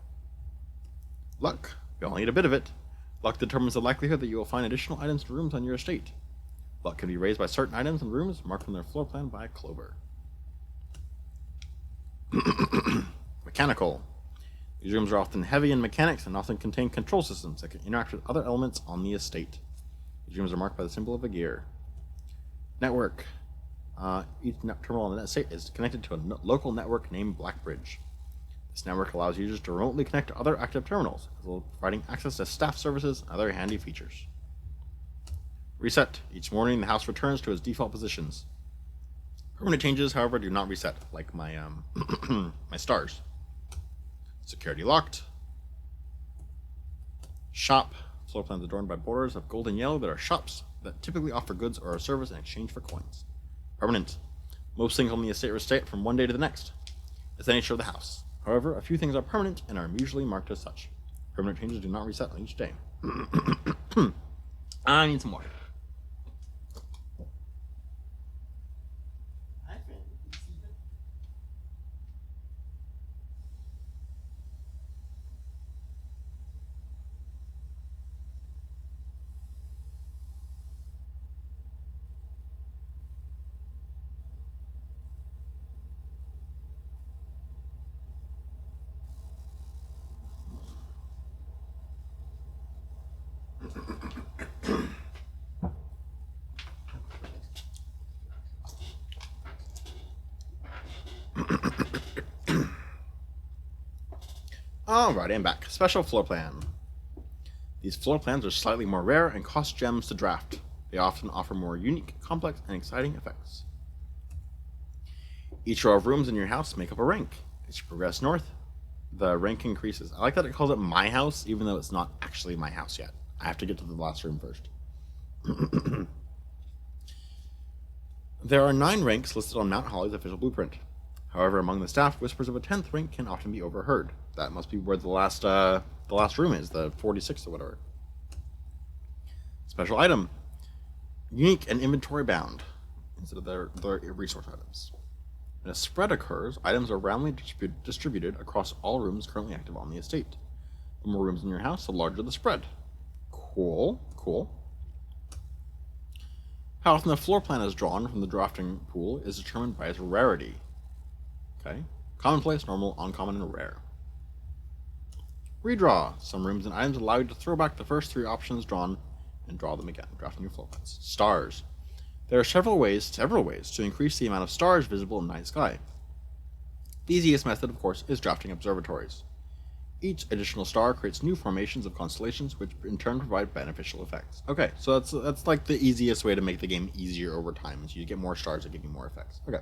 Luck. You only need a bit of it. Luck determines the likelihood that you will find additional items and rooms on your estate. Luck can be raised by certain items and rooms marked from their floor plan by a clover. Mechanical. These rooms are often heavy in mechanics and often contain control systems that can interact with other elements on the estate. These rooms are marked by the symbol of a gear. Network. Each terminal on the estate is connected to a local network named Blackbridge. This network allows users to remotely connect to other active terminals, as well as providing access to staff services and other handy features. Reset. Each morning, the house returns to its default positions. Permanent changes, however, do not reset, like my my stars. Security locked. Shop. Floor plans adorned by borders of gold and yellow that are shops that typically offer goods or a service in exchange for coins. Permanent. Most things on the estate restate from one day to the next. It's the nature of the house. However, a few things are permanent and are usually marked as such. Permanent changes do not reset on each day. I need some water. Alright, I'm back. Special floor plan. These floor plans are slightly more rare and cost gems to draft. They often offer more unique, complex, and exciting effects. Each row of rooms in your house make up a rank. As you progress north, the rank increases. I like that it calls it my house, even though it's not actually my house yet. I have to get to the last room first. There are 9 ranks listed on Mount Holly's official blueprint. However, among the staff, whispers of a 10th rank can often be overheard. That must be where the last room is, the 46th or whatever. Special item. Unique and inventory bound, instead of their resource items. When a spread occurs, items are randomly distributed across all rooms currently active on the estate. The more rooms in your house, the larger the spread. Cool. How often the floor plan is drawn from the drafting pool is determined by its rarity. Okay. Commonplace, normal, uncommon, and rare. Redraw. Some rooms and items allow you to throw back the first 3 options drawn and draw them again. Draft new floor plans. Stars. There are several ways to increase the amount of stars visible in the night sky. The easiest method, of course, is drafting observatories. Each additional star creates new formations of constellations, which in turn provide beneficial effects. Okay, so that's like the easiest way to make the game easier over time. Is you get more stars that give you more effects. Okay,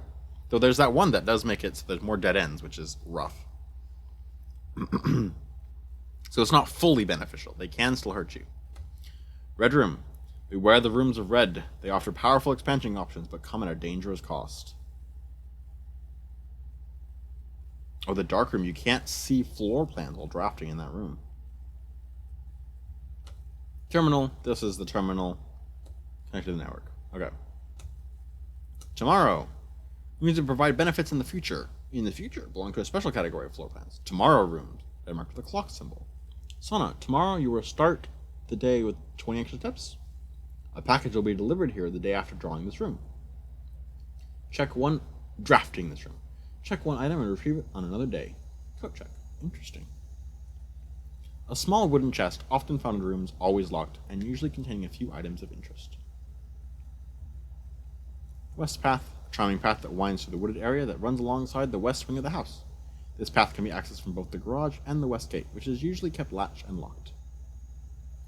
though there's that one that does make it so there's more dead ends, which is rough. So it's not fully beneficial. They can still hurt you. Red Room. Beware the rooms of red. They offer powerful expansion options, but come at a dangerous cost. Oh, the dark room. You can't see floor plans while drafting in that room. Terminal. This is the terminal connected to the network. Okay. Tomorrow. Means to provide benefits in the future. In the future, belong to a special category of floor plans. Tomorrow rooms. They're marked with a clock symbol. Sauna. Tomorrow you will start the day with 20 extra steps. A package will be delivered here the day after drawing this room. Check 1. Drafting this room. Check 1 item and retrieve it on another day. Code check. Interesting. A small wooden chest, often found in rooms, always locked, and usually containing a few items of interest. West Path. A charming path that winds through the wooded area that runs alongside the west wing of the house. This path can be accessed from both the garage and the west gate, which is usually kept latched and locked.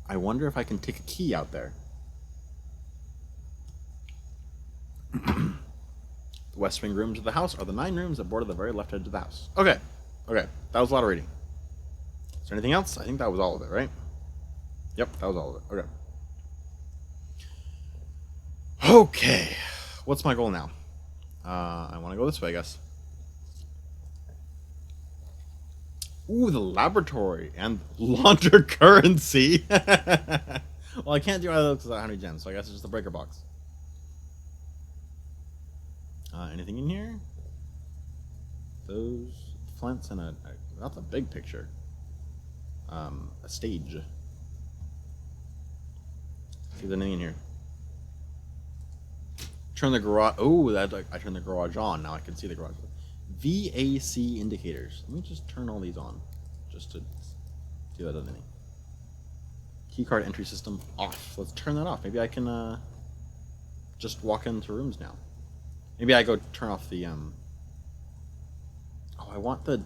I wonder if I can take a key out there. The west wing rooms of the house are the 9 rooms that border the very left edge of the house. Okay. Okay. That was a lot of reading. Is there anything else? I think that was all of it, right? Yep, that was all of it. Okay. Okay. What's my goal now? I want to go this way, I guess. Ooh, the laboratory and launder currency. Well, I can't do either of those because I have 100 gems, so I guess it's just the breaker box. Anything in here? Those plants and that's a big picture. A stage. See if there's anything in here. Turn the garage. Oh, I turned the garage on. Now I can see the garage. VAC indicators. Let me just turn all these on, just to see if that does anything. Keycard entry system off. Let's turn that off. Maybe I can just walk into rooms now. Maybe I go turn off the Oh, I want the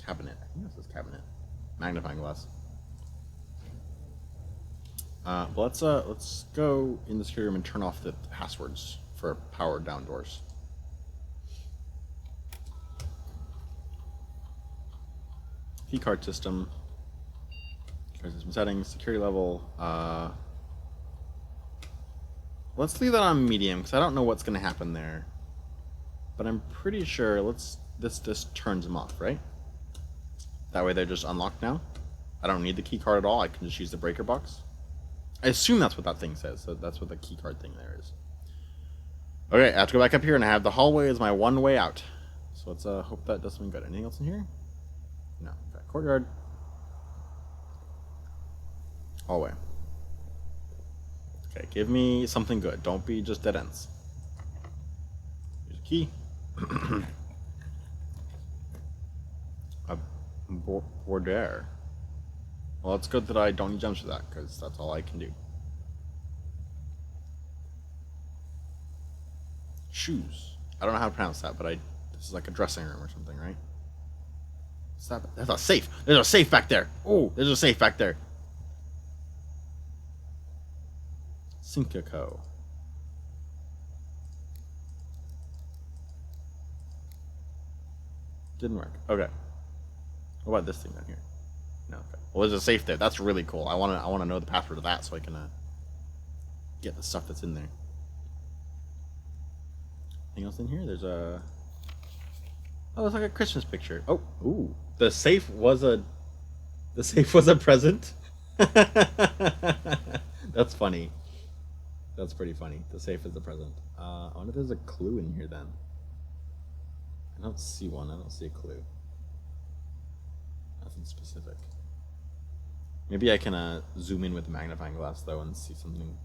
cabinet. I think this is cabinet. Magnifying glass. But let's go in the security room and turn off the passwords for powered down doors. Keycard system. Keycard system settings. Security level. Let's leave that on medium because I don't know what's going to happen there. But I'm pretty sure this turns them off, right? That way they're just unlocked now. I don't need the key card at all. I can just use the breaker box. I assume that's what that thing says. So that's what the key card thing there is. Okay, I have to go back up here and I have the hallway as my one way out. So let's hope that does something good. Anything else in here? No. Okay, courtyard. Hallway. Okay, give me something good. Don't be just dead ends. Here's a key. A border. Well, it's good that I don't need gems for that, because that's all I can do. Shoes. I don't know how to pronounce that, but this is like a dressing room or something, right? That's a safe. There's a safe back there. Oh, there's a safe back there. Syncaco. Didn't work. Okay. What about this thing down here? No. Okay. Well, there's a safe there. That's really cool. I wanna know the password of that so I can get the stuff that's in there. Anything else in here? There's a. Oh, it's like a Christmas picture. Oh, ooh. The safe was a present. That's funny. That's pretty funny. The safe is a present. I wonder if there's a clue in here then. I don't see one. I don't see a clue. Nothing specific. Maybe I can zoom in with the magnifying glass though and see something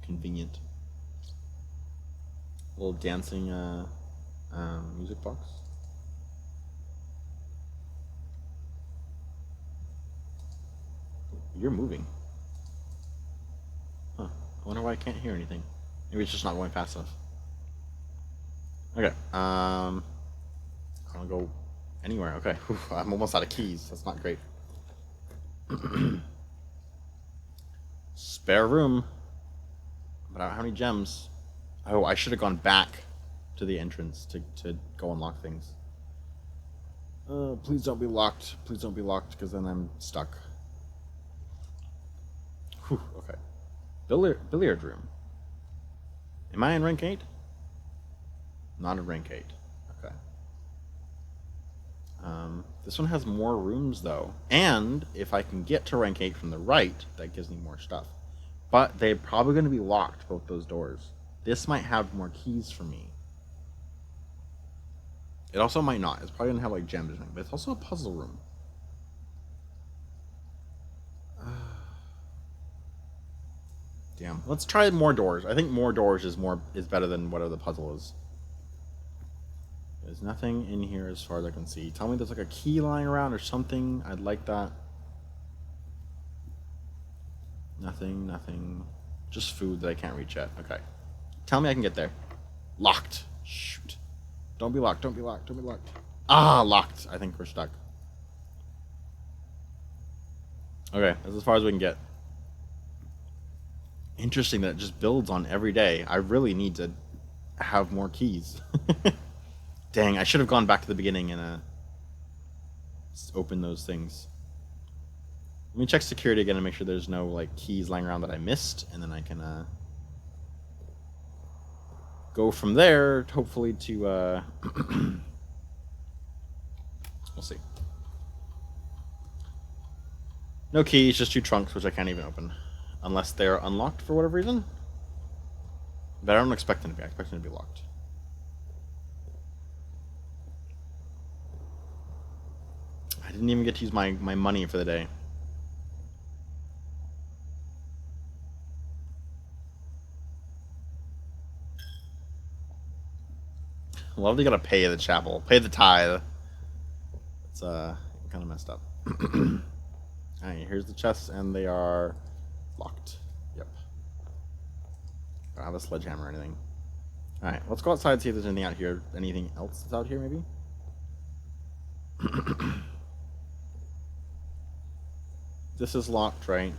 convenient. A little dancing music box. You're moving. Huh. I wonder why I can't hear anything. Maybe it's just not going fast enough. Okay. I don't go anywhere. Okay. Whew, I'm almost out of keys. That's not great. Spare room. But I don't have any gems. Oh, I should have gone back to the entrance to go unlock things. Please don't be locked. Please don't be locked, because then I'm stuck. Whew, okay. Billiard room. Am I in rank 8? Not in rank 8. Okay. This one has more rooms, though. And if I can get to rank 8 from the right, that gives me more stuff. But they're probably going to be locked, both those doors. This might have more keys for me. It also might not. It's probably going to have, like, gems or something. But it's also a puzzle room. Damn. Let's try more doors. I think more doors is better than whatever the puzzle is. There's nothing in here as far as I can see. Tell me there's like a key lying around or something. I'd like that. Nothing, nothing. Just food that I can't reach yet. Okay. Tell me I can get there. Locked. Shoot. Don't be locked, don't be locked, don't be locked. Ah, locked. I think we're stuck. Okay, that's as far as we can get. Interesting that it just builds on every day. I really need to have more keys. Dang, I should have gone back to the beginning and open those things. Let me check security again and make sure there's no like keys lying around that I missed, and then I can go from there, hopefully to we'll see. No keys, just 2 trunks, which I can't even open. Unless they're unlocked for whatever reason. But I don't expect them to be. I expect them to be locked. I didn't even get to use my money for the day. Love they gotta pay the chapel. Pay the tithe. It's kind of messed up. Alright, here's the chests, and they are locked. Yep. I don't have a sledgehammer or anything. Alright, let's go outside and see if there's anything out here. Anything else that's out here, maybe? This is locked, right?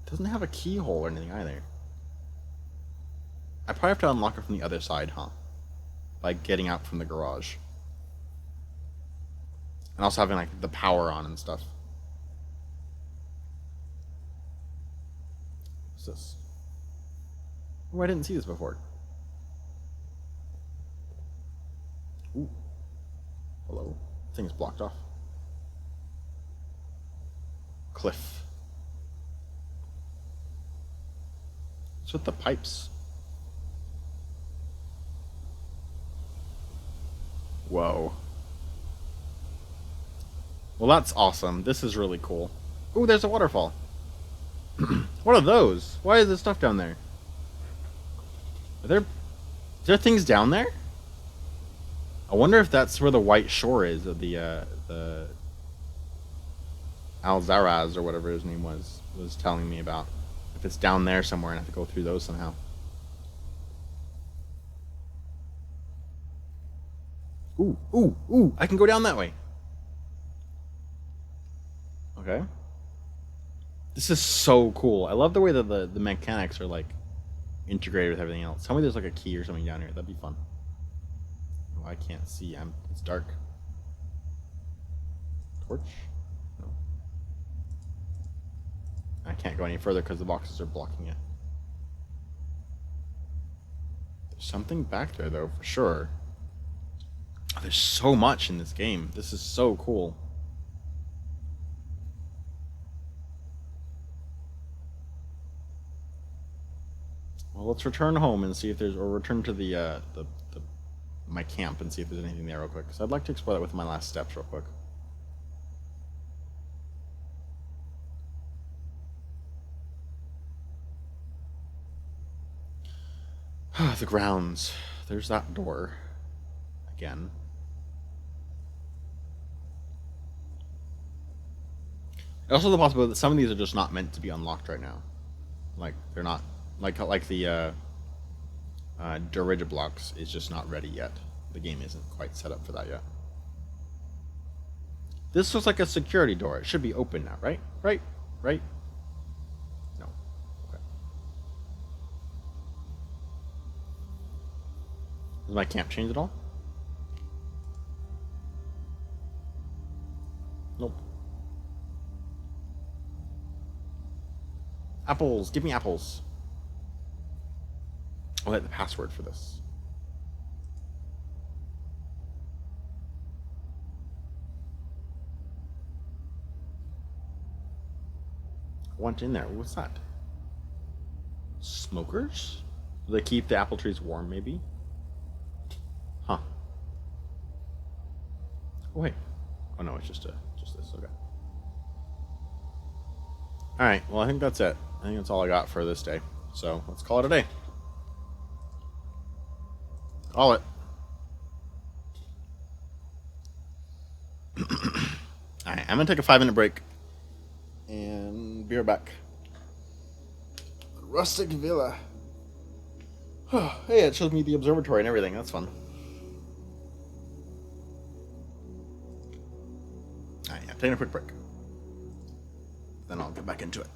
Doesn't have a keyhole or anything either. I probably have to unlock it from the other side, huh? By getting out from the garage. And also having, like, the power on and stuff. What's this? Oh, I didn't see this before. Ooh. Hello. Thing's blocked off. Cliff. What's with the pipes? Whoa. Well, that's awesome. This is really cool. Ooh, there's a waterfall. What are those? Why is there stuff down there? Is there things down there? I wonder if that's where the white shore is of the Alzaraz or whatever his name was telling me about. If it's down there somewhere and I have to go through those somehow. Ooh, ooh, ooh, I can go down that way. Okay. This is so cool. I love the way that the mechanics are like integrated with everything else. Tell me there's like a key or something down here. That'd be fun. Oh, I can't see. It's dark. Torch? No. I can't go any further because the boxes are blocking it. There's something back there though, for sure. Oh, there's so much in this game. This is so cool. Well, let's return home and see if there's, or return to my camp and see if there's anything there real quick. Because I'd like to explore that with my last steps real quick. The grounds. There's that door. Again. Also, the possibility that some of these are just not meant to be unlocked right now. Like they're not like the Dirigiblocks is just not ready yet. The game isn't quite set up for that yet. This looks like a security door. It should be open now, right? Right? No. Okay. Does my camp change at all? Nope. Apples. Give me apples. I'll hit the password for this. Want in there? What's that? Smokers? Do they keep the apple trees warm, maybe? Huh. Oh, wait. Oh, no, it's just this. Okay. Alright, well, I think that's it. I think that's all I got for this day. So, let's call it a day. Call it. Alright, I'm going to take a 5-minute break. And be right back. Rustic Villa. Hey, it shows me the observatory and everything. That's fun. Alright, I'm taking a quick break. Then I'll get back into it.